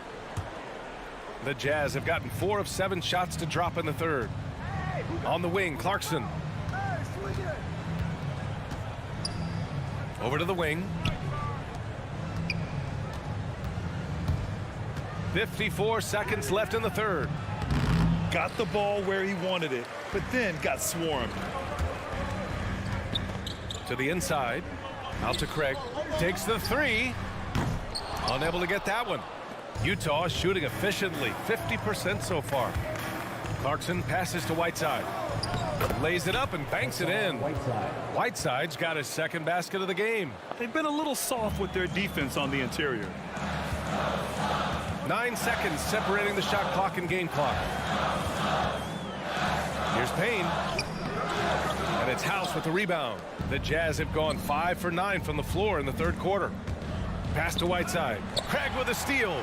The Jazz have gotten 4 of 7 shots to drop in the third. On the wing, Clarkson. Over to the wing. 54 seconds left in the third. Got the ball where he wanted it, but then got swarmed. To the inside. Out to Craig. Takes the 3. Unable to get that one. Utah shooting efficiently. 50% so far. Clarkson passes to Whiteside. Lays it up and banks it in. Whiteside's got his second basket of the game. They've been a little soft with their defense on the interior. 9 seconds separating the shot clock and game clock. Here's Payne. And it's House with the rebound. The Jazz have gone 5 for 9 from the floor in the third quarter. Pass to Whiteside. Craig with a steal.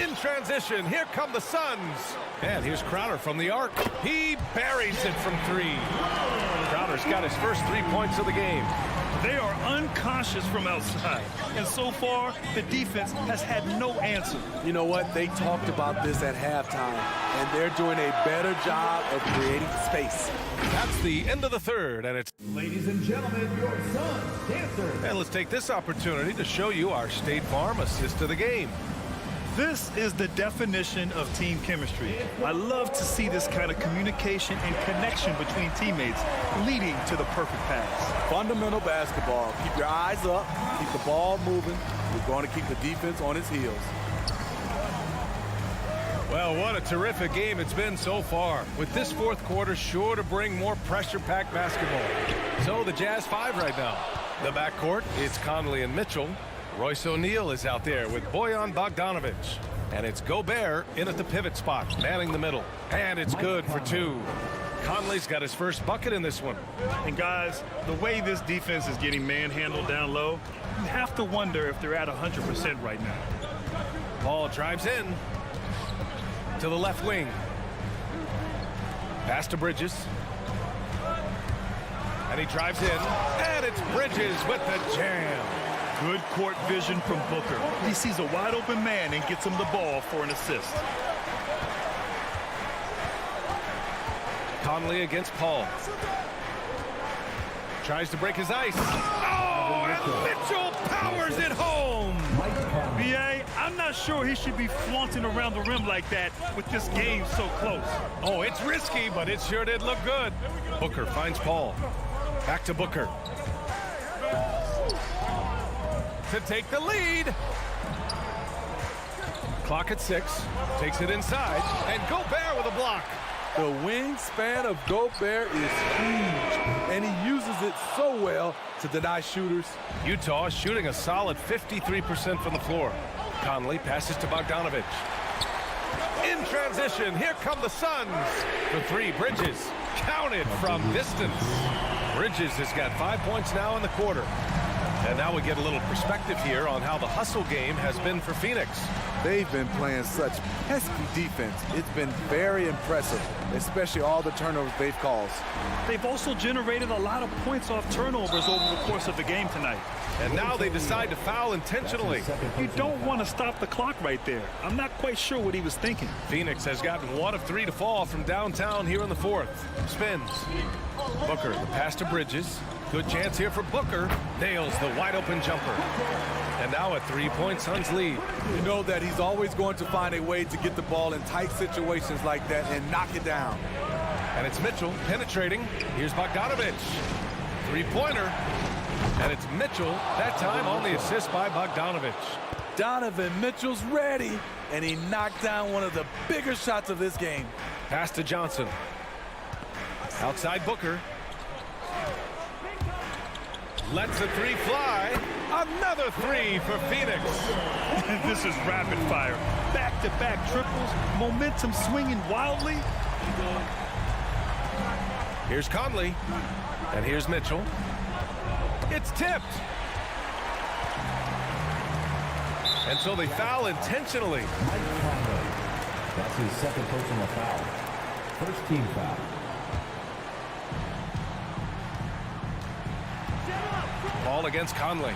In transition, here come the Suns. And here's Crowder from the arc. He buries it from 3. Crowder's got his first 3 points of the game. They are unconscious from outside, and so far the defense has had no answer. You know what? They talked about this at halftime, and they're doing a better job of creating space. That's the end of the third, and it's... Ladies and gentlemen, your Suns dancers. And let's take this opportunity to show you our State Farm assist of the game. This is the definition of team chemistry. I love to see this kind of communication and connection between teammates leading to the perfect pass. Fundamental basketball. Keep your eyes up, keep the ball moving. We're going to keep the defense on its heels. Well, what a terrific game it's been so far, with this fourth quarter sure to bring more pressure-packed basketball. So the Jazz 5 right now. The backcourt, it's Conley and Mitchell. Royce O'Neal is out there with Bojan Bogdanovic. And it's Gobert in at the pivot spot, manning the middle. And it's good for 2. Conley's got his first bucket in this one. And guys, the way this defense is getting manhandled down low, you have to wonder if they're at 100% right now. Ball drives in to the left wing. Pass to Bridges. And he drives in. And it's Bridges with the jam. Good court vision from Booker. He sees a wide open man and gets him the ball for an assist. Conley against Paul. Tries to break his ice. Oh, and Mitchell powers it home. B.A., I'm not sure he should be flaunting around the rim like that with this game so close. Oh, it's risky, but it sure did look good. Booker finds Paul. Back to Booker. To take the lead. Clock at 6. Takes it inside. And Gobert with a block. The wingspan of Gobert is huge, and he uses it so well to deny shooters. Utah shooting a solid 53% from the floor. Conley passes to Bogdanovic. In transition, here come the Suns. For 3, Bridges. Counted from distance. Bridges has got 5 points now in the quarter. And now we get a little perspective here on how the hustle game has been for Phoenix. They've been playing such pesky defense. It's been very impressive, especially all the turnovers they've caused. They've also generated a lot of points off turnovers over the course of the game tonight. And now they decide to foul intentionally. You don't want to stop the clock right there. I'm not quite sure what he was thinking. Phoenix has gotten 1 of 3 to fall from downtown here in the fourth. Spins. Booker, the pass to Bridges. Good chance here for Booker. Nails the wide open jumper. And now a 3-point Suns lead. You know that he's always going to find a way to get the ball in tight situations like that and knock it down. And it's Mitchell penetrating. Here's Bogdanovich. 3-pointer. And it's Mitchell, that time on the assist by Bogdanovich. Donovan Mitchell's ready, and he knocked down one of the bigger shots of this game. Pass to Johnson. Outside Booker. Lets the 3 fly. Another 3 for Phoenix. This is rapid fire. Back-to-back triples. Momentum swinging wildly. Here's Conley. And here's Mitchell. It's tipped. And so they foul intentionally. That's his second personal foul. First team foul. Ball against Conley.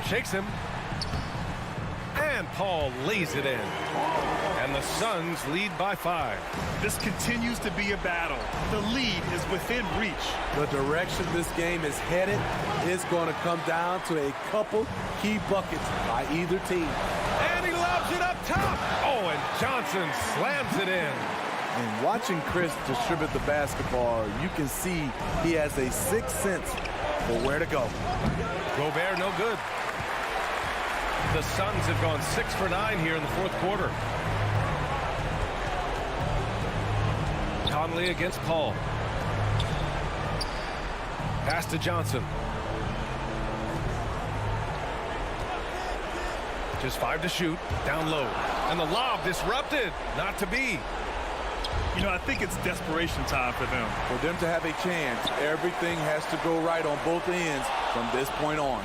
Shakes him. And Paul lays it in. And the Suns lead by 5. This continues to be a battle. The lead is within reach. The direction this game is headed is going to come down to a couple key buckets by either team. And he lobs it up top. Oh, and Johnson slams it in. And watching Chris distribute the basketball, you can see he has a sixth sense for where to go. Gobert no good. The Suns have gone 6 for 9 here in the fourth quarter. Conley against Paul. Pass to Johnson. Just 5 to shoot. Down low. And the lob disrupted. Not to be. You know, I think it's desperation time for them. For them to have a chance, everything has to go right on both ends from this point on.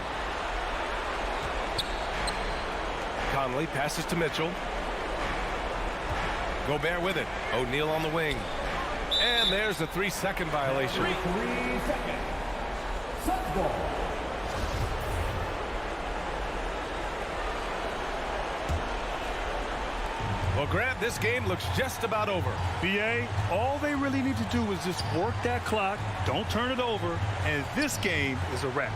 Conley passes to Mitchell. Gobert with it. O'Neal on the wing. And there's a 3-second violation. 3 seconds. Suns ball. Well, Grant, this game looks just about over. BA, all they really need to do is just work that clock, don't turn it over, and this game is a wrap.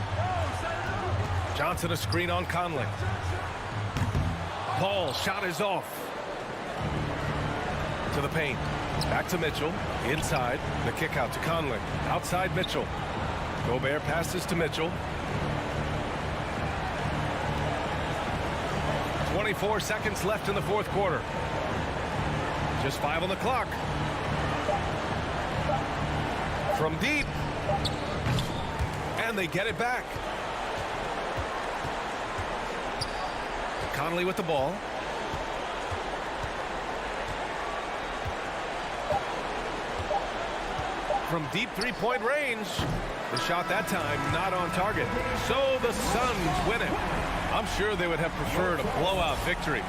Johnson a screen on Conley. Paul, shot is off. To the paint. Back to Mitchell. Inside. The kick out to Conley. Outside Mitchell. Gobert passes to Mitchell. 24 seconds left in the fourth quarter. Just 5 on the clock. From deep. And they get it back. Conley with the ball. From deep 3-point range. The shot that time not on target. So the Suns win it. I'm sure they would have preferred a blowout victory.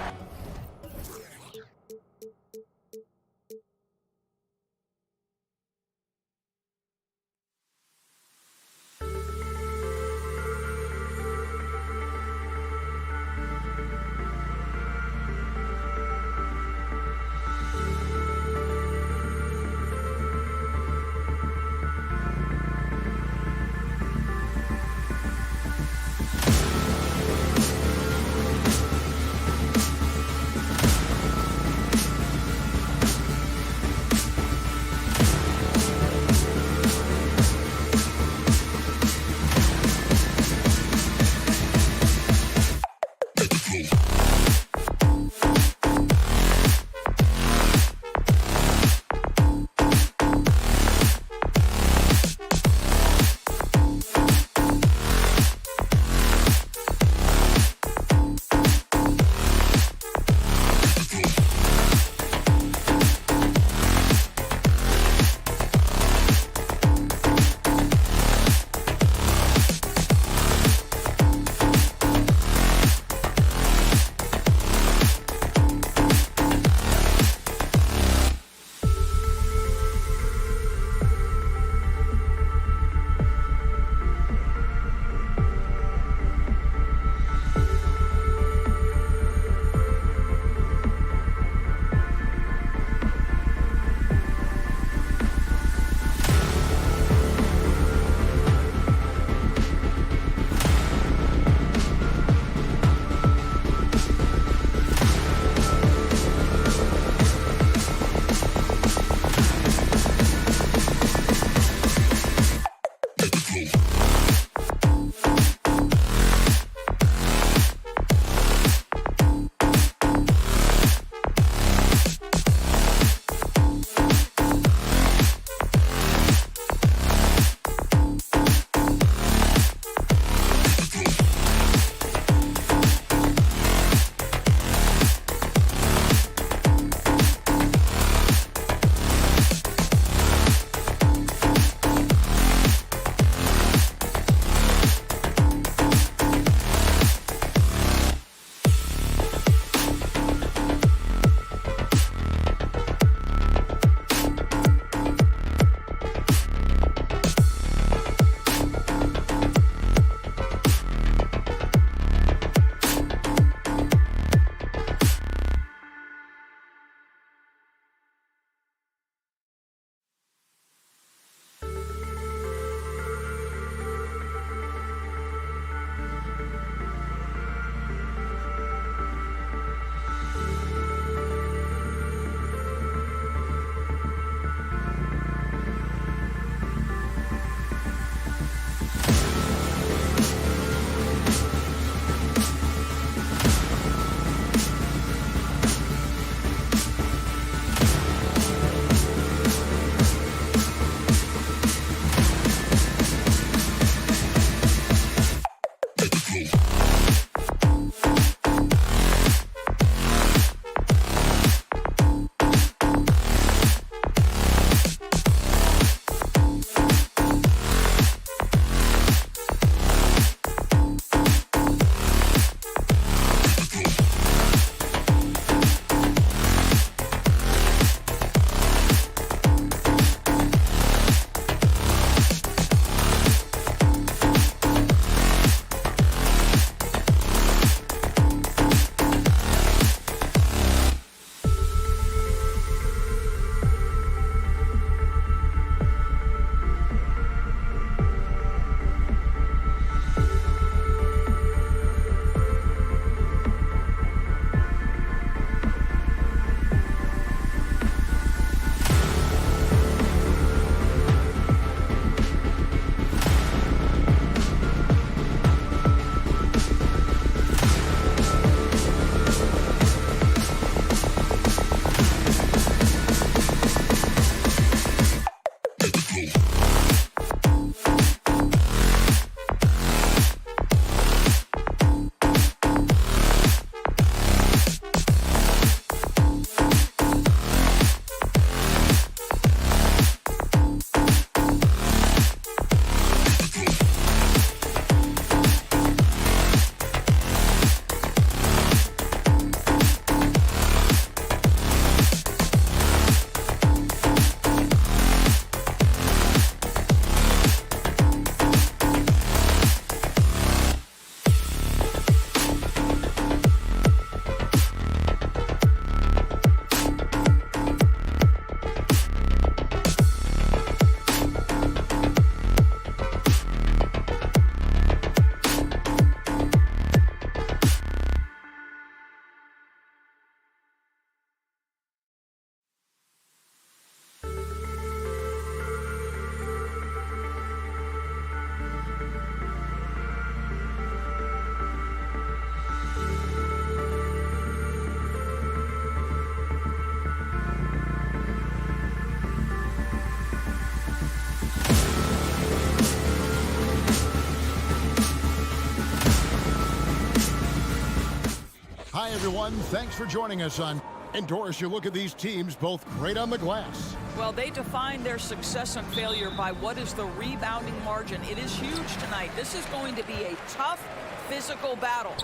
Hi, everyone. Thanks for joining us on Doris. You look at these teams, both great on the glass. Well, they define their success and failure by what is the rebounding margin. It is huge tonight. This is going to be a tough physical battle.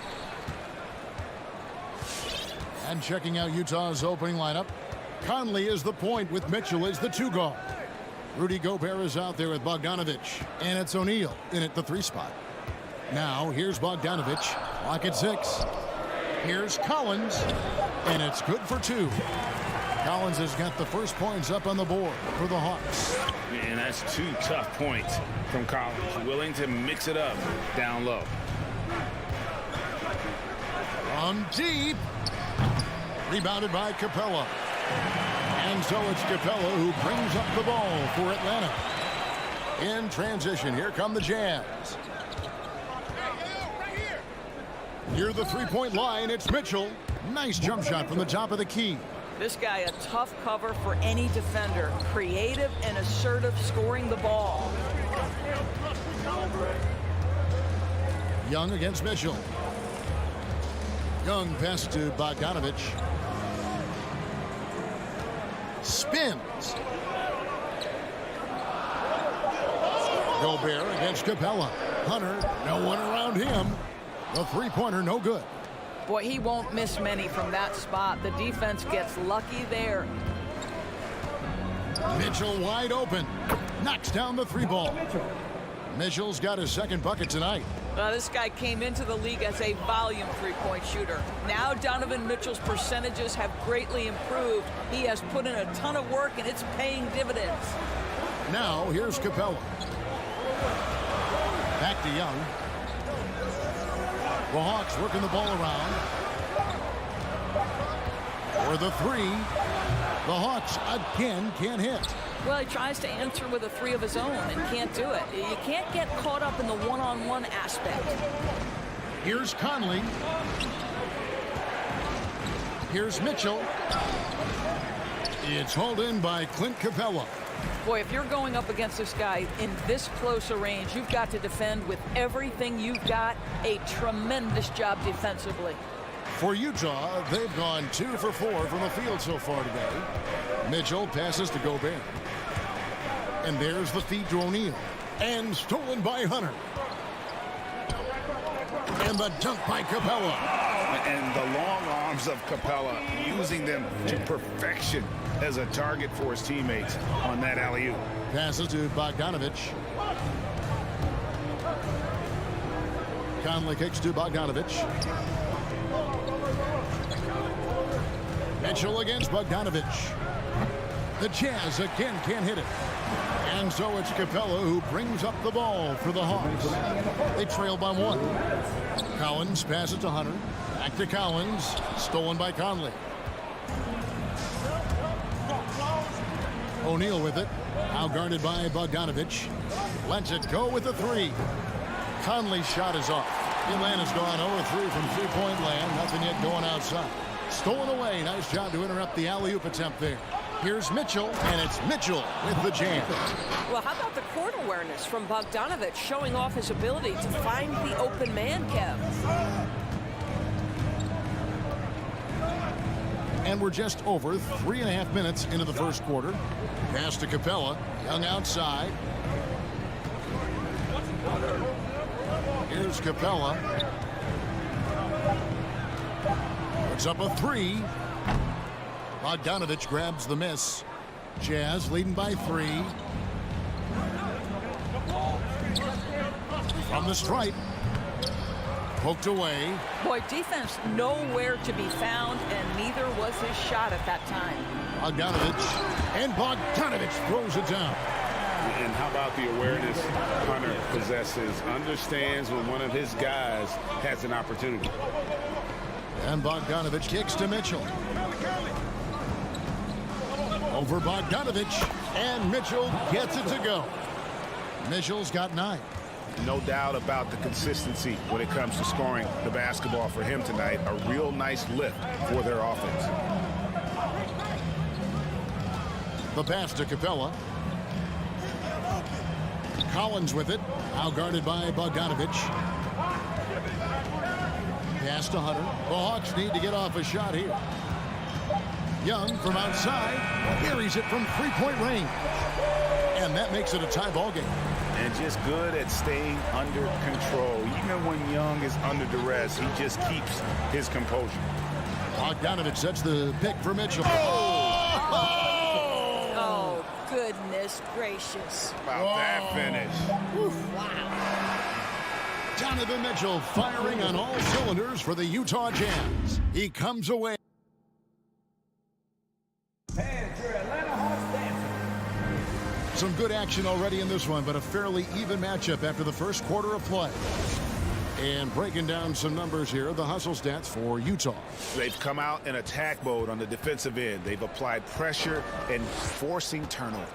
And checking out Utah's opening lineup, Conley is the point with Mitchell as the 2 guard. Rudy Gobert is out there with Bogdanovich, and it's O'Neal in at the 3 spot. Now, here's Bogdanovich, lock at 6. Here's Collins, and it's good for 2. Collins has got the first points up on the board for the Hawks. And that's 2 tough points from Collins, willing to mix it up down low. From deep. Rebounded by Capella. And so it's Capella who brings up the ball for Atlanta. In transition, here come the Jazz. Near the 3-point line, it's Mitchell. Nice jump shot from the top of the key. This guy a tough cover for any defender. Creative and assertive scoring the ball. Young against Mitchell. Young pass to Bogdanovich. Spins. Gobert against Capella. Hunter, no one around him. The 3-pointer, no good. Boy, he won't miss many from that spot. The defense gets lucky there. Mitchell wide open. Knocks down the 3-ball. Mitchell's got his 2nd bucket tonight. This guy came into the league as a volume 3-point shooter. Now Donovan Mitchell's percentages have greatly improved. He has put in a ton of work, and it's paying dividends. Now here's Capella. Back to Young. The Hawks working the ball around. For the 3. The Hawks again can't hit. Well, he tries to answer with a 3 of his own and can't do it. You can't get caught up in the one-on-one aspect. Here's Conley. Here's Mitchell. It's hauled in by Clint Capella. Boy, if you're going up against this guy in this close a range, you've got to defend with everything you've got. A tremendous job defensively. For Utah, they've gone 2 for 4 from the field so far today. Mitchell passes to Gobert. And there's the feed to O'Neal. And stolen by Hunter. And the dunk by Capella. And the long arms of Capella, using them to perfection as a target for his teammates on that alley-oop. Passes to Bogdanovich. Conley kicks to Bogdanovich. Mitchell against Bogdanovich. The Jazz again can't hit it. And so it's Capella who brings up the ball for the Hawks. They trail by 1. Collins passes to Hunter. Back to Collins. Stolen by Conley. O'Neal with it. Now guarded by Bogdanovich. Lets it go with the 3. Conley's shot is off. Atlanta's gone 0-3 from 3-point land. Nothing yet going outside. Stolen away. Nice job to interrupt the alley-oop attempt there. Here's Mitchell, and it's Mitchell with the jam. Well, how about the court awareness from Bogdanovich, showing off his ability to find the open man, Kev? And we're just over 3.5 minutes into the first quarter. Pass to Capella. Young outside. Here's Capella. Puts up a 3. Bogdanovich grabs the miss. Jazz leading by 3. From the stripe. Poked away. Boy, defense nowhere to be found, and neither was his shot at that time. Bogdanovich. And Bogdanovich throws it down. And how about the awareness Hunter possesses? Understands when one of his guys has an opportunity. And Bogdanovich kicks to Mitchell. Over Bogdanovich, and Mitchell gets it to go. Mitchell's got 9. No doubt about the consistency when it comes to scoring the basketball for him tonight. A real nice lift for their offense. The pass to Capella. Collins with it. Now guarded by Bogdanovich. Pass to Hunter. The Hawks need to get off a shot here. Young from outside carries it from three-point range. And that makes it a tie ball game. And just good at staying under control. Even when Young is under duress, he just keeps his composure. Bogdanovich sets the pick for Mitchell. Oh, goodness gracious. About that finish. Wow. Donovan Mitchell firing on all cylinders for the Utah Jazz. He comes away. Some good action already in this one, but a fairly even matchup after the first quarter of play. And breaking down some numbers here, the hustle stats for Utah. They've come out in attack mode on the defensive end. They've applied pressure and forcing turnovers.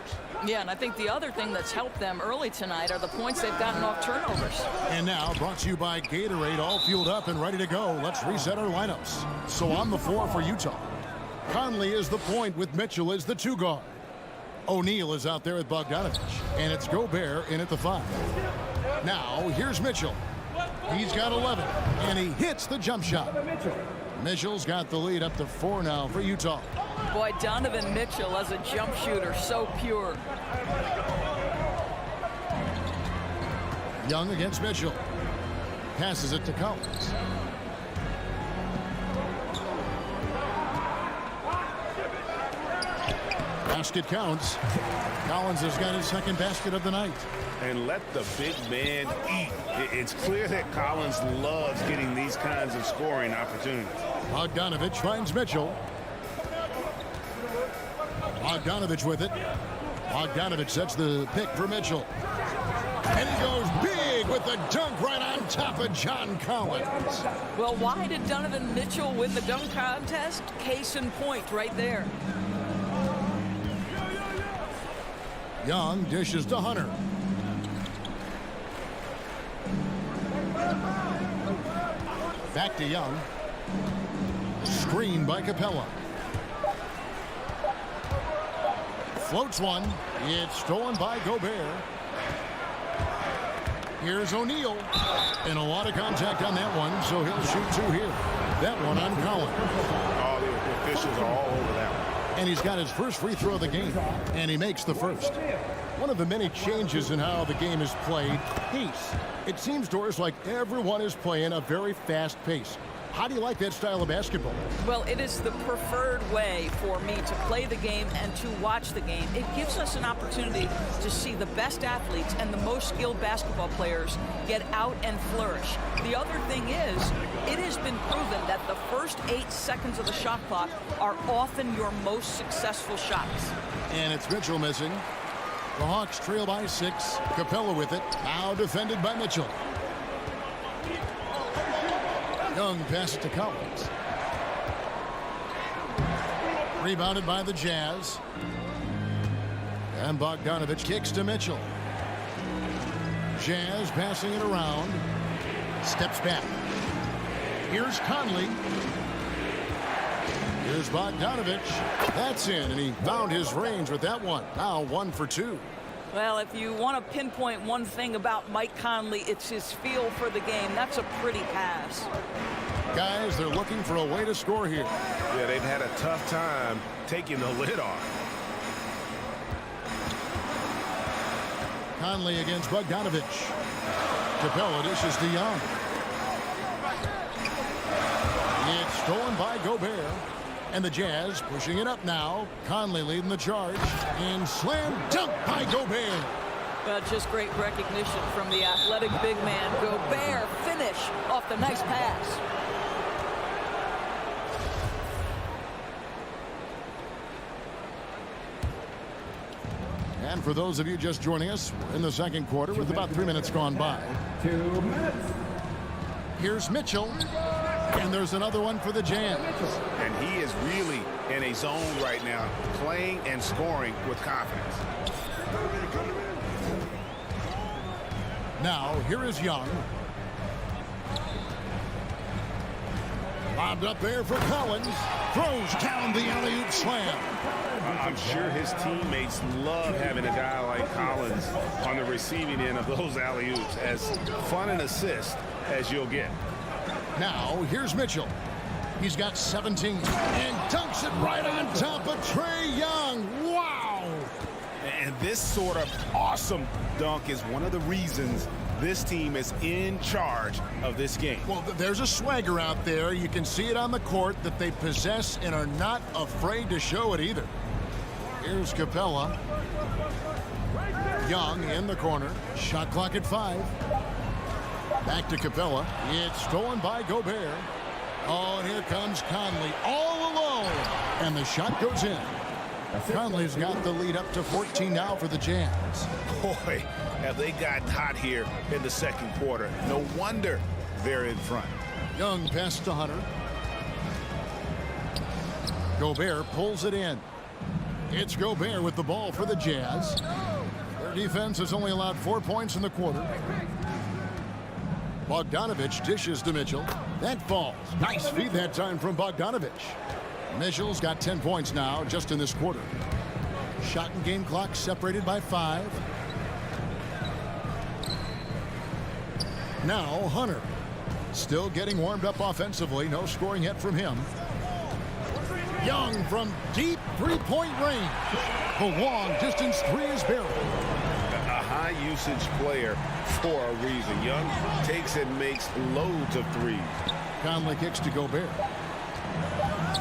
Yeah, and I think the other thing that's helped them early tonight are the points they've gotten off turnovers. And now, brought to you by Gatorade, all fueled up and ready to go. Let's reset our lineups. So on the floor for Utah, Conley is the point with Mitchell as the two guard. O'Neal is out there with Bogdanovich, and it's Gobert in at the 5. Now, here's Mitchell. He's got 11, and he hits the jump shot. Mitchell's got the lead up to 4 now for Utah. Boy, Donovan Mitchell as a jump shooter, so pure. Young against Mitchell. Passes it to Collins. Basket counts. Collins has got his second basket of the night. And let the big man eat. It's clear that Collins loves getting these kinds of scoring opportunities. Bogdanovich finds Mitchell. Bogdanovich with it. Bogdanovich sets the pick for Mitchell. And he goes big with the dunk right on top of John Collins. Well, why did Donovan Mitchell win the dunk contest? Case in point right there. Young dishes to Hunter. Back to Young. Screen by Capella. Floats one. It's stolen by Gobert. Here's O'Neal. And a lot of contact on that one, so he'll shoot 2 here. That one on Collins. Oh, the officials are all over that one. And he's got his first free throw of the game, and he makes the first. One of the many changes in how the game is played, pace. It seems to us like everyone is playing a very fast pace. How do you like that style of basketball? Well, it is the preferred way for me to play the game and to watch the game. It gives us an opportunity to see the best athletes and the most skilled basketball players get out and flourish. The other thing is, it has been proven that the first 8 seconds of the shot clock are often your most successful shots. And it's Mitchell missing. The Hawks trail by 6. Capella with it. Now defended by Mitchell. Young passes to Collins. Rebounded by the Jazz. And Bogdanovich kicks to Mitchell. Jazz passing it around. Steps back. Here's Conley. Here's Bogdanovich. That's in, and he found his range with that one. Now 1 for 2. Well, if you want to pinpoint one thing about Mike Conley, it's his feel for the game. That's a pretty pass. Guys, they're looking for a way to score here. Yeah, they've had a tough time taking the lid off. Conley against Bogdanovich. Capella dishes to Young. It's stolen by Gobert. And the Jazz pushing it up now. Conley leading the charge. And slam dunk by Gobert. Just great recognition from the athletic big man. Gobert finish off the nice pass. And for those of you just joining us, we're in the second quarter with about 3 minutes gone by. 2 minutes. Here's Mitchell. And there's another one for the Jazz. And he is really in a zone right now, playing and scoring with confidence. Now, here is Young. Lobbed up there for Collins. Throws down the alley-oop slam. I'm sure his teammates love having a guy like Collins on the receiving end of those alley-oops. As fun an assist as you'll get. Now, here's Mitchell. He's got 17 and dunks it right on top of Trae Young. Wow! And this sort of awesome dunk is one of the reasons this team is in charge of this game. Well, there's a swagger out there. You can see it on the court that they possess and are not afraid to show it either. Here's Capella. Young in the corner. Shot clock at 5. Back to Capella. It's stolen by Gobert. Oh, and here comes Conley all alone. And the shot goes in. Conley's got the lead up to 14 now for the Jazz. Boy, have they gotten hot here in the second quarter. No wonder they're in front. Young pass to Hunter. Gobert pulls it in. It's Gobert with the ball for the Jazz. Their defense has only allowed 4 points in the quarter. Bogdanovich dishes to Mitchell. That falls. Nice feed that time from Bogdanovich. Mitchell's got 10 points now just in this quarter. Shot and game clock separated by 5. Now Hunter. Still getting warmed up offensively. No scoring yet from him. Young from deep three-point range. The long distance three is buried. A high usage player for a reason. Young takes and makes loads of threes. Conley kicks to Gobert.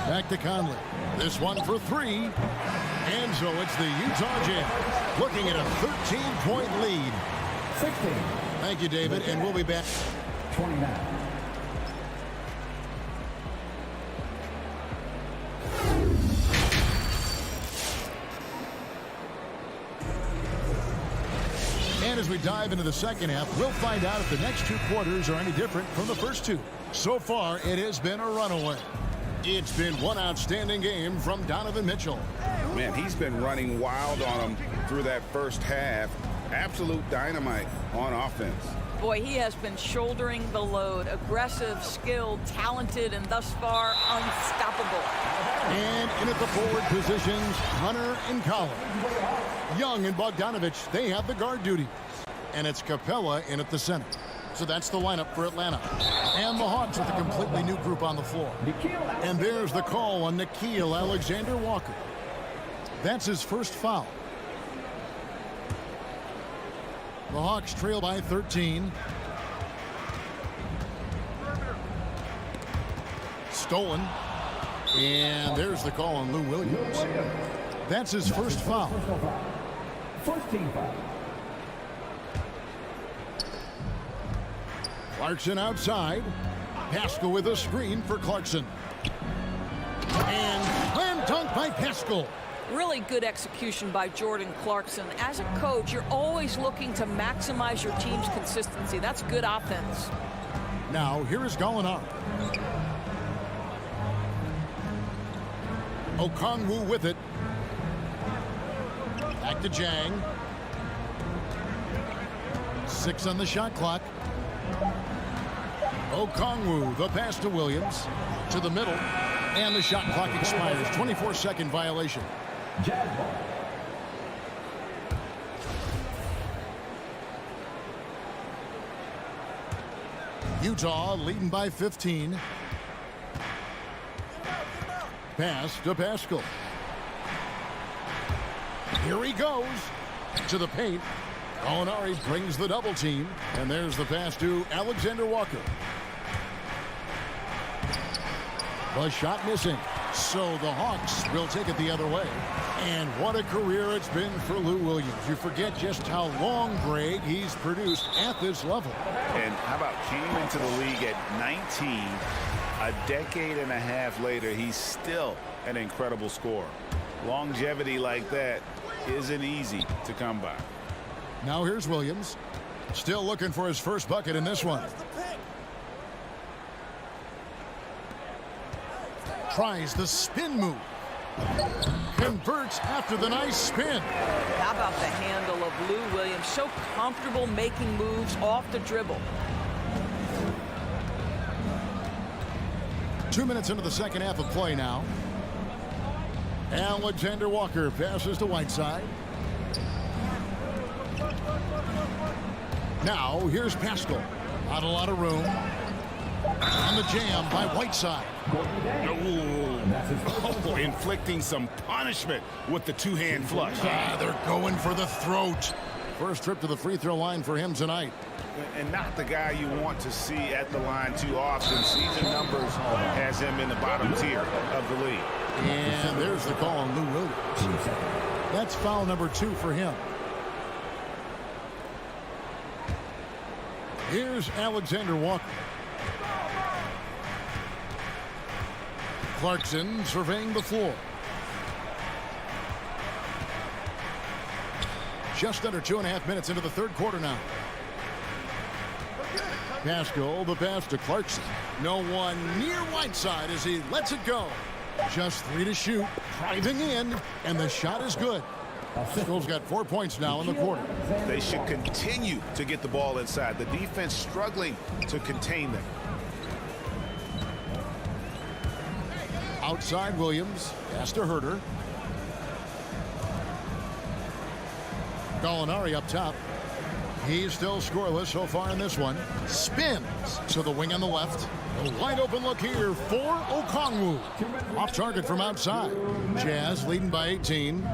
Back to Conley. This one for 3. And so it's the Utah Jazz looking at a 13-point lead. 16. Thank you, David, and we'll be back. 29. And as we dive into the second half, we'll find out if the next 2 quarters are any different from the first 2. So far, it has been a runaway. It's been one outstanding game from Donovan Mitchell. Man, he's been running wild on them through that first half. Absolute dynamite on offense. Boy, he has been shouldering the load. Aggressive, skilled, talented, and thus far unstoppable. And in at the forward positions, Hunter and Collins. Young and Bogdanovich, they have the guard duties. And it's Capella in at the center. So that's the lineup for Atlanta. And the Hawks with a completely new group on the floor. And there's the call on Nickeil Alexander-Walker. That's his first foul. The Hawks trail by 13. Stolen. And there's the call on Lou Williams. That's his first foul. First team foul. Clarkson outside. Pascal with a screen for Clarkson. And slam dunk by Pascal. Really good execution by Jordan Clarkson. As a coach, you're always looking to maximize your team's consistency. That's good offense. Now, here is Gallinari. Okongwu with it. Back to Jang. 6 on the shot clock. Okongwu, the pass to Williams. To the middle. And the shot clock expires. 24-second violation. Jazz ball. Utah leading by 15. Pass to Pascal. Here he goes to the paint. Gallinari brings the double team. And there's the pass to Alexander-Walker. The shot missing. So the Hawks will take it the other way. And what a career it's been for Lou Williams. You forget just how long, Greg, he's produced at this level. And how about came into the league at 19. A decade and a half later, he's still an incredible scorer. Longevity like that isn't easy to come by. Now here's Williams. Still looking for his first bucket in this one. Tries the spin move. Converts after the nice spin. How about the handle of Lou Williams? So comfortable making moves off the dribble. 2 minutes into the second half of play now. Alexander-Walker passes to Whiteside. Now here's Pascal. Not a lot of room. On the jam by Whiteside. Oh, inflicting some punishment with the two-hand flush. They're going for the throat. First trip to the free throw line for him tonight. And not the guy you want to see at the line too often. Season numbers has him in the bottom tier of the league. And there's the call on Lou Williams. That's foul number 2 for him. Here's Alexander Walker. Clarkson surveying the floor. Just under 2.5 minutes into the third quarter now. Pascal, the pass to Clarkson. No one near Whiteside as he lets it go. Just 3 to shoot, driving in, and the shot is good. Pascal's got 4 points now in the quarter. They should continue to get the ball inside. The defense struggling to contain them. Outside Williams, pass to Herter. Gallinari up top. He's still scoreless so far in this one. Spins to the wing on the left. A wide open look here for Okongwu. Off target from outside. Jazz leading by 18.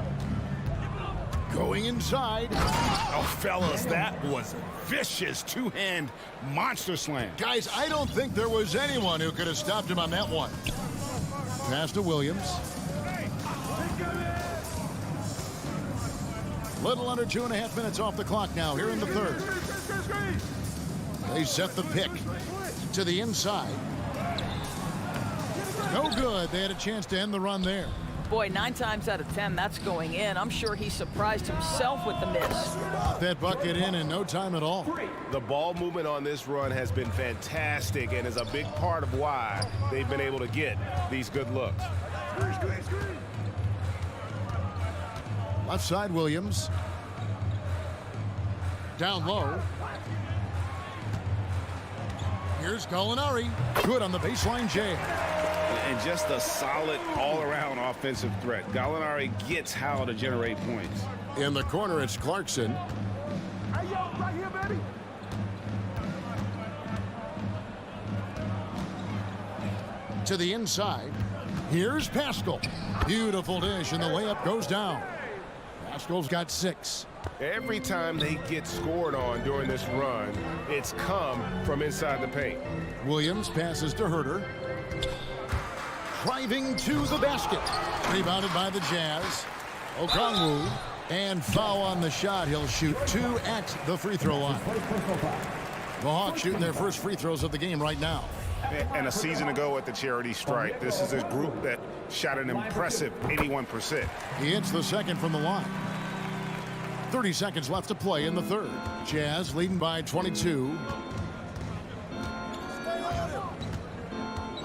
Going inside. Oh, fellas, that was vicious two-hand monster slam. Guys, I don't think there was anyone who could have stopped him on that one. Pass to Williams. Little under 2.5 minutes off the clock now here in the third. They set the pick to the inside. No good. They had a chance to end the run there. Boy, 9 times out of 10, that's going in. I'm sure he surprised himself with the miss. That bucket in no time at all. The ball movement on this run has been fantastic and is a big part of why they've been able to get these good looks. Left side Williams. Down low. Here's Gallinari. Good on the baseline jam. And just a solid all-around offensive threat. Gallinari gets how to generate points. In the corner, it's Clarkson. Hey, yo, right here, baby. To the inside. Here's Pascal. Beautiful dish, and the layup goes down. Pascal's got 6. Every time they get scored on during this run, it's come from inside the paint. Williams passes to Herter. Driving to the basket. Rebounded by the Jazz. Okongwu. And foul on the shot. He'll shoot 2 at the free throw line. The Hawks shooting their first free throws of the game right now. And a season ago at the charity strike, this is a group that shot an impressive 81%. He hits the second from the line. 30 seconds left to play in the third. Jazz leading by 22.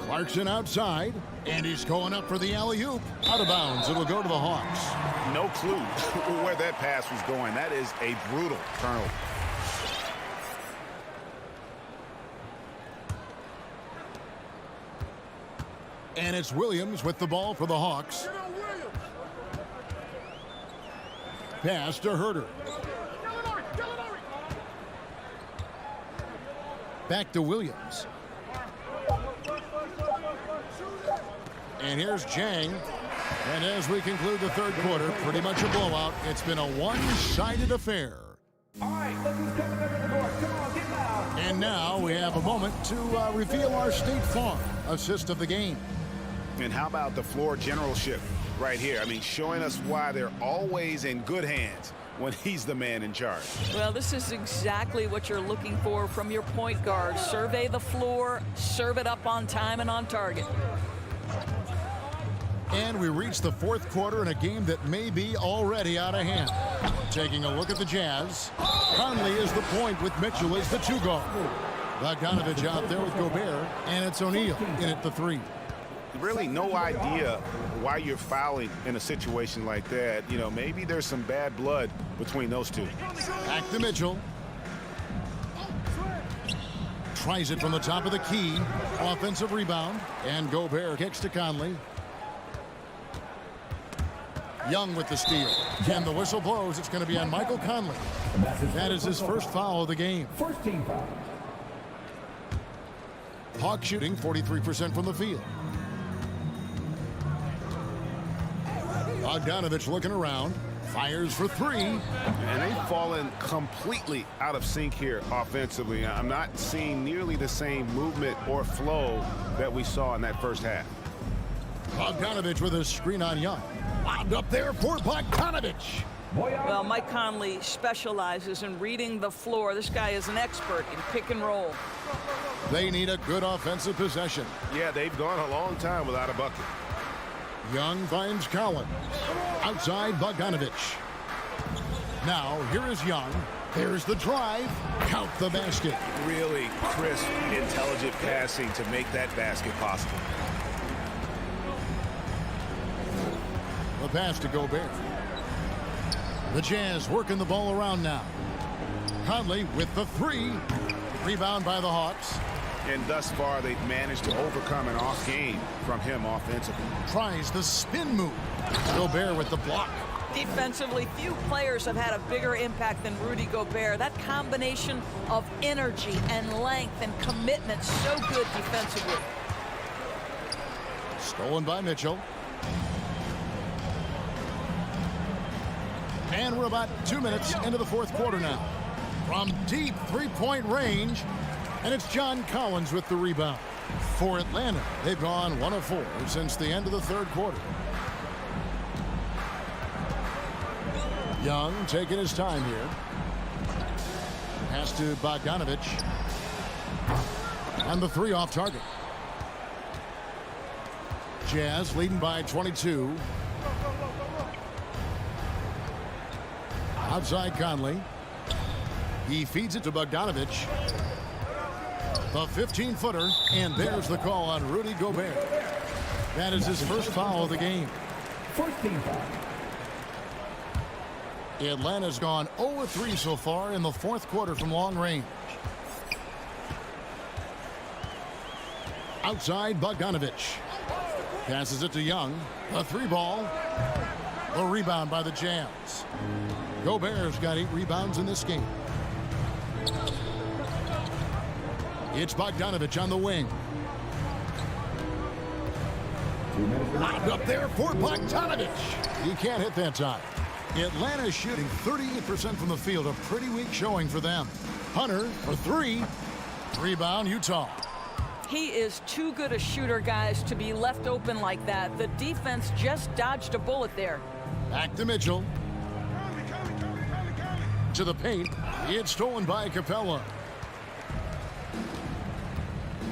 Clarkson outside, and he's going up for the alley-oop. Out of bounds, it'll go to the Hawks. No clue where that pass was going. That is a brutal turnover. And it's Williams with the ball for the Hawks. Pass to Herter. Back to Williams. And here's Jang. And as we conclude the third quarter, pretty much a blowout. It's been a one-sided affair. All right, look who's coming under the board. Come on, get loud. And now we have a moment to reveal our State Farm assist of the game. And how about the floor generalship right here? I mean, showing us why they're always in good hands when he's the man in charge. Well, this is exactly what you're looking for from your point guard. Survey the floor, serve it up on time and on target. And we reach the fourth quarter in a game that may be already out of hand. Taking a look at the Jazz. Conley is the point with Mitchell as the 2 guard. Bogdanovich out there with Gobert, and it's O'Neal in at the 3. Really no idea why you're fouling in a situation like that. You know, maybe there's some bad blood between those two. Back to Mitchell. Tries it from the top of the key. Offensive rebound. And Gobert kicks to Conley. Young with the steal. And the whistle blows. It's going to be on Michael Conley. That is his first foul of the game. First team foul. Hawks shooting 43% from the field. Bogdanovich looking around. Fires for three. And they've fallen completely out of sync here offensively. I'm not seeing nearly the same movement or flow that we saw in that first half. Bogdanovich with a screen on Young. Lobbed up there for Bogdanovich. Well, Mike Conley specializes in reading the floor. This guy is an expert in pick and roll. They need a good offensive possession. Yeah, they've gone a long time without a bucket. Young finds Collins. Outside Bogdanovich. Now, here is Young. There's the drive. Count the basket. Really crisp, intelligent passing to make that basket possible. The pass to Gobert. The Jazz working the ball around now. Conley with the three. Rebound by the Hawks. And thus far, they've managed to overcome an off game from him offensively. Tries the spin move. Gobert with the block. Defensively, few players have had a bigger impact than Rudy Gobert. That combination of energy and length and commitment, so good defensively. Stolen by Mitchell. And we're about 2 minutes into the fourth quarter now. From deep three-point range, and it's John Collins with the rebound. For Atlanta, they've gone 1 of 4 since the end of the third quarter. Young taking his time here. Pass to Bogdanovich. And the three off target. Jazz leading by 22. Outside Conley. He feeds it to Bogdanovich. The 15-footer, and there's the call on Rudy Gobert. That is his first foul of the game. First team foul. Atlanta's gone 0-3 so far in the fourth quarter from long range. Outside Bogdanovich. Passes it to Young. A three ball. The rebound by the Jazz. Gobert's got 8 rebounds in this game. It's Bogdanovich on the wing. Lobbed up there for Bogdanovich. He can't hit that time. Atlanta is shooting 38% from the field. A pretty weak showing for them. Hunter for three. Rebound, Utah. He is too good a shooter, guys, to be left open like that. The defense just dodged a bullet there. Back to Mitchell. To the paint. It's stolen by Capella.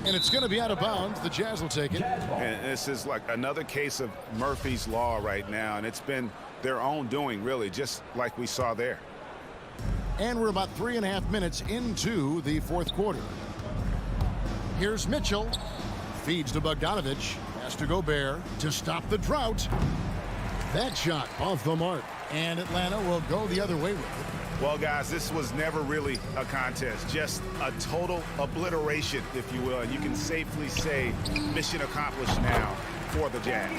And it's going to be out of bounds. The Jazz will take it. And this is like another case of Murphy's Law right now, and it's been their own doing, really, just like we saw there. And we're about 3.5 minutes into the fourth quarter. Here's Mitchell. Feeds to Bogdanovich. Has to Gobert to stop the drought. That shot off the mark. And Atlanta will go the other way with it. Well, guys, this was never really a contest, just a total obliteration, if you will. And you can safely say mission accomplished now for the Jazz.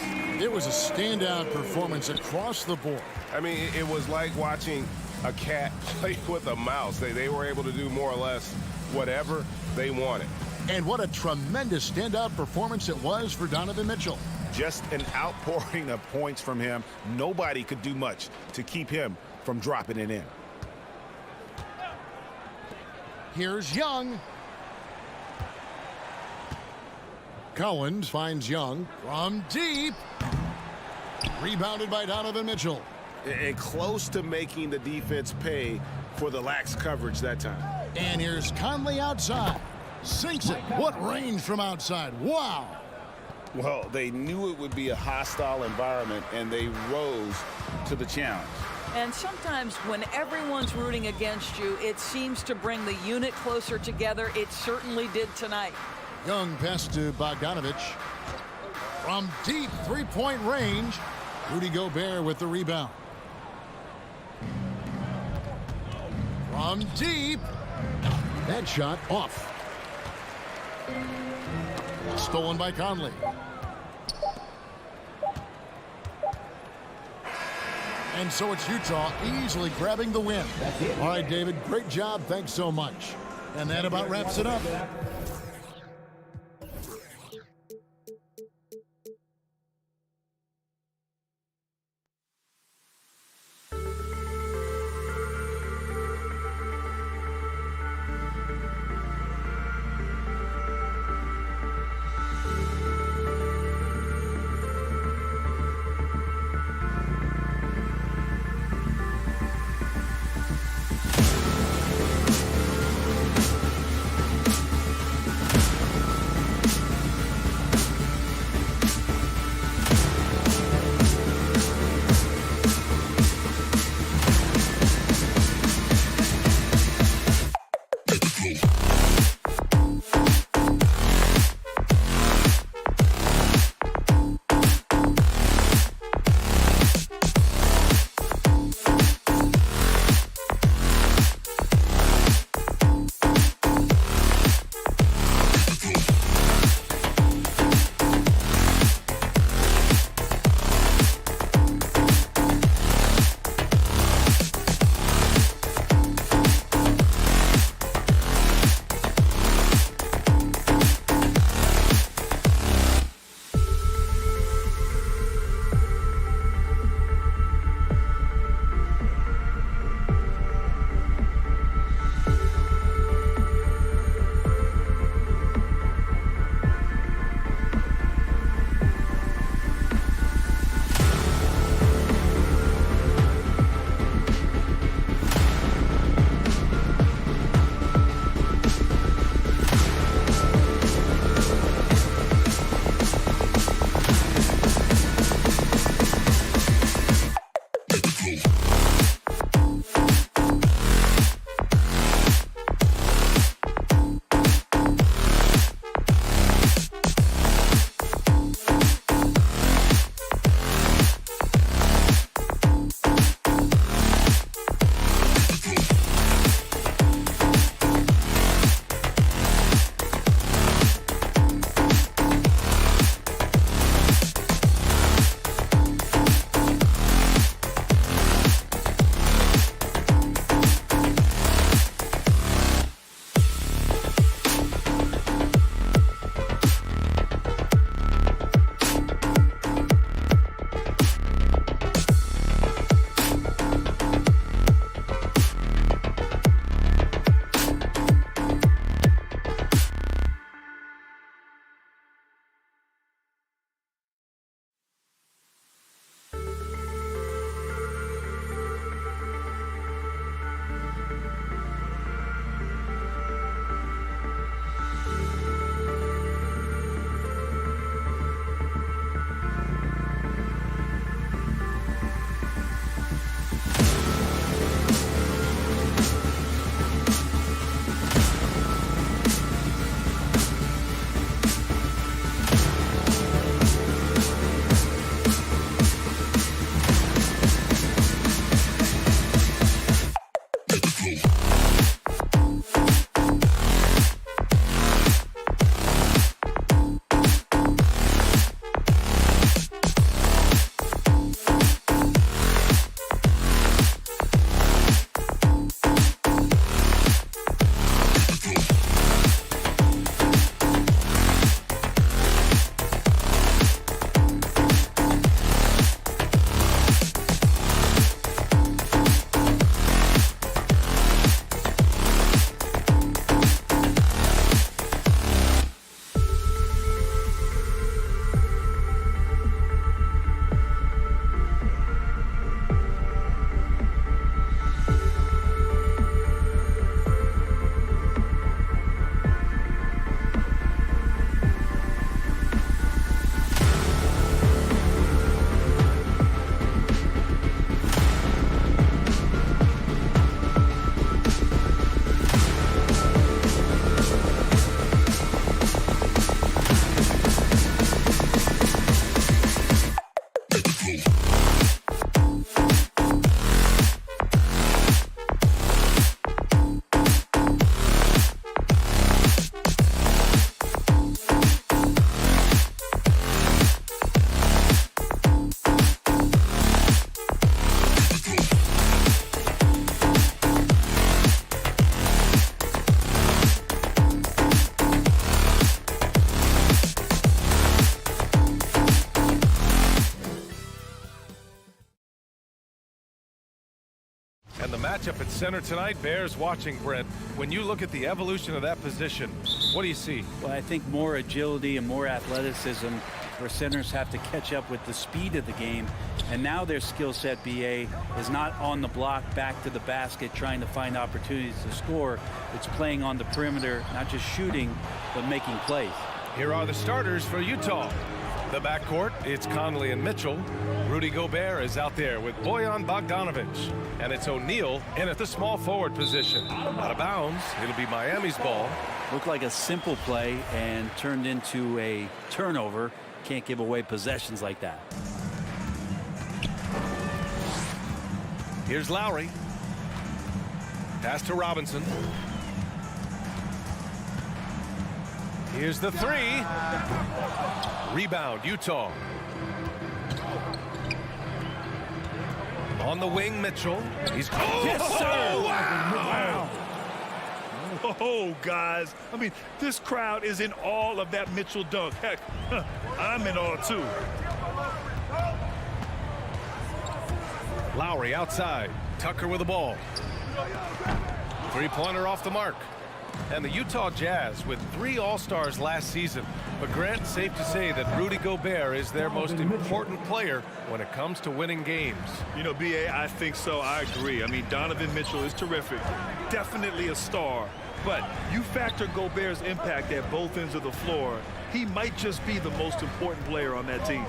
It was a standout performance across the board. I mean, it was like watching a cat play with a mouse. They were able to do more or less whatever they wanted. And what a tremendous standout performance it was for Donovan Mitchell. Just an outpouring of points from him. Nobody could do much to keep him from dropping it in. Here's Young. Collins finds Young from deep. Rebounded by Donovan Mitchell. And close to making the defense pay for the lax coverage that time. And here's Conley outside. Sinks it. What range from outside. Wow. Well, they knew it would be a hostile environment, and they rose to the challenge. And sometimes when everyone's rooting against you, it seems to bring the unit closer together. It certainly did tonight. Young pass to Bogdanovich. From deep three-point range, Rudy Gobert with the rebound. From deep. That shot off. Stolen by Conley. And so it's Utah easily grabbing the win. All right, David, great job. Thanks so much. And that about wraps it up. And the matchup at center tonight bears watching, Brent. When you look at the evolution of that position, what do you see? Well, I think more agility and more athleticism where centers have to catch up with the speed of the game. And now their skill set, BA, is not on the block back to the basket trying to find opportunities to score. It's playing on the perimeter, not just shooting, but making plays. Here are the starters for Utah. The backcourt, it's Conley and Mitchell. Rudy Gobert is out there with Bojan Bogdanovic. And it's O'Neal in at the small forward position. Out of bounds, it'll be Miami's ball. Looked like a simple play and turned into a turnover. Can't give away possessions like that. Here's Lowry. Pass to Robinson. Here's the three. Rebound, Utah. On the wing, Mitchell. He's yes, sir. Oh, wow. Oh, guys. I mean, this crowd is in awe of that Mitchell dunk. Heck, I'm in awe, too. Lowry outside. Tucker with the ball. Three-pointer off the mark. And the Utah Jazz with 3 All-Stars last season. But Grant, safe to say that Rudy Gobert is their most important player when it comes to winning games. You know, B.A., I think so. I agree. I mean, Donovan Mitchell is terrific. Definitely a star. But you factor Gobert's impact at both ends of the floor, he might just be the most important player on that team.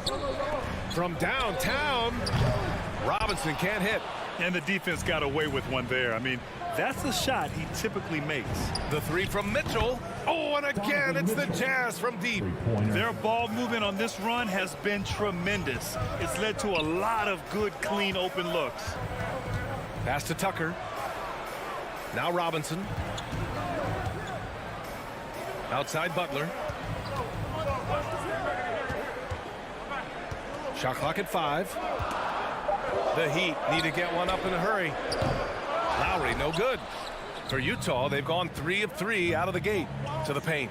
From downtown, Robinson can't hit. And the defense got away with one there. I mean, that's a shot he typically makes. The three from Mitchell. Oh, and again, it's the Jazz from deep. Their ball movement on this run has been tremendous. It's led to a lot of good, clean, open looks. Pass to Tucker. Now Robinson. Outside Butler. Shot clock at 5. The Heat need to get one up in a hurry. Lowry, no good. For Utah, they've gone 3 of 3 out of the gate to the paint.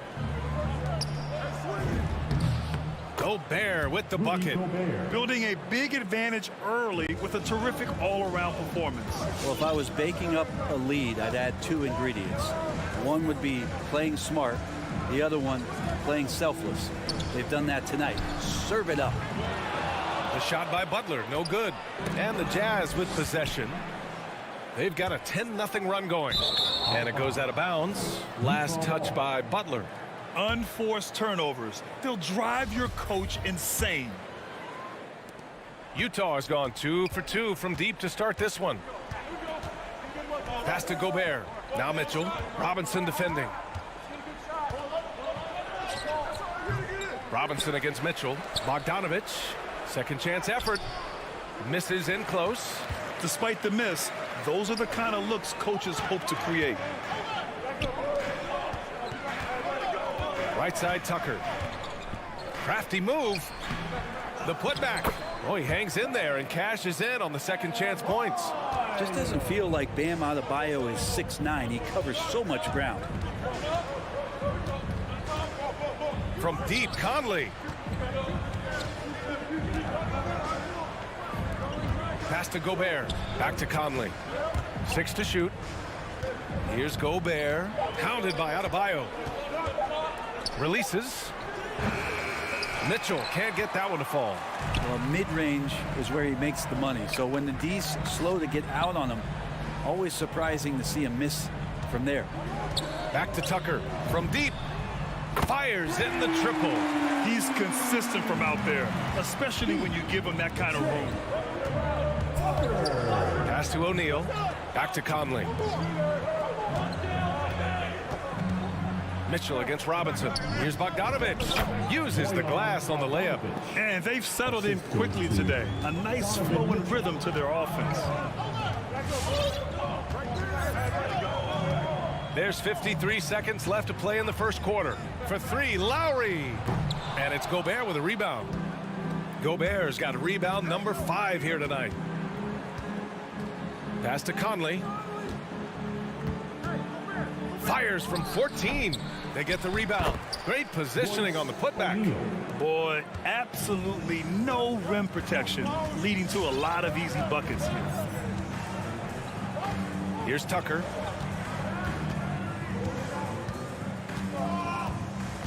Gobert with the bucket. Building a big advantage early with a terrific all-around performance. Well, if I was baking up a lead, I'd add 2 ingredients. One would be playing smart. The other one, playing selfless. They've done that tonight. Serve it up. The shot by Butler, no good. And the Jazz with possession. They've got a 10-0 run going. And it goes out of bounds. Last touch by Butler. Unforced turnovers. They'll drive your coach insane. Utah has gone 2 for 2 from deep to start this one. Pass to Gobert. Now Mitchell. Robinson defending. Robinson against Mitchell. Bogdanovic. Second chance effort. Misses in close. Despite the miss, those are the kind of looks coaches hope to create. Right side Tucker. Crafty move. The putback. Oh, he hangs in there and cashes in on the second chance points. Just doesn't feel like Bam Adebayo is 6'9". He covers so much ground. From deep, Conley. Pass to Gobert. Back to Conley. 6 to shoot. Here's Gobert. Pounded by Adebayo. Releases. Mitchell can't get that one to fall. Well, mid-range is where he makes the money. So when the D's slow to get out on him, always surprising to see him miss from there. Back to Tucker. From deep. Fires in the triple. He's consistent from out there, especially when you give him that kind of room. Pass to O'Neal. Back to Conley. Mitchell against Robinson. Here's Bogdanovic. Uses the glass on the layup. And they've settled in quickly today. A nice flowing rhythm to their offense. There's 53 seconds left to play in the first quarter. For 3, Lowry. And it's Gobert with a rebound. Gobert's got rebound number 5 here tonight. Pass to Conley. Fires from 14. They get the rebound. Great positioning on the putback. Boy, absolutely no rim protection, leading to a lot of easy buckets here. Here's Tucker.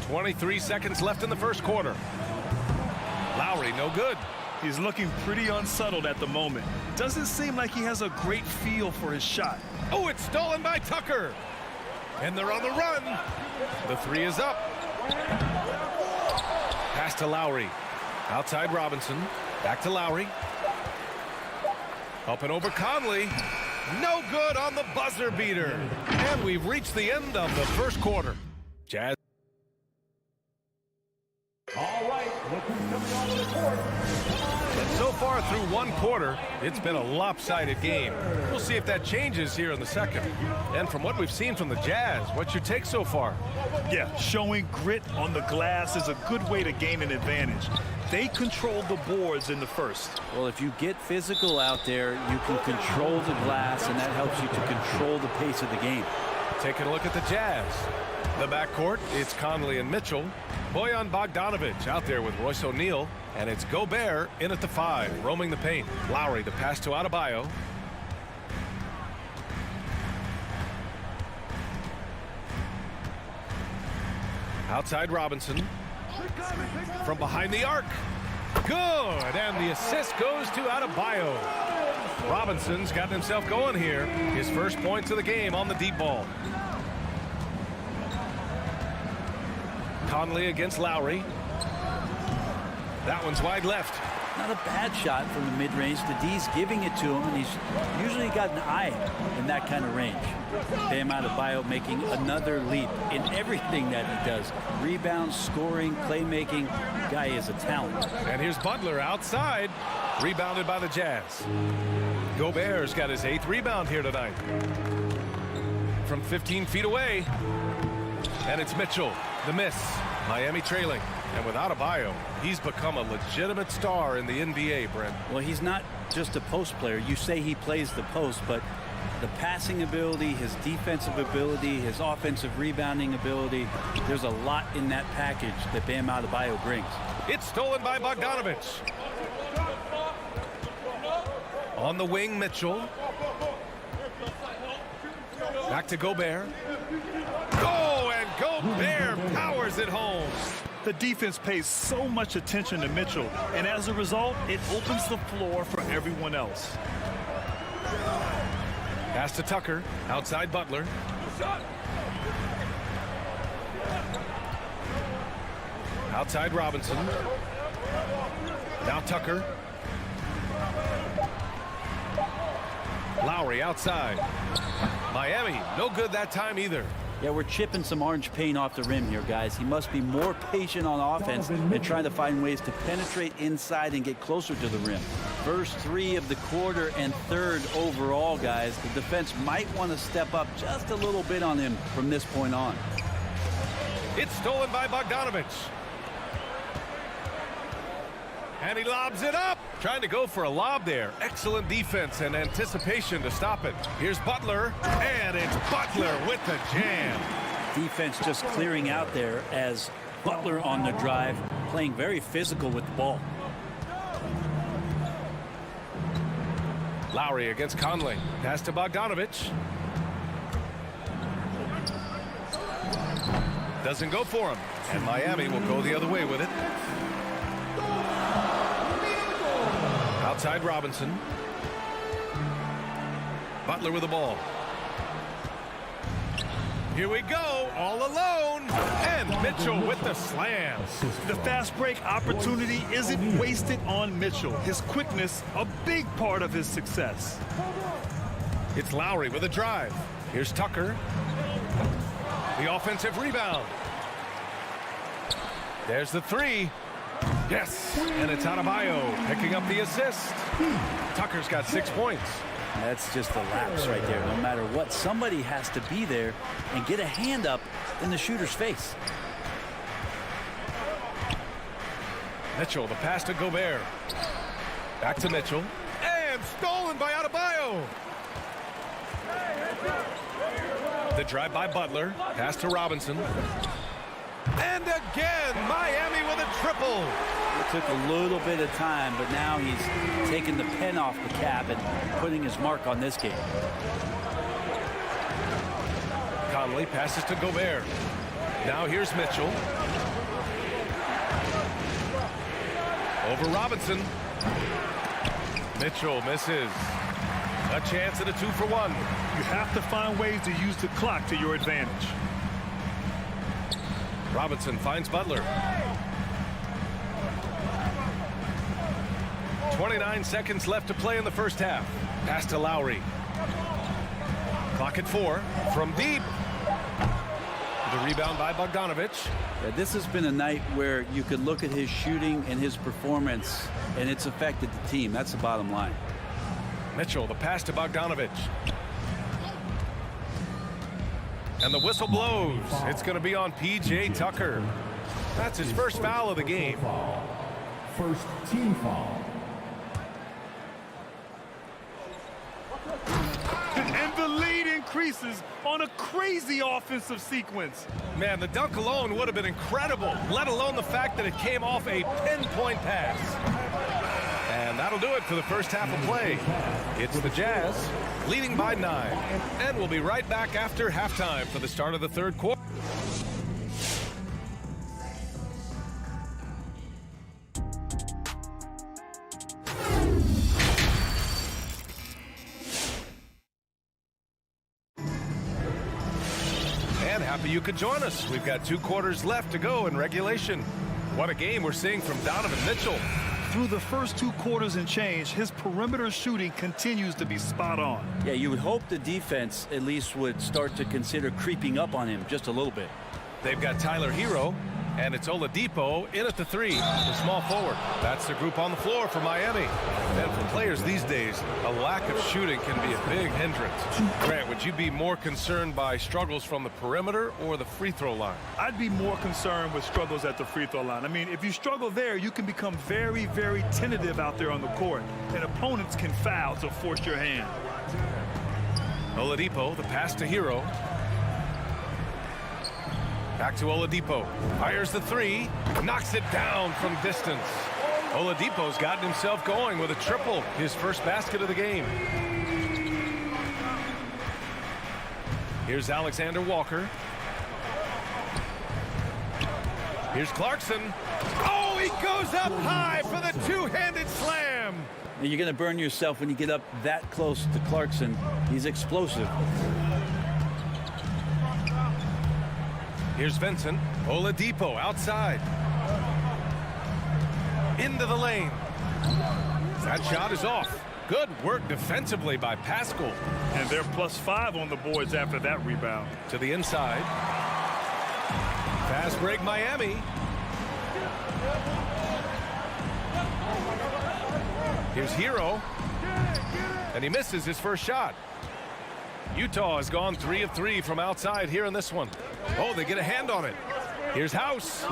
23 seconds left in the first quarter. Lowry, no good. He's looking pretty unsettled at the moment. Doesn't seem like he has a great feel for his shot. Oh, it's stolen by Tucker. And they're on the run. The three is up. Pass to Lowry. Outside Robinson. Back to Lowry. Up and over Conley. No good on the buzzer beater. And we've reached the end of the first quarter. Jazz. All right, look who's coming onto the court. And so far through one quarter, it's been a lopsided game. We'll see if that changes here in the second. And from what we've seen from the Jazz, what's your take so far? Yeah, showing grit on the glass is a good way to gain an advantage. They controlled the boards in the first. Well, if you get physical out there, you can control the glass, and that helps you to control the pace of the game. Taking a look at the Jazz. The backcourt, it's Conley and Mitchell. Bojan Bogdanovic out there with Royce O'Neal. And it's Gobert in at the 5, roaming the paint. Lowry, the pass to Adebayo. Outside Robinson. From behind the arc. Good, and the assist goes to Adebayo. Robinson's gotten himself going here. His first points of the game on the deep ball. Conley against Lowry. That one's wide left. Not a bad shot from the mid-range. The D's giving it to him, and he's usually got an eye in that kind of range. Bam Adebayo making another leap in everything that he does. Rebounds, scoring, playmaking. Guy is a talent. And here's Butler outside. Rebounded by the Jazz. Gobert's got his 8th rebound here tonight. From 15 feet away. And it's Mitchell. The miss. Miami trailing. And with Adebayo, he's become a legitimate star in the NBA, Brent. Well, he's not just a post player. You say he plays the post, but the passing ability, his defensive ability, his offensive rebounding ability, there's a lot in that package that Bam Adebayo brings. It's stolen by Bogdanovic. On the wing, Mitchell. Back to Gobert. Go, and Gobert powers it home. The defense pays so much attention to Mitchell, and as a result, it opens the floor for everyone else. Pass to Tucker, outside Butler. Outside Robinson. Now Tucker. Lowry outside. Miami, no good that time either. Yeah, we're chipping some orange paint off the rim here, guys. He must be more patient on offense and trying to find ways to penetrate inside and get closer to the rim. First 3 of the quarter and 3rd overall, guys. The defense might want to step up just a little bit on him from this point on. It's stolen by Bogdanovic. And he lobs it up. Trying to go for a lob there. Excellent defense and anticipation to stop it. Here's Butler. And it's Butler with the jam. Defense just clearing out there as Butler on the drive, playing very physical with the ball. Lowry against Conley. Pass to Bogdanovic. Doesn't go for him. And Miami will go the other way with it. Outside Robinson. Butler with the ball. Here we go, all alone. And Mitchell with the slam. The fast break opportunity isn't wasted on Mitchell. His quickness, a big part of his success. It's Lowry with a drive. Here's Tucker. The offensive rebound. There's the 3. Yes, and it's Adebayo picking up the assist. Tucker's got 6 points. That's just a lapse right there. No matter what, somebody has to be there and get a hand up in the shooter's face. Mitchell, the pass to Gobert. Back to Mitchell. And stolen by Adebayo. The drive by Butler. Pass to Robinson. And again, Miami with a triple. It took a little bit of time, but now he's taking the pen off the cap and putting his mark on this game. Conley passes to Gobert. Now here's Mitchell. Over Robinson. Mitchell misses. A chance at a 2-for-1. You have to find ways to use the clock to your advantage. Robinson finds Butler. 29 seconds left to play in the first half. Pass to Lowry. Clock at 4. From deep. The rebound by Bogdanovich. Yeah, this has been a night where you could look at his shooting and his performance, and it's affected the team. That's the bottom line. Mitchell, the pass to Bogdanovich. And the whistle blows. It's going to be on P.J. Tucker. That's his first foul of the game. First team foul. And the lead increases on a crazy offensive sequence. Man, the dunk alone would have been incredible, let alone the fact that it came off a pinpoint pass. And that'll do it for the first half of play. It's the Jazz leading by 9. And we'll be right back after halftime for the start of the third quarter. And happy you could join us. We've got 2 quarters left to go in regulation. What a game we're seeing from Donovan Mitchell. Through the first 2 quarters and change, his perimeter shooting continues to be spot on. Yeah, you would hope the defense at least would start to consider creeping up on him just a little bit. They've got Tyler Hero, and it's Oladipo in at the 3, the small forward. That's the group on the floor for Miami. And for players these days, a lack of shooting can be a big hindrance. Grant, would you be more concerned by struggles from the perimeter or the free throw line? I'd be more concerned with struggles at the free throw line. I mean, if you struggle there, you can become very, very tentative out there on the court, and opponents can foul to force your hand. Oladipo, the pass to Hero. Back to Oladipo. Fires the 3. Knocks it down from distance. Oladipo's gotten himself going with a triple. His first basket of the game. Here's Alexander Walker. Here's Clarkson. Oh, he goes up high for the 2-handed slam. And you're going to burn yourself when you get up that close to Clarkson. He's explosive. Here's Vincent. Oladipo outside. Into the lane. That shot is off. Good work defensively by Pascal. And they're +5 on the boards after that rebound. To the inside. Fast break Miami. Here's Hero. And he misses his first shot. Utah has gone 3 of 3 from outside here in this one. Oh, they get a hand on it. Here's House.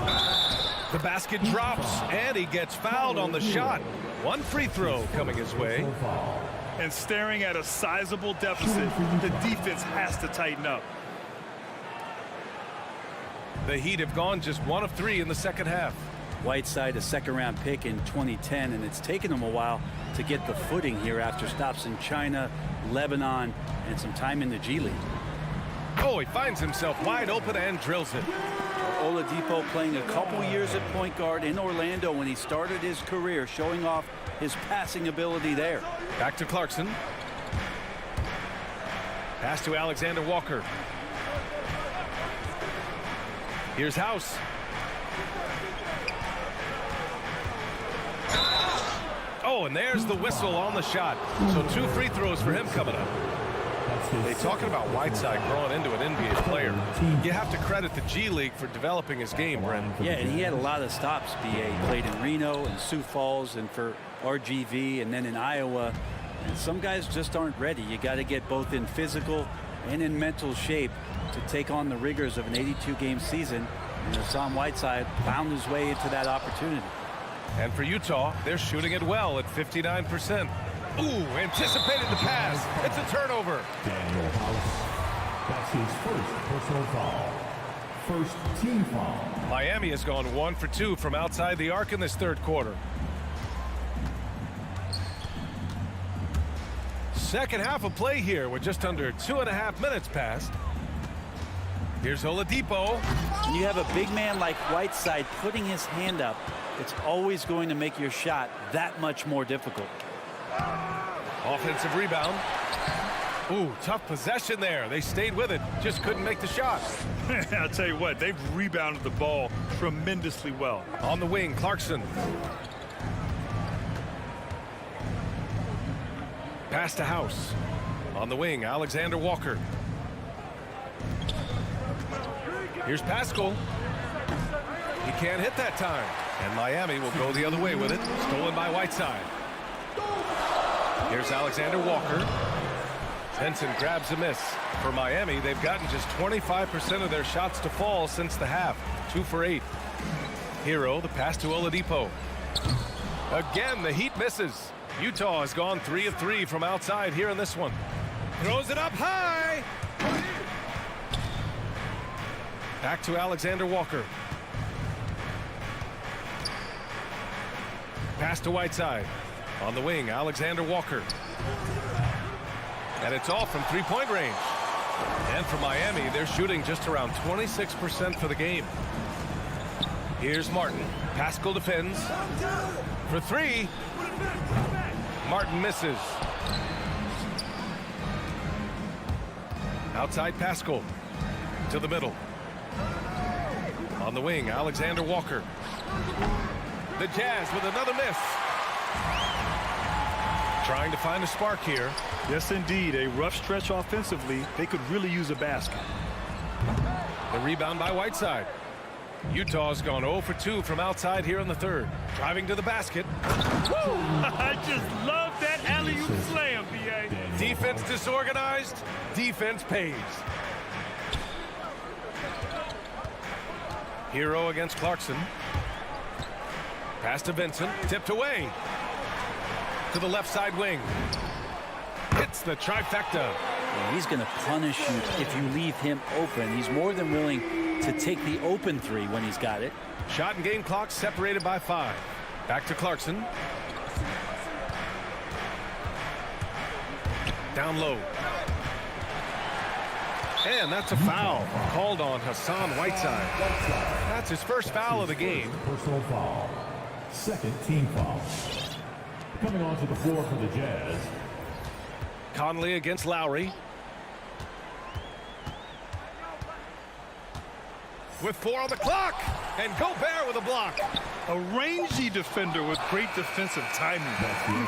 The basket drops, and he gets fouled on the shot. 1 free throw coming his way. And staring at a sizable deficit, the defense has to tighten up. The Heat have gone just 1 of 3 in the second half. Whiteside, a second-round pick in 2010, and it's taken him a while to get the footing here after stops in China, Lebanon, and some time in the G League. Oh, he finds himself wide open and drills it. Oladipo playing a couple years at point guard in Orlando when he started his career, showing off his passing ability there. Back to Clarkson. Pass to Alexander Walker. Here's House. Oh, and there's the whistle on the shot. So 2 free throws for him coming up. They talking about Whiteside growing into an NBA player. You have to credit the G League for developing his game, Brent. Yeah, and he had a lot of stops, B.A. He played in Reno and Sioux Falls and for RGV and then in Iowa. And some guys just aren't ready. You got to get both in physical and in mental shape to take on the rigors of an 82-game season. And Hassan Whiteside found his way into that opportunity. And for Utah, they're shooting it well at 59%. Ooh, anticipated the pass. It's a turnover. Daniel House. That's his first personal foul. First team foul. Miami has gone 1 for 2 from outside the arc in this third quarter. Second half of play here with just under 2.5 minutes passed. Here's Oladipo. When you have a big man like Whiteside putting his hand up, it's always going to make your shot that much more difficult. Offensive rebound. Ooh, tough possession there. They stayed with it, just couldn't make the shot. I'll tell you what, they've rebounded the ball tremendously well. On the wing, Clarkson. Pass to House. On the wing, Alexander Walker. Here's Pascal. He can't hit that time. And Miami will go the other way with it. Stolen by Whiteside. Here's Alexander Walker. Benson grabs a miss. For Miami, they've gotten just 25% of their shots to fall since the half. 2 for 8. Hero, the pass to Oladipo. Again, the Heat misses. Utah has gone 3 of 3 from outside here in this one. Throws it up high. Back to Alexander Walker. Pass to Whiteside. On the wing, Alexander Walker. And it's off from three-point range. And for Miami, they're shooting just around 26% for the game. Here's Martin. Pascal defends. For 3. Martin misses. Outside Pascal. To the middle. On the wing, Alexander Walker. The Jazz with another miss. Trying to find a spark here. Yes, indeed. A rough stretch offensively. They could really use a basket. The rebound by Whiteside. Utah's gone 0 for 2 from outside here in the third. Driving to the basket. Woo! I just love that alley-oop slam, B.A. Defense disorganized. Defense pays. Hero against Clarkson. Pass to Vincent. Tipped away. To the left side wing. Hits the trifecta. Yeah, he's going to punish you if you leave him open. He's more than willing to take the open 3 when he's got it. Shot and game clock separated by 5. Back to Clarkson. Down low. And that's a foul called on Hassan Whiteside. That's his first foul of the game. Personal foul. Second team foul. Coming onto the floor for the Jazz. Conley against Lowry. With 4 on the clock. And Gobert with a block. A rangy defender with great defensive timing.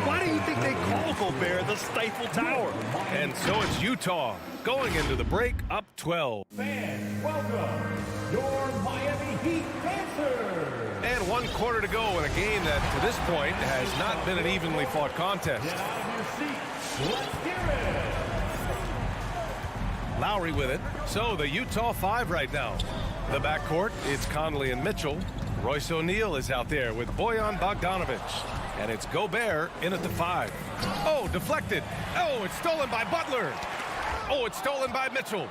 Why do you think they call Gobert the Stifle Tower? And so it's Utah going into the break up 12. Fans, welcome your Miami Heat Panthers. And 1 quarter to go in a game that to this point has not been an evenly fought contest. Get out of your seats. Let's hear it. Lowry with it. So the Utah 5 right now. The backcourt, it's Conley and Mitchell. Royce O'Neal is out there with Bojan Bogdanovic. And it's Gobert in at the 5. Oh, deflected. Oh, it's stolen by Butler. Oh, it's stolen by Mitchell.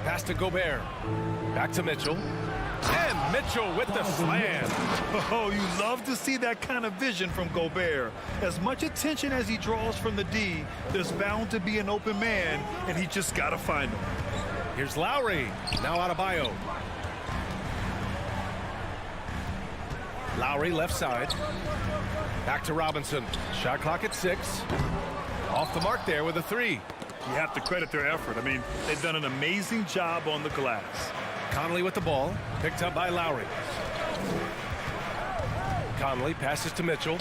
Pass to Gobert. Back to Mitchell. And Mitchell with the slam. Oh, you love to see that kind of vision from Gobert. As much attention as he draws from the D, there's bound to be an open man, and he just got to find him. Here's Lowry. Now Adebayo. Lowry left side. Back to Robinson. Shot clock at 6. Off the mark there with a 3. You have to credit their effort. I mean, they've done an amazing job on the glass. Conley with the ball. Picked up by Lowry. Conley passes to Mitchell.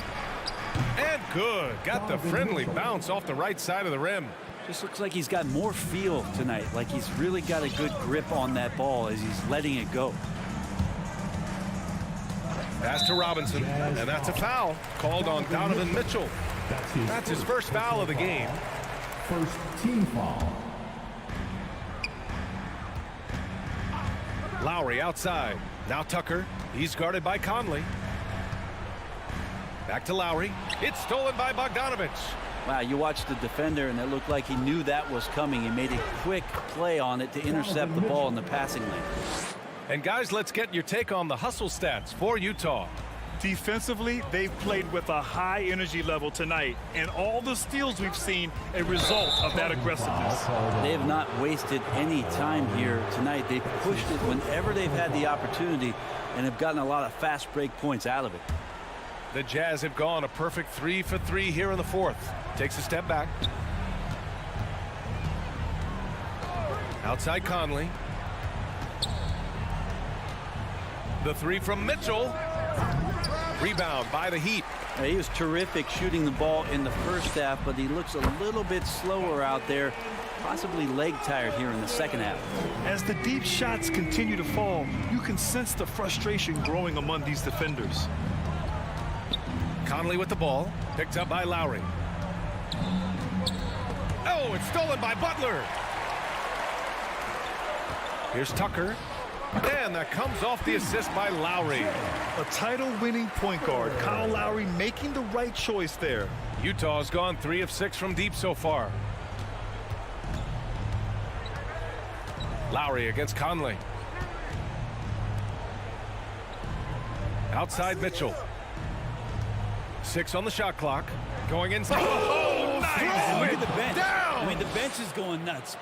And good. Got the friendly bounce off the right side of the rim. Just looks like he's got more feel tonight. Like he's really got a good grip on that ball as he's letting it go. Pass to Robinson. And that's a foul called on Donovan Mitchell. That's his first foul of the game. First team foul. Lowry outside. Now Tucker. He's guarded by Conley. Back to Lowry. It's stolen by Bogdanovic. Wow, you watched the defender, and it looked like he knew that was coming. He made a quick play on it to intercept the ball in the passing lane. And guys, let's get your take on the hustle stats for Utah. Defensively, they've played with a high energy level tonight, and all the steals we've seen a result of that aggressiveness. They have not wasted any time here tonight. They've pushed it whenever they've had the opportunity and have gotten a lot of fast break points out of it. The Jazz have gone a perfect 3 for 3 here in the fourth. Takes a step back. Outside Conley. The three from Mitchell. Rebound by the Heat. He was terrific shooting the ball in the first half, but he looks a little bit slower out there, possibly leg tired here in the second half. As the deep shots continue to fall, you can sense the frustration growing among these defenders. Conley with the ball, picked up by Lowry. Oh, it's stolen by Butler. Here's Tucker. And that comes off the assist by Lowry. A title-winning point guard, Kyle Lowry, making the right choice there. Utah's gone 3 of 6 from deep so far. Lowry against Conley. Outside Mitchell. 6 on the shot clock. Going inside. Oh, nice! Look at the bench. Down! I mean, the bench is going nuts.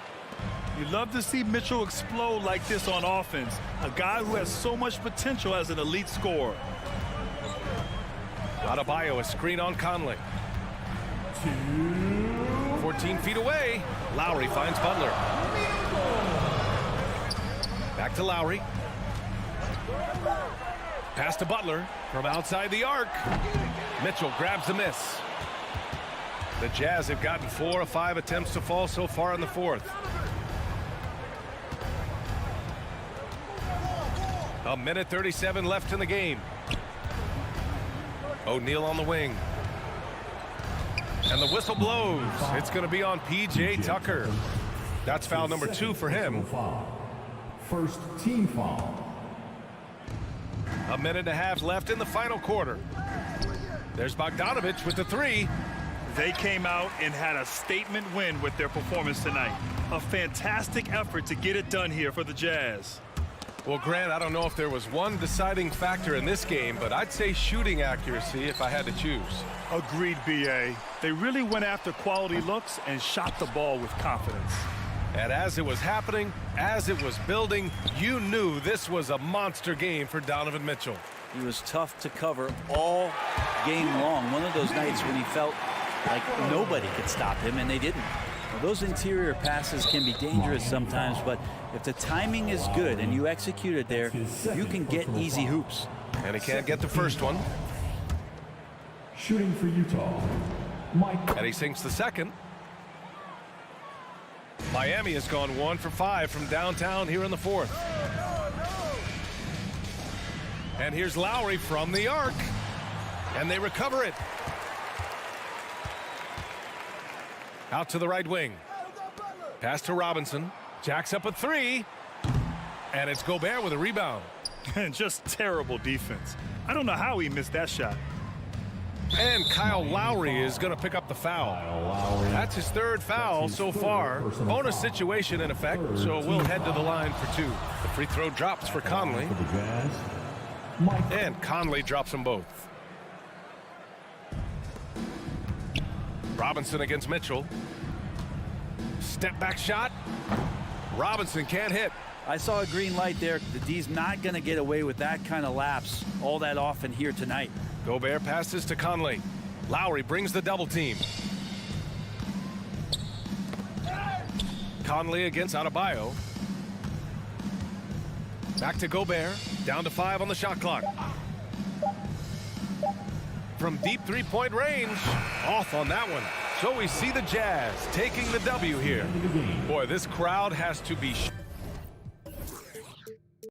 You love to see Mitchell explode like this on offense. A guy who has so much potential as an elite scorer. Adebayo, a screen on Conley. 14 feet away. Lowry finds Butler. Back to Lowry. Pass to Butler from outside the arc. Mitchell grabs the miss. The Jazz have gotten 4 of 5 attempts to fall so far in the fourth. A minute 37 left in the game. O'Neal on the wing. And the whistle blows. It's going to be on P.J. Tucker. That's foul number 2 for him. First team foul. A minute and a half left in the final quarter. There's Bogdanovich with the 3. They came out and had a statement win with their performance tonight. A fantastic effort to get it done here for the Jazz. Well, Grant, I don't know if there was one deciding factor in this game, but I'd say shooting accuracy if I had to choose. Agreed, B.A. They really went after quality looks and shot the ball with confidence. And as it was happening, as it was building, you knew this was a monster game for Donovan Mitchell. He was tough to cover all game long. One of those nights when he felt like nobody could stop him, and they didn't. Well, those interior passes can be dangerous sometimes, but if the timing is good and you execute it there, you can get easy hoops. And he can't get the first one. Shooting for Utah, Mike. And he sinks the second. Miami has gone 1 for 5 from downtown here in the fourth. And here's Lowry from the arc. And they recover it. Out to the right wing. Pass to Robinson. Jacks up a 3. And it's Gobert with a rebound. Just terrible defense. I don't know how he missed that shot. And Kyle Lowry is going to pick up the foul. That's his 3rd foul so far. Bonus situation in effect, so we'll head to the line for 2. The free throw drops for Conley. And Conley drops them both. Robinson against Mitchell. Step back shot. Robinson can't hit. I saw a green light there. The D's not going to get away with that kind of lapse all that often here tonight. Gobert passes to Conley. Lowry brings the double team. Conley against Adebayo. Back to Gobert. Down to 5 on the shot clock. From deep 3-point range. Off on that one. So we see the Jazz taking the W here. Boy, this crowd has to be